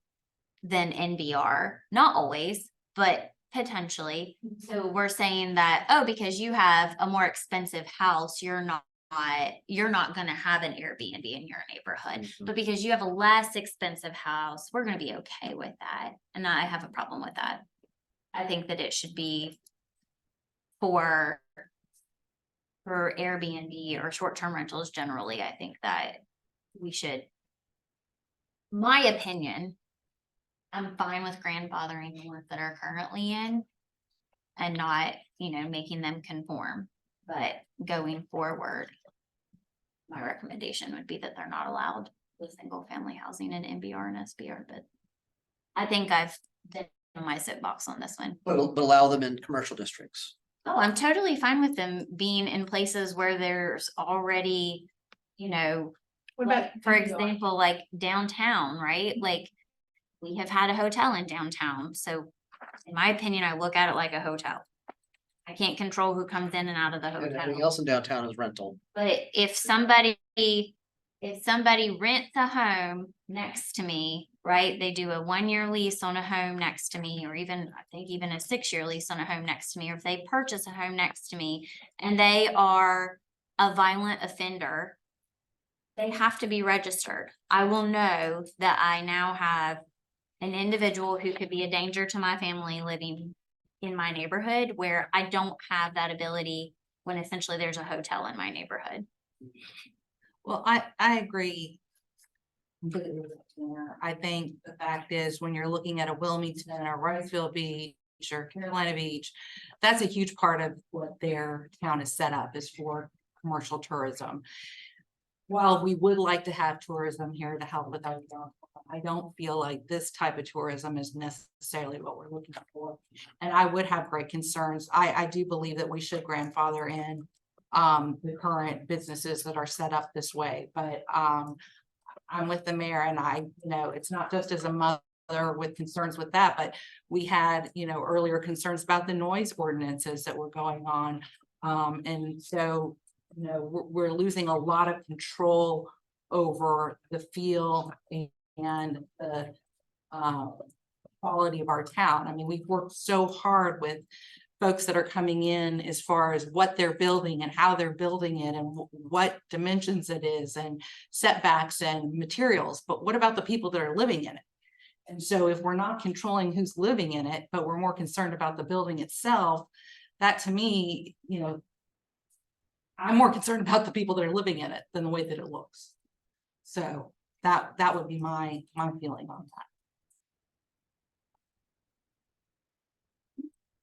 B: than NBR, not always, but potentially. So we're saying that, oh, because you have a more expensive house, you're not gonna have an Airbnb in your neighborhood. But because you have a less expensive house, we're gonna be okay with that. And I have a problem with that. I think that it should be for Airbnb or short-term rentals generally. I think that we should, my opinion, I'm fine with grandfathering the ones that are currently in and not, making them conform, but going forward, my recommendation would be that they're not allowed with single family housing in NBR and SBR, but I think I've been on my soapbox on this one.
O: But allow them in commercial districts.
B: Oh, I'm totally fine with them being in places where there's already,
F: What about,
B: like, for example, like downtown, right? Like we have had a hotel in downtown. So in my opinion, I look at it like a hotel. I can't control who comes in and out of the
O: And everything
B: hotel.
O: else in downtown is rental.
B: But if somebody rents a home next to me, right? They do a 1-year lease on a home next to me, or even, I think even a 6-year lease on a home next to me, or if they purchase a home next to me and they are a violent offender, they have to be registered. I will know that I now have an individual who could be a danger to my family living in my neighborhood, where I don't have that ability when essentially there's a hotel in my neighborhood.
H: Well, I agree. I think the fact is, when you're looking at a Wilmington or Riceville Beach or Carolina Beach, that's a huge part of what their town is set up, is for commercial tourism. While we would like to have tourism here to help with our downtown, I don't feel like this type of tourism is necessarily what we're looking for. And I would have great concerns. I do believe that we should grandfather in the current businesses that are set up this way, but I'm with the mayor, and it's not just as a mother with concerns with that, but we had, earlier concerns about the noise ordinances that were going on. And so, we're losing a lot of control over the feel and the quality of our town. I mean, we've worked so hard with folks that are coming in as far as what they're building and how they're building it and what dimensions it is and setbacks and materials. But what about the people that are living in it? And so if we're not controlling who's living in it, but we're more concerned about the building itself, that to me, I'm more concerned about the people that are living in it than the way that it looks. So that would be my feeling on that.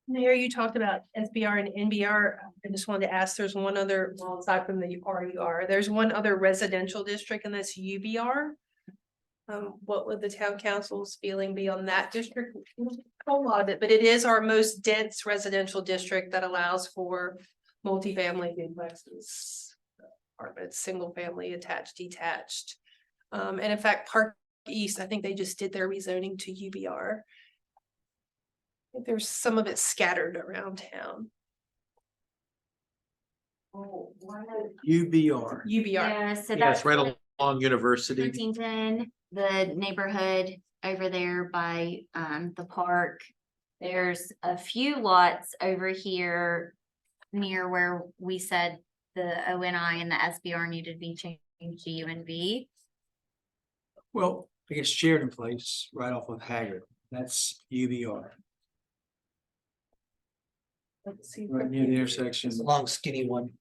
F: Mayor, you talked about SBR and NBR. I just wanted to ask, there's one other, well, aside from the RUR, there's one other residential district, and that's UBR. What would the town council's feeling be on that district? A lot of it, but it is our most dense residential district that allows for multifamily duplexes. apartments, single family, attached, detached. And in fact, Park East, I think they just did their rezoning to UBR. I think there's some of it scattered around town.
E: UBR.
F: UBR.
B: Yeah, so
J: Yes,
B: that's
J: right
B: like
J: along University.
B: Huntington, the neighborhood over there by the park. There's a few lots over here near where we said the ONI and the SBR needed to be changed to UNV.
E: Well, I guess Sheridan Place, right off of Haggard, that's UBR,
F: Let's see.
E: right near the intersection.
O: It's a long skinny one.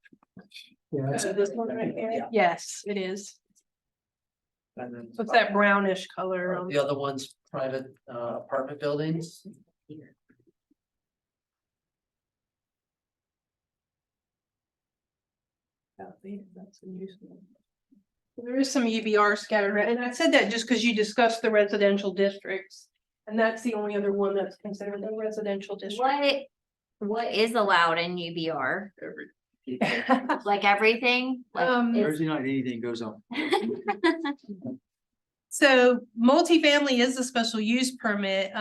E: Yeah,
F: So this one right here? Yes, it is.
O: And then
F: So it's that brownish color.
O: the other one's private apartment buildings.
F: There is some UBR scattered around, and I said that just because you discussed the residential districts. And that's the only other one that's considered a residential district.
B: What is allowed in UBR? Like everything? Like,
E: Thursday night, anything goes on.
F: So multifamily is a special use permit,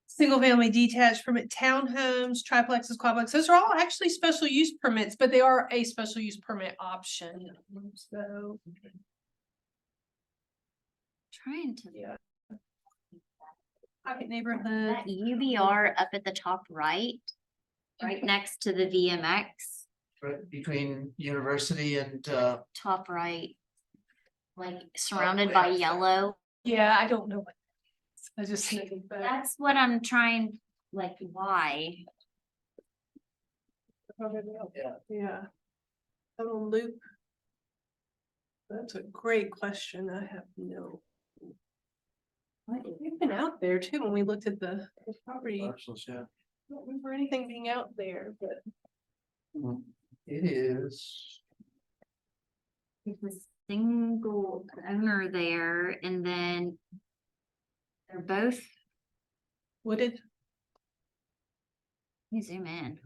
F: single family detached permit, townhomes, triplexes, quadplexes, those are all actually special use permits, but they are a special use permit option. So.
B: Trying to.
F: Yeah. Pocket neighborhood.
B: That UBR up at the top right next to the VMX,
O: Right between university and
B: top right. Like surrounded by yellow.
F: Yeah, I don't know what. I just. know that.
B: That's what I'm trying, like, why?
F: Yeah. Total loop. That's a great question. I have no. We've been out there too when we looked at the property. I
E: Parcels, yeah.
F: don't remember anything being out there, but.
O: it is.
B: There's a single owner there and then they're both,
F: Wooded.
B: let me zoom in.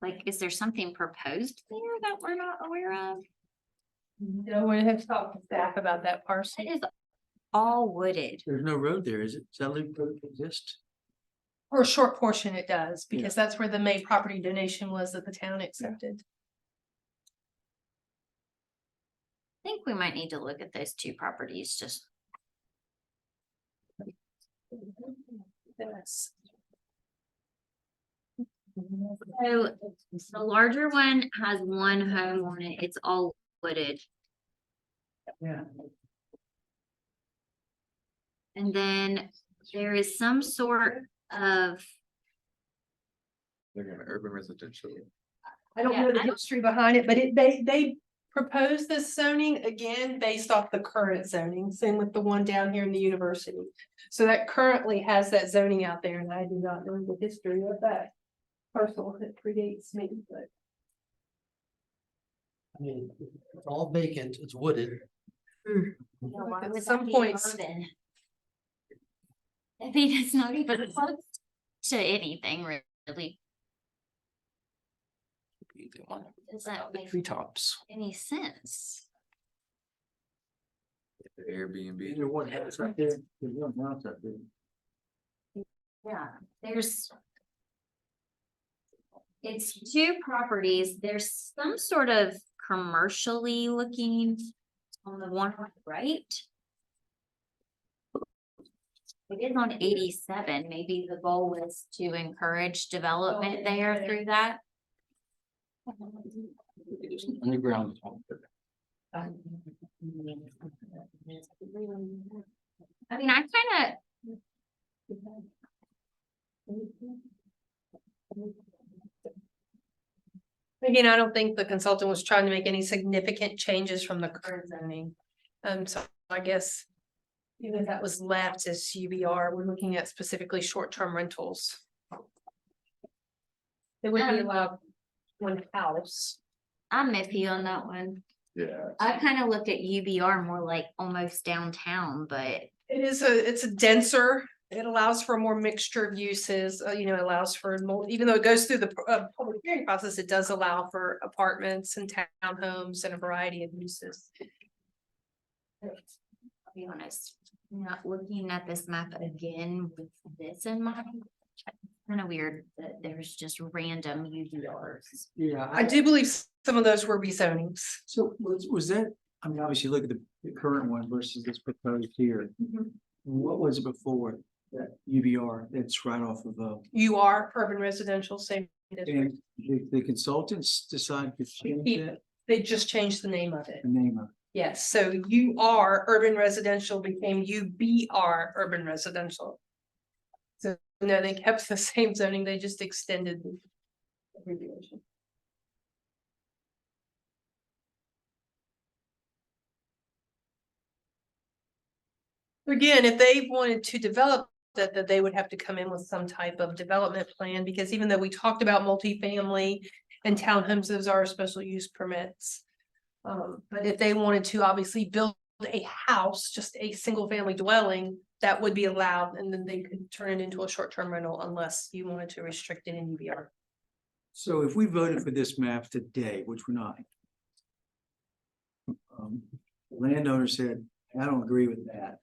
B: Like, is there something proposed there that we're not aware of?
F: No, we're gonna have to talk to staff about that parcel.
B: It is all wooded.
E: There's no road there, is it? Does that loop road exist?
F: For a short portion it does, because that's where the main property donation was that the town accepted.
B: I think we might need to look at those two properties just.
F: That's.
B: So the larger one has one home on it. It's all wooded.
O: Yeah.
B: And then there is some sort of,
I: They're gonna urban residential.
F: I don't
B: Yeah,
F: know the
B: I don't-
F: history behind it, but they proposed this zoning again based off the current zoning, same with the one down here in the university. So that currently has that zoning out there, and I do not know the history of that parcel that predates me, but.
O: I mean, it's all vacant, it's wooded.
B: why
F: At
B: would
F: some
B: that be
F: points-
B: urban? I mean, it's not even close to anything really. Does that make
I: Treetops.
B: any sense?
I: Airbnb.
E: There's one house right there. There's one house up there.
B: Yeah, there's. It's two properties. There's some sort of commercially looking on the one on the right. It is on 87. Maybe the goal was to encourage development there through that.
E: Underground.
B: I mean, I kind
F: Again, I don't think the consultant was trying to make any significant changes from the current zoning. So I guess. Even if that was left as UBR, we're looking at specifically short-term rentals. They would be allowed one house.
B: I'm iffy on that one.
I: Yeah.
B: I kind of looked at UBR more like almost downtown, but
F: It's a denser it allows for a more mixture of uses, you know, it allows for, even though it goes through the public hearing process, it does allow for apartments and townhomes and a variety of uses.
B: I'll be honest, not looking at this map again with this in mind. Kind of weird that there's just random UDRs.
E: Yeah.
F: I do believe some of those were rezonings.
E: So was that, I mean, obviously look at the current one versus this proposed here. What was it before that UBR that's right off of,
F: You are urban residential, same. district.
E: and the consultants decide to change
F: Keep-
E: that,
F: They just changed the name of it.
E: the name of.
F: Yes, so you are urban residential became UBR urban residential. So no, they kept the same zoning, they just extended the abbreviation. Again, if they wanted to develop that they would have to come in with some type of development plan, because even though we talked about multifamily and townhomes, those are special use permits. But if they wanted to obviously build a house, just a single family dwelling, that would be allowed, and then they could turn it into a short-term rental unless you wanted to restrict it in UBR.
E: So if we voted for this map today, which we're not. The landowner said, I don't agree with that.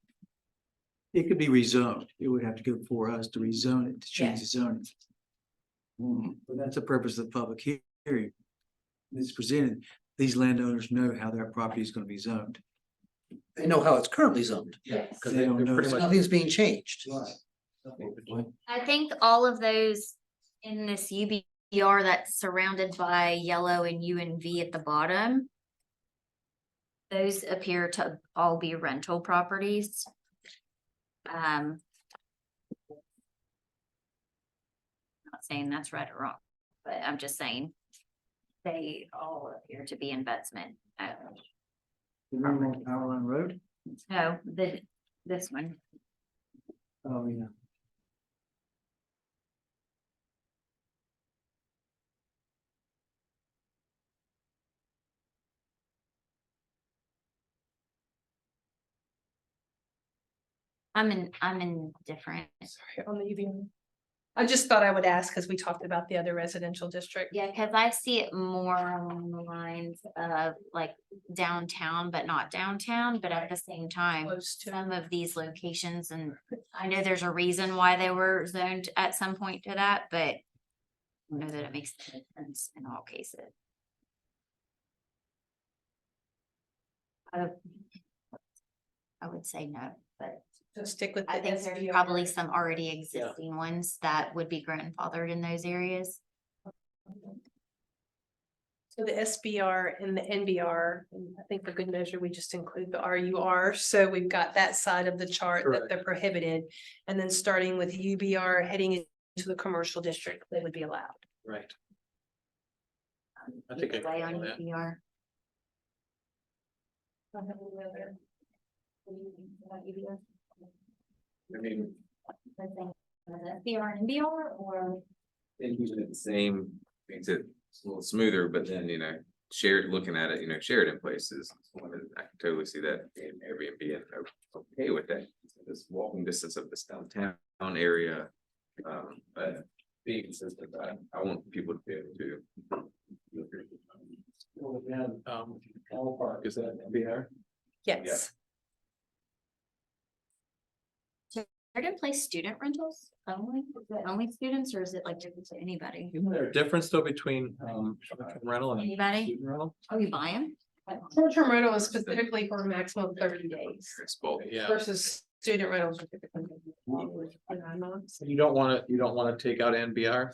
E: It could be rezoned. It would have to go before us to rezone it, to change the zoning. But that's the purpose of the public hearing. It's presented, these landowners know how their property is gonna be zoned.
O: They know how it's currently zoned.
F: Yes.
E: Because they don't know.
J: pretty much-
O: Nothing's being changed.
B: I think all of those in this UBR that's surrounded by yellow and U and V at the bottom. Those appear to all be rental properties. Not saying that's right or wrong, but I'm just saying. They all appear to be investment.
E: The one on Power Line Road?
B: No, this one.
E: Oh, yeah.
B: I'm indifferent.
F: Sorry, on the UBR. I just thought I would ask because we talked about the other residential district.
B: Yeah, cause I see it more along the lines of like downtown, but not downtown, but at the same time.
F: Close to.
B: Some of these locations, and I know there's a reason why they were zoned at some point to that, but. I don't know that it makes sense in all cases. I would say no, but
F: So stick with.
B: I
F: the
B: think there's
F: SBR.
B: probably some already existing ones that would be grandfathered in those areas.
F: So the SBR and the NBR, and I think for good measure, we just include the RUR, so we've got that side of the chart that they're prohibited. And then starting with UBR heading into the commercial district, they would be allowed.
J: Right. I think I
B: Either way
J: can
B: on
J: follow that.
B: UBR.
I: I mean,
B: SBR and NBR or?
I: and using it the same, makes it a little smoother, but then, shared, looking at it, shared in places. I can totally see that in Airbnb and I'm okay with that. This walking distance of this downtown area. But being consistent, I want people to be able to.
J: Well, again, ballpark, is that NBR?
F: Yes.
B: Are to place student rentals only? Is it only students or is it like different to anybody?
J: Isn't there a difference though between short-term rental and
B: Anybody?
J: student rental?
B: Oh, you buy them?
F: Short-term rental is specifically for a maximum of 30 days
I: It's both.
J: Yeah,
F: versus student rentals are typically longer, 9 months.
J: you don't wanna take out NBR?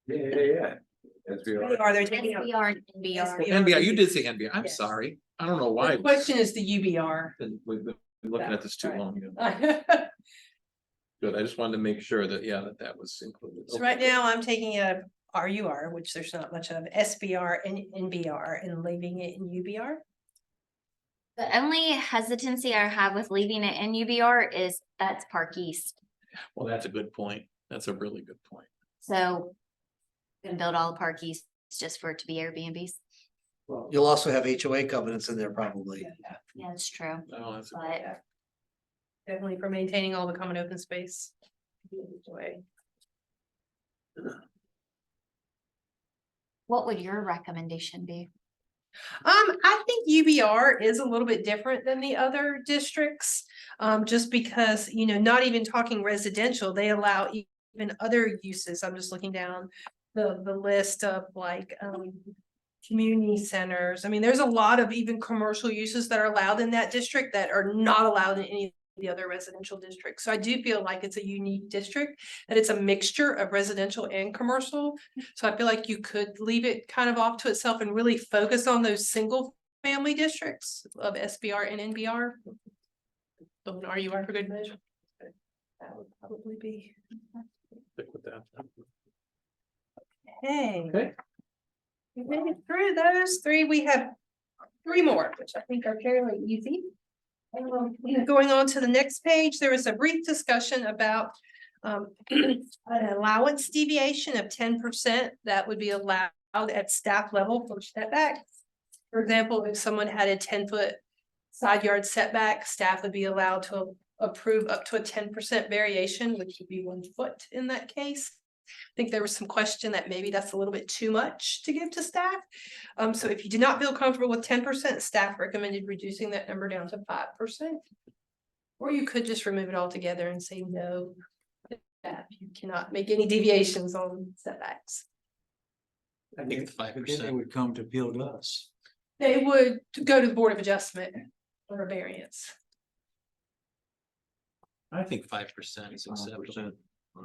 I: Yeah.
F: Are they taking out?
B: SBR and NBR.
J: NBR, you did say NBR, I'm
F: Yes.
J: sorry, I don't know why.
F: The question is the UBR.
J: We've been looking at this too long.
F: So
J: Good, I just wanted to make sure that, that was included.
F: right now I'm taking a RUR, which there's not much of, SBR and NBR and leaving it in UBR.
B: The only hesitancy I have with leaving it in UBR is that's Park East.
J: Well, that's a good point, that's a really good point.
B: So. Gonna build all the Park East just for it to be Airbnbs.
O: Well, you'll also have HOA covenants in there probably.
B: Yeah, that's true.
J: No, that's.
B: But
F: Definitely for maintaining all the common open space. Way.
B: What would your recommendation be?
F: I think UBR is a little bit different than the other districts. Just because, you know, not even talking residential, they allow even other uses. I'm just looking down the list of like, community centers. I mean, there's a lot of even commercial uses that are allowed in that district that are not allowed in any of the other residential districts. So I do feel like it's a unique district, that it's a mixture of residential and commercial. So I feel like you could leave it kind of off to itself and really focus on those single family districts of SBR and NBR. Don't argue for good measure. That would probably be.
K: Stick with that.
F: Hey.
K: Okay.
F: We made it through those three. We have three more, which I think are fairly easy. Going on to the next page, there was a brief discussion about an allowance deviation of 10% that would be allowed at staff level for setbacks. For example, if someone had a 10-foot side yard setback, staff would be allowed to approve up to a 10% variation, which would be 1 foot in that case. I think there was some question that maybe that's a little bit too much to give to staff. So if you do not feel comfortable with 10%, staff recommended reducing that number down to 5%. Or you could just remove it altogether and say no, you cannot make any deviations on setbacks.
E: I think 5%. They would come to appeal to us.
F: They would go to the Board of Adjustment or a variance.
J: I think 5% is acceptable.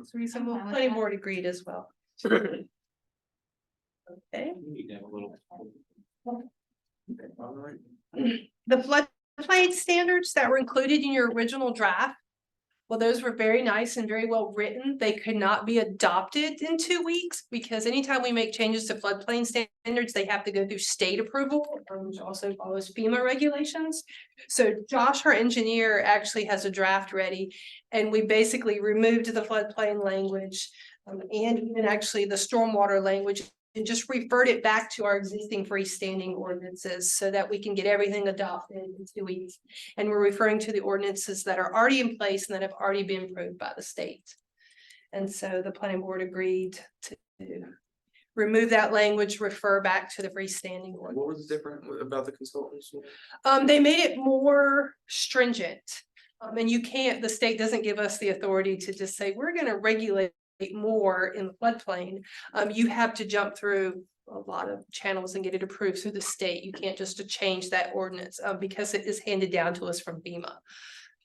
F: It's reasonable. Planning board agreed as well. Okay.
J: We need to have a little.
F: The floodplain standards that were included in your original draft. Well, those were very nice and very well written. They could not be adopted in 2 weeks because anytime we make changes to floodplain standards, they have to go through state approval, which also follows FEMA regulations. So Josh, our engineer, actually has a draft ready, and we basically removed the floodplain language and even actually the stormwater language, and just referred it back to our existing freestanding ordinances so that we can get everything adopted in 2 weeks. And we're referring to the ordinances that are already in place and that have already been approved by the state. And so the planning board agreed to remove that language, refer back to the freestanding ordinance.
I: What was different about the consultants?
F: They made it more stringent. And you can't, the state doesn't give us the authority to just say, we're going to regulate more in the floodplain. You have to jump through a lot of channels and get it approved through the state. You can't just change that ordinance because it is handed down to us from FEMA.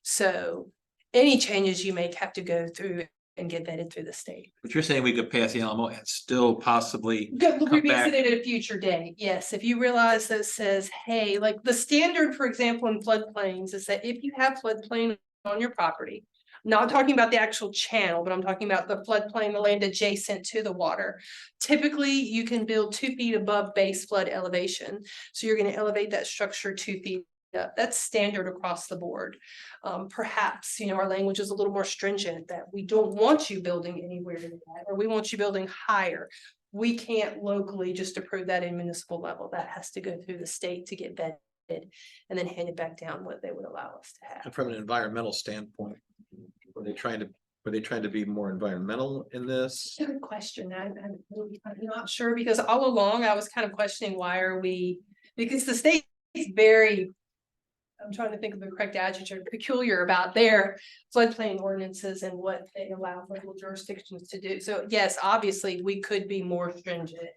F: So any changes you make have to go through and get vetted through the state.
J: But you're saying we could pass the LMO and still possibly
F: Go
J: come
F: revisit
J: back.
F: it at a future date. Yes, if you realize that says, hey, like the standard, for example, in floodplains is that if you have floodplain on your property, not talking about the actual channel, but I'm talking about the floodplain, the land adjacent to the water. Typically, you can build 2 feet above base flood elevation. So you're going to elevate that structure 2 feet up. That's standard across the board. Perhaps, you know, our language is a little more stringent that we don't want you building anywhere near that, or we want you building higher. We can't locally just approve that in municipal level. That has to go through the state to get vetted and then hand it back down what they would allow us to have.
J: And from an environmental standpoint, were they trying to be more environmental in this?
F: Good question. I'm not sure because all along I was kind of questioning why are we, because the state is very, I'm trying to think of the correct adjective, peculiar about their floodplain ordinances and what they allow local jurisdictions to do. So yes, obviously we could be more stringent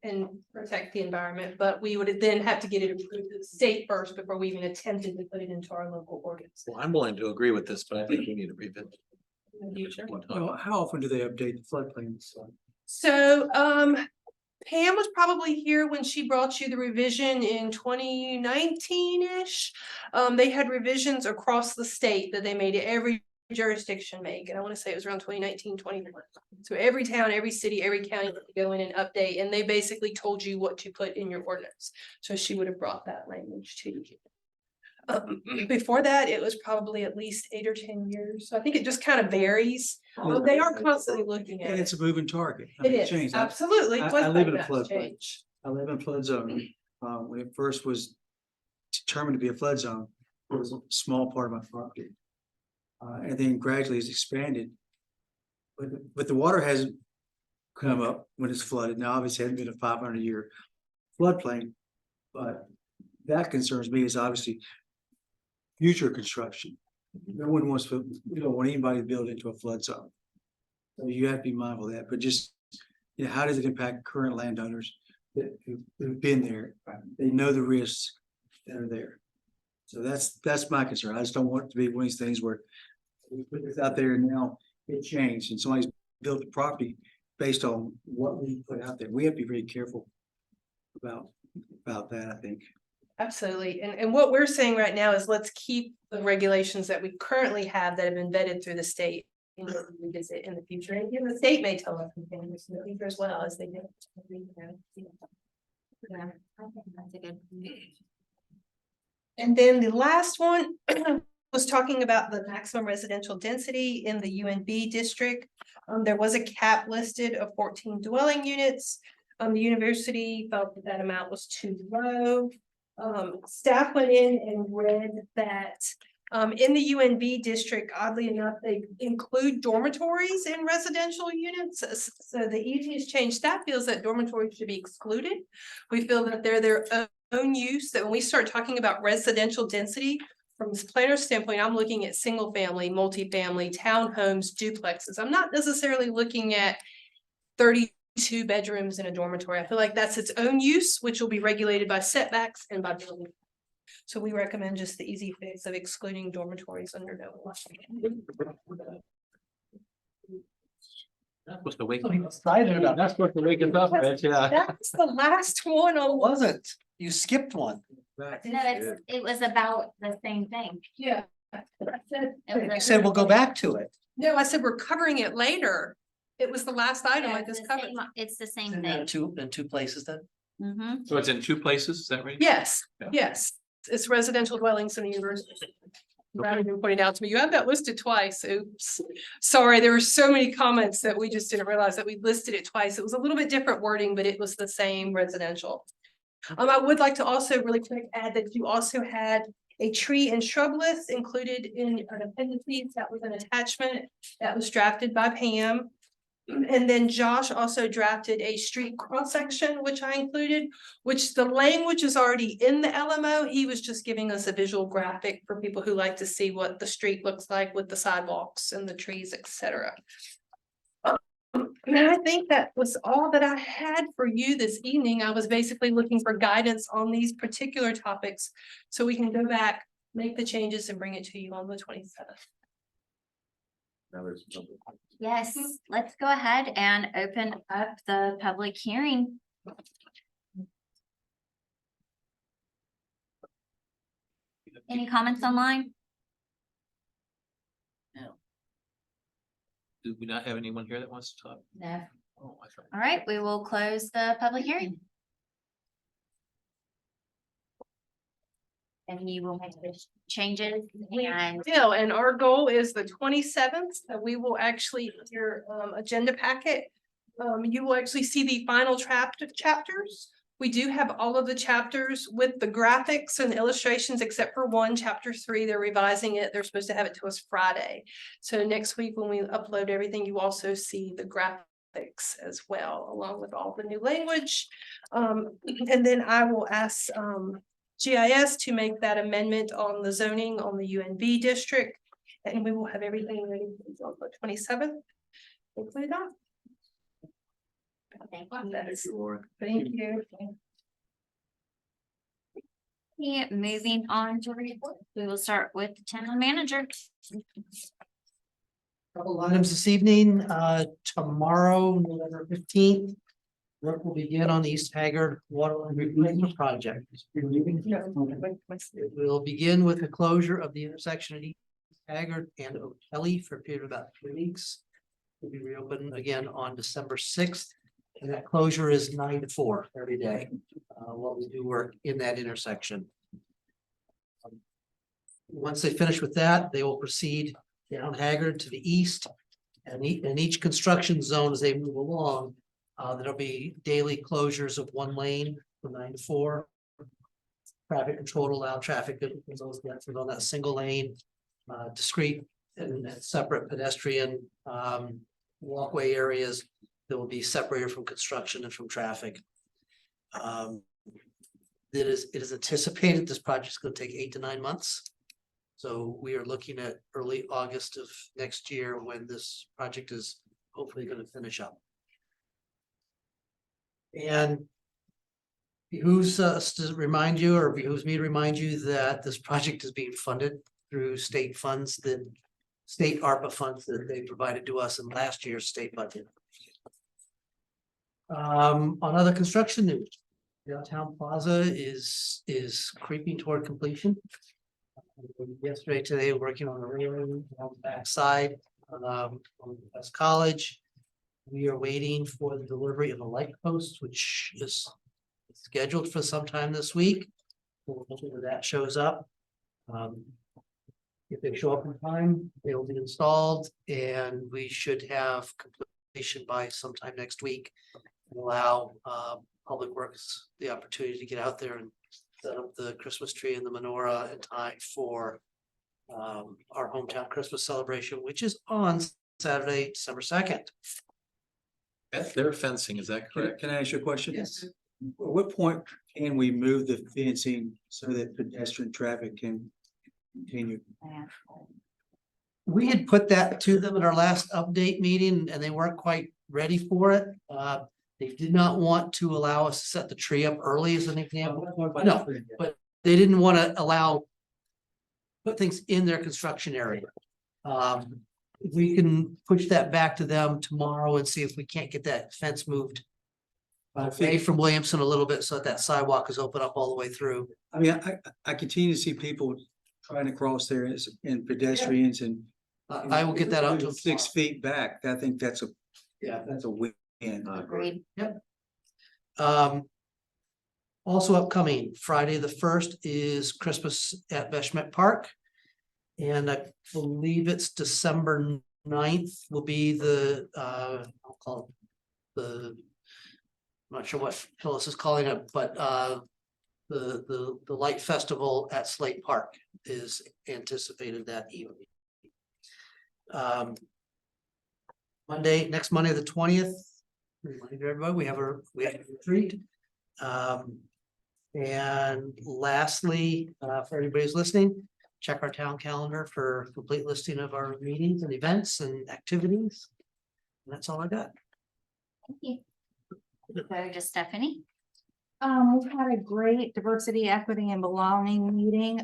F: and protect the environment, but we would then have to get it approved to the state first before we even attempted to put it into our local ordinance.
J: Well, I'm willing to agree with this, but I think we need to revisit.
F: In the future.
E: Well, how often do they update the floodplains?
F: So, Pam was probably here when she brought you the revision in 2019-ish. They had revisions across the state that they made every jurisdiction make. And I want to say it was around 2019, 2020. So every town, every city, every county had to go in and update, and they basically told you what to put in your ordinance. So she would have brought that language to you. Before that, it was probably at least 8 or 10 years. So I think it just kind of varies. They are constantly looking at
E: And
F: it.
E: it's a moving target. I
F: It
E: mean,
F: is,
E: change.
F: absolutely.
E: I live in a
F: That's
E: floodplain.
F: change.
E: I live in flood zone. When it first was determined to be a flood zone, was a small part of my property. And then gradually it's expanded. But the water hasn't come up when it's flooded. Now, obviously, it hasn't been a 500-year floodplain. But that concerns me is obviously future construction. No one wants to, we don't want anybody to build into a flood zone. So you have to be mindful of that, but just, you know, how does it impact current landowners who've been there? They know the risks that are there. So that's my concern. I just don't want it to be one of these things where we put this out there and now it changed and somebody's built the property based on what we put out there. We have to be very careful about that, I think.
F: Absolutely. And what we're saying right now is let's keep the regulations that we currently have that have been vetted through the state. And revisit in the future. And the state may tell us things in the future as well as they do.
B: Yeah, I think that's a good.
F: And then the last one was talking about the maximum residential density in the UNB district. There was a cap listed of 14 dwelling units. The university felt that that amount was too low. Staff went in and read that in the UNB district, oddly enough, they include dormitories in residential units. So the easiest change, staff feels that dormitories should be excluded. We feel that they're their own use, that when we start talking about residential density, from this planner standpoint, I'm looking at single family, multifamily, townhomes, duplexes. I'm not necessarily looking at 32 bedrooms in a dormitory. I feel like that's its own use, which will be regulated by setbacks and by building. So we recommend just the easy fix of excluding dormitories under no law.
J: That's supposed to wake.
O: I'm excited about
J: That's supposed to wake us up, Rich, yeah.
F: That's the last one on.
O: Wasn't, you skipped one.
B: No, it was about the same thing.
F: Yeah.
O: I said we'll go back to it.
F: No, I said we're covering it later. It was the last item I just covered.
B: It's the same
O: In
B: thing.
O: two places then?
B: Mhm.
J: So it's in two places, is that right?
F: Yes,
J: Yeah.
F: yes, it's residential dwellings in the university. Brandon pointed out to me, you have that listed twice. Oops. Sorry, there were so many comments that we just didn't realize that we listed it twice. It was a little bit different wording, but it was the same residential. I would like to also really quick add that you also had a tree and shrub list included in an appendices. That was an attachment that was drafted by Pam. And then Josh also drafted a street cross section, which I included, which the language is already in the LMO. He was just giving us a visual graphic for people who like to see what the street looks like with the sidewalks and the trees, etc. And I think that was all that I had for you this evening. I was basically looking for guidance on these particular topics so we can go back, make the changes and bring it to you on the 27th.
B: Yes, let's go ahead and open up the public hearing. Any comments online?
J: Do we not have anyone here that wants to talk?
B: No.
J: Oh, I thought.
B: All right, we will close the public hearing. And you will make the changes and
F: Still, and our goal is the 27th, so we will actually, your agenda packet. You will actually see the final chapters. We do have all of the chapters with the graphics and illustrations, except for one, chapter 3, they're revising it. They're supposed to have it to us Friday. So next week, when we upload everything, you also see the graphics as well, along with all the new language. And then I will ask GIS to make that amendment on the zoning on the UNB district. And we will have everything ready on the 27th. Hopefully not.
B: thank
F: Thank you.
B: you. Moving on to report, we will start with the town manager.
O: Couple of items this evening, tomorrow, November 15th. Work will begin on the East Haggard Water Line Replacement Project. It will begin with the closure of the intersection at East Haggard and O'Kelly for a period of about 3 weeks. Will be reopened again on December 6th. And that closure is 9 to 4 every day. While we do work in that intersection. Once they finish with that, they will proceed down Haggard to the east. And each construction zone as they move along, there'll be daily closures of one lane from 9 to 4. traffic control to allow traffic that goes on that single lane, discrete and separate pedestrian, walkway areas that will be separated from construction and from traffic. It is anticipated this project is going to take 8 to 9 months. So we are looking at early August of next year when this project is hopefully going to finish up. And behooves us to remind you, or behooves me to remind you, that this project is being funded through state funds, that state ARPA funds that they provided to us in last year's state budget. On other construction news, downtown plaza is creeping toward completion. Yesterday, today, working on the railing on the backside, on West College. We are waiting for the delivery of a light post, which is scheduled for sometime this week. We'll hopefully that shows up. If they show up in time, they will be installed, and we should have completion by sometime next week. And allow Public Works the opportunity to get out there and set up the Christmas tree and the menorah in time for our hometown Christmas celebration, which is on Saturday, December 2nd.
J: That's their fencing, is that correct?
E: Can I ask you a question?
O: Yes.
E: At what point can we move the fencing so that pedestrian traffic can continue?
O: We had put that to them at our last update meeting and they weren't quite ready for it. They did not want to allow us to set the tree up early as an example. No, but they didn't want to put things in their construction area. We can push that back to them tomorrow and see if we can't get that fence moved away from Williamson a little bit so that sidewalk is open up all the way through.
E: I mean, I continue to see people trying to cross there and pedestrians and.
O: I will get that out to
E: 6 feet back. I think that's a win.
B: Agreed.
O: Yep. Also upcoming, Friday the 1st is Christmas at Beshmet Park. And I believe it's December 9th will be the, I'll call it the, I'm not sure what Phyllis is calling it, but the light festival at Slate Park is anticipated that evening. Next Monday, the 20th. Remind everybody, we have a retreat. And lastly, for everybody who's listening, check our town calendar for a complete listing of our meetings and events and activities. And that's all I got.
B: Thank you. So just Stephanie.
H: We've had a great diversity, equity and belonging meeting.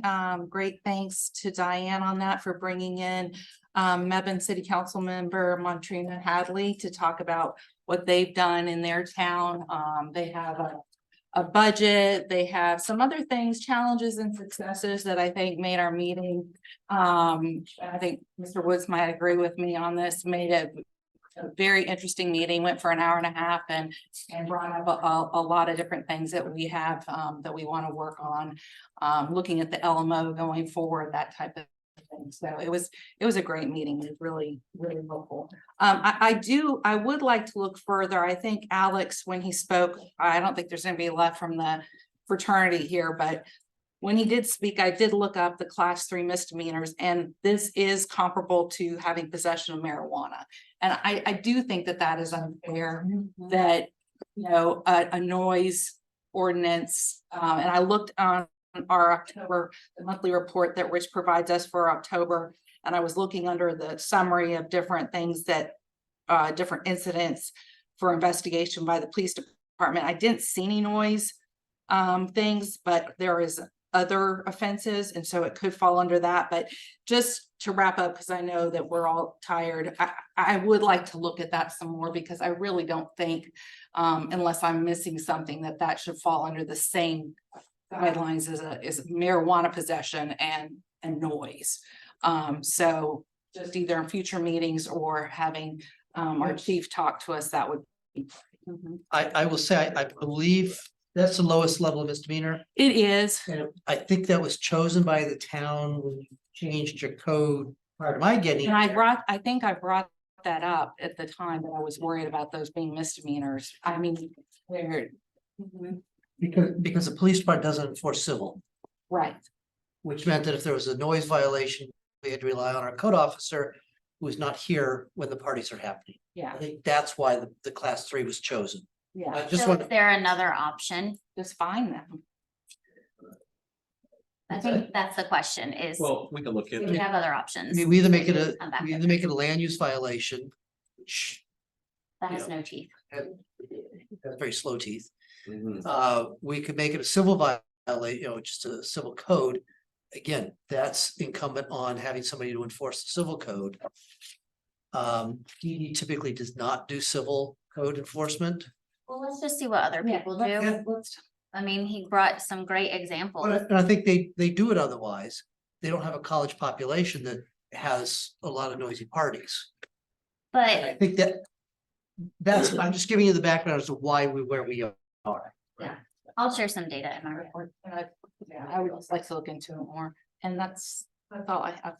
H: Great thanks to Diane on that for bringing in Mebane City Council member Montrina Hadley to talk about what they've done in their town. They have a budget, they have some other things, challenges and successes that I think made our meeting. I think Mr. Woods might agree with me on this, made it a very interesting meeting, went for an hour and a half and brought up a lot of different things that we have that we want to work on, looking at the LMO going forward, that type of thing. So it was a great meeting. It was really helpful. I would like to look further. I think Alex, when he spoke, I don't think there's going to be left from the fraternity here, but when he did speak, I did look up the class 3 misdemeanors, and this is comparable to having possession of marijuana. And I do think that is unfair, that, you know, a noise ordinance, and I looked on our October, the monthly report that Rich provides us for October, and I was looking under the summary of different things that, different incidents for investigation by the police department. I didn't see any noise things, but there is other offenses, and so it could fall under that. But just to wrap up, because I know that we're all tired, I would like to look at that some more, because I really don't think, unless I'm missing something, that should fall under the same guidelines as marijuana possession and noise. So just either in future meetings or having our chief talk to us, that would be.
O: I will say, I believe that's the lowest level of misdemeanor.
H: It is.
O: And I think that was chosen by the town when you changed your code prior to my getting.
H: And I think I brought that up at the time, that I was worried about those being misdemeanors. I mean, they're.
O: Because the police department doesn't enforce civil.
H: Right.
O: Which meant that if there was a noise violation, we had to rely on our code officer who was not here when the parties are happening.
H: Yeah,
O: I think that's why the class 3 was chosen.
H: yeah.
O: I just
B: So
O: want
B: is there another option?
H: Just find them.
B: I think that's the question is,
J: Well, we can look
B: do
J: into
B: we
J: it.
B: have other
O: I
B: options?
O: mean, we either make it a,
B: Come back
O: we
B: with
O: either make it a land use violation, which
B: That has no teeth.
O: has very slow teeth.
D: Mhm.
O: We could make it a civil violation, just a civil code. Again, that's incumbent on having somebody to enforce the civil code. PD typically does not do civil code enforcement.
B: Well, let's just see what other people do.
O: Yeah.
B: I mean, he brought some great examples.
O: And I think they do it otherwise. They don't have a college population that has a lot of noisy parties. And I
B: But
O: think that's, I'm just giving you the background as to why where we are.
B: I'll share some data in my report.
H: Yeah, I would just like to look into it more, and that's all I have.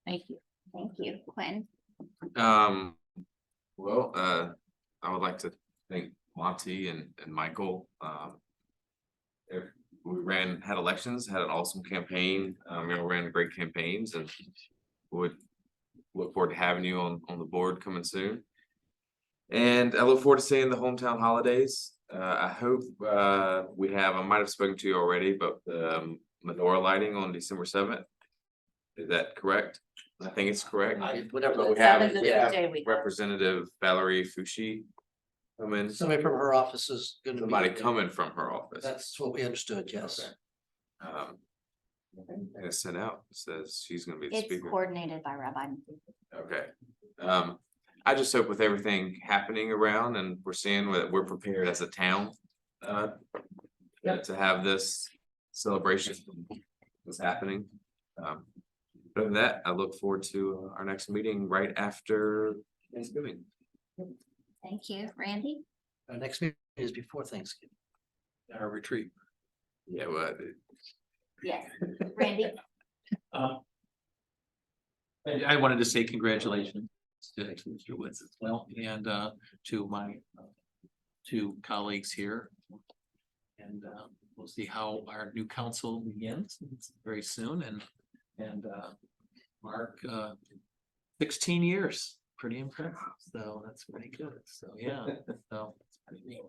H: Thank you.
B: Thank you, Quinn.
I: Well, I would like to thank Monty and Michael. Had elections, had an awesome campaign, ran great campaigns, and would look forward to having you on the board coming soon. And I look forward to seeing the hometown holidays. I hope I might have spoken to you already, but the menorah lighting on December 7th. Is that correct? I think it's correct.
O: Whatever.
I: But we have
H: Seventh is the day we-
I: Representative Valerie Fushi coming,
O: Somebody from her office is gonna be.
I: somebody coming from her office.
O: That's what we understood, yes.
I: Okay. And it's sent out, it says she's gonna be the
B: It's
I: speaker.
B: coordinated by Rabbi.
I: Okay. I just hope with everything happening around and we're seeing that we're prepared as a town. To have this celebration that's happening. Other than that, I look forward to our next meeting right after Thanksgiving.
B: Thank you, Randy.
O: Our next meeting is before Thanksgiving.
J: Our retreat.
I: Yeah, well,
B: Yes, Randy.
J: I wanted to say congratulations to Mr. Woods as well, and to my two colleagues here. And we'll see how our new council begins very soon, and Mark, 16 years, pretty impressive, so that's pretty good, so yeah, so. It's pretty neat.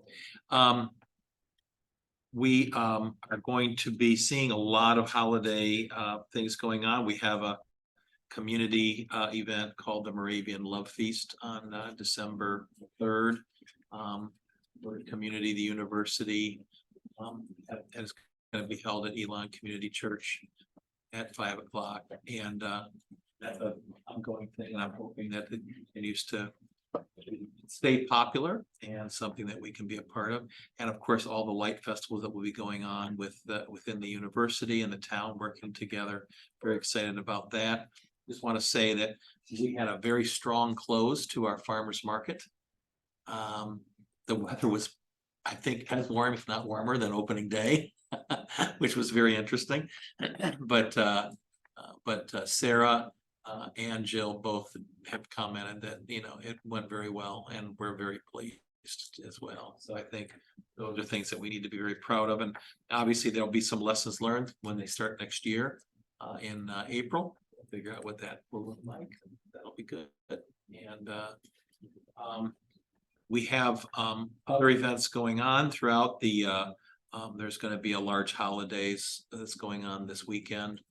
J: We are going to be seeing a lot of holiday things going on. We have a community event called the Moravian Love Feast on December 3rd. For the community, the university is going to be held at Elon Community Church at 5 o'clock, and that's an ongoing thing. I'm hoping that it continues to stay popular and something that we can be a part of. And of course, all the light festivals that will be going on within the university and the town working together. Very excited about that. Just want to say that we had a very strong close to our farmers market. The weather was, I think, as warm, if not warmer than opening day, which was very interesting. But Sarah and Jill both have commented that, it went very well, and we're very pleased as well. So I think those are things that we need to be very proud of. And obviously there'll be some lessons learned when they start next year in April. Figure out what that will look like. That'll be good. And we have other events going on throughout the there's going to be a large holidays that's going on this weekend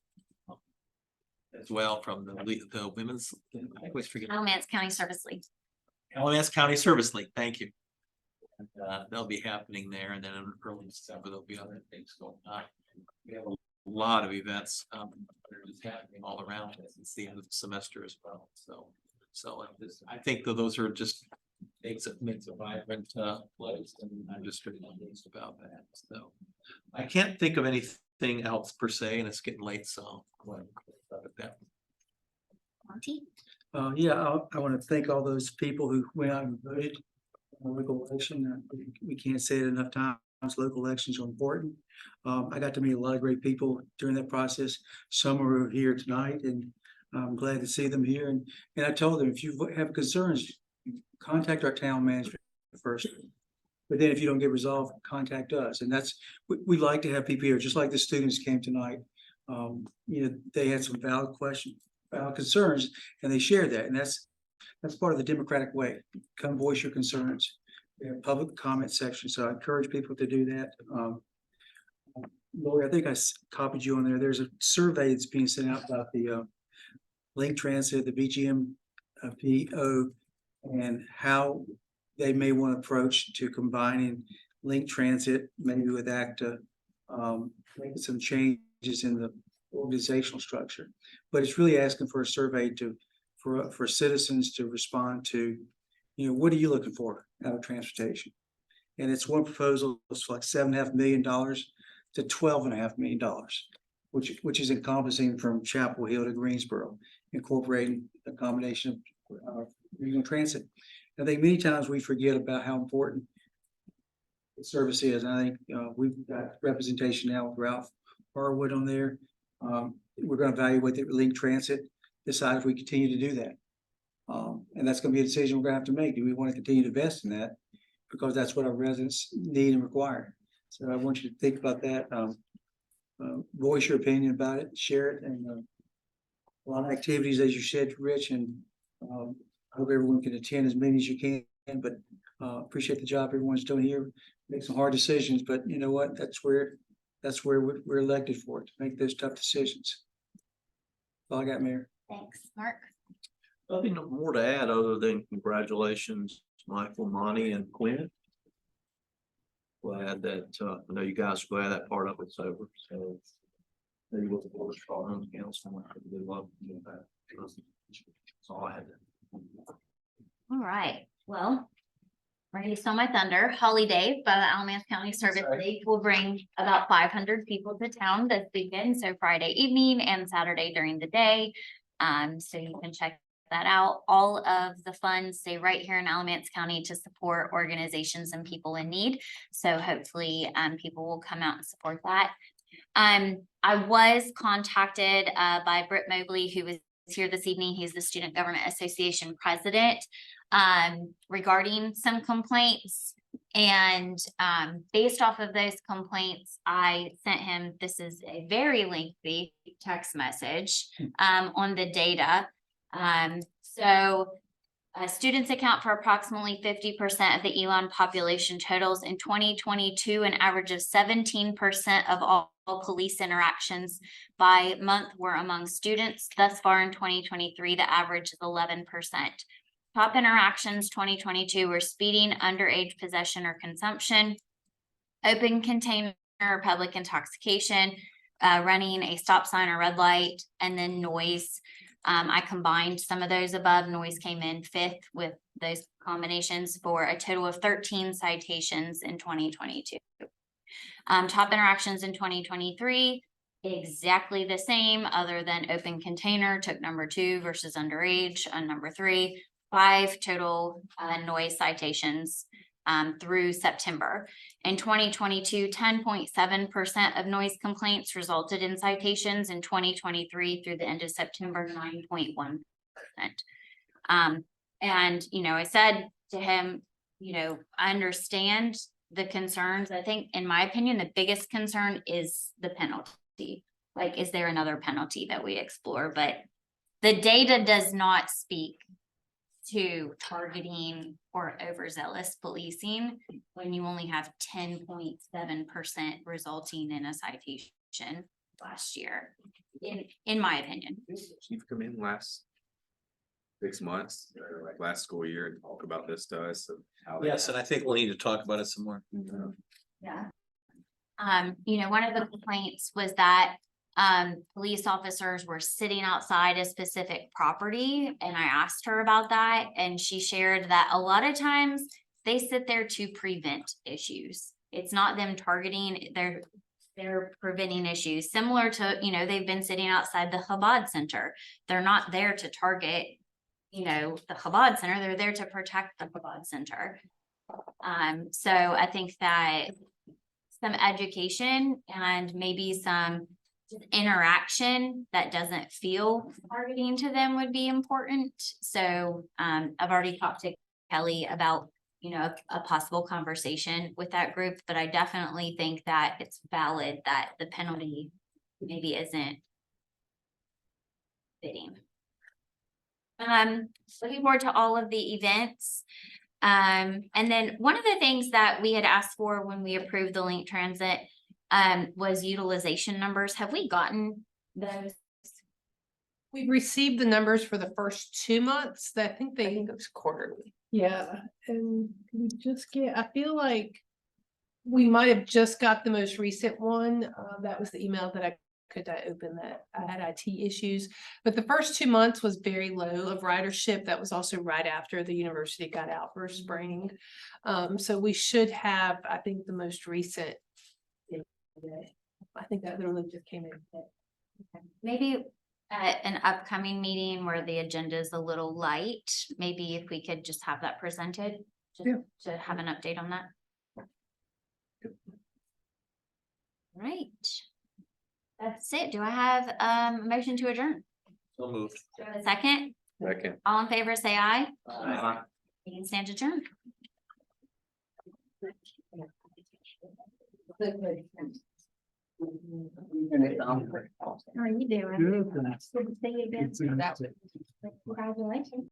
J: as well, from the women's, I always forget.
B: Alamance County Service League.
J: Alamance County Service League, thank you. And they'll be happening there, and then in early December, there'll be other things going on. We have a lot of events that are just happening all around us. It's the end of the semester as well, so I think that those are just makes a vibrant place, and I'm just very pleased about that. So I can't think of anything else per se, and it's getting late, so that.
B: Monty?
E: I want to thank all those people who went out and voted on the local election. We can't say it enough times, local elections are important. I got to meet a lot of great people during that process. Some are here tonight, and I'm glad to see them here. And I told them, if you have concerns, contact our town manager first. But then if you don't get resolved, contact us. And that's, we like to have people here, just like the students came tonight. They had some valid questions, valid concerns, and they shared that. And that's part of the democratic way. Come voice your concerns. We have public comment section, so I encourage people to do that. Lori, I think I copied you on there. There's a survey that's being sent out about the Link Transit, the BGM PO, and how they may want to approach to combining Link Transit, maybe with ACTA, making some changes in the organizational structure. But it's really asking for a survey for citizens to respond to, what are you looking for out of transportation? And it's one proposal, it's like $7.5 million to $12.5 million, which is encompassing from Chapel Hill to Greensboro, incorporating a combination of regional transit. I think many times we forget about how important the service is. And I think we've got representation now with Ralph Harwood on there. We're going to evaluate the Link Transit, decide if we continue to do that. And that's going to be a decision we're going to have to make. Do we want to continue to invest in that? Because that's what our residents need and require. So I want you to think about that. Voice your opinion about it, share it, and a lot of activities, as you said, Rich, and I hope everyone can attend as many as you can, but appreciate the job everyone's doing here. Make some hard decisions, but you know what? That's where we're elected for, to make those tough decisions. That's all I got, Mayor.
B: Thanks, Mark.
L: Nothing more to add other than congratulations, Michael, Monty, and Quinn. Glad that, I know you guys are glad that part of it's over, so. Maybe with the board of Strong Council, I would love to do that. That's all I had.
B: All right, well, Randy stole my thunder. Holly Day by the Alamance County Service League will bring about 500 people to town this weekend. So Friday evening and Saturday during the day. So you can check that out. All of the funds stay right here in Alamance County to support organizations and people in need. So hopefully people will come out and support that. I was contacted by Britt Mobley, who was here this evening. He's the Student Government Association president, regarding some complaints. And based off of those complaints, I sent him, this is a very lengthy text message on the data. Students account for approximately 50% of the Elon population totals. In 2022, an average of 17% of all police interactions by month were among students. Thus far in 2023, the average is 11%. Top interactions 2022 were speeding, underage possession or consumption, open container or public intoxication, running a stop sign or red light, and then noise. I combined some of those above. Noise came in 5th with those combinations for a total of 13 citations in 2022. Top interactions in 2023, exactly the same, other than open container took number 2 versus underage on number 3. 5 total noise citations through September. In 2022, 10.7% of noise complaints resulted in citations. In 2023 through the end of September, 9.1%. And, I said to him, I understand the concerns. I think, in my opinion, the biggest concern is the penalty. Like, is there another penalty that we explore? But the data does not speak to targeting or overzealous policing when you only have 10.7% resulting in a citation last year, in my opinion.
I: You've come in last 6 months, or like last school year, and talk about this to us. Of how
J: Yes, and I think we'll need to talk about it some more.
B: Yeah. One of the complaints was that police officers were sitting outside a specific property, and I asked her about that, and she shared that a lot of times they sit there to prevent issues. It's not them targeting, they're preventing issues, similar to, they've been sitting outside the Chabad Center. They're not there to target, the Chabad Center, they're there to protect the Chabad Center. So I think that some education and maybe some interaction that doesn't feel targeting to them would be important. So I've already talked to Kelly about you know, a possible conversation with that group, but I definitely think that it's valid that the penalty maybe isn't fitting. Looking forward to all of the events. And then one of the things that we had asked for when we approved the Link Transit was utilization numbers. Have we gotten those?
F: We received the numbers for the first 2 months. I think it was quarterly. Yeah, and we just I feel like we might have just got the most recent one. That was the email that I open that I had IT issues. But the first 2 months was very low of ridership. That was also right after the university got out for spring. So we should have, I think, the most recent. I think that literally just came in.
B: Maybe at an upcoming meeting where the agenda is a little light, maybe if we could just have that presented, just to have an update on that. Right. That's it. Do I have a motion to adjourn?
I: So moved.
B: Do I have a second?
I: Second.
B: All in favor, say aye. Meeting stands adjourned. How are you doing? Good to see you again. Congratulations.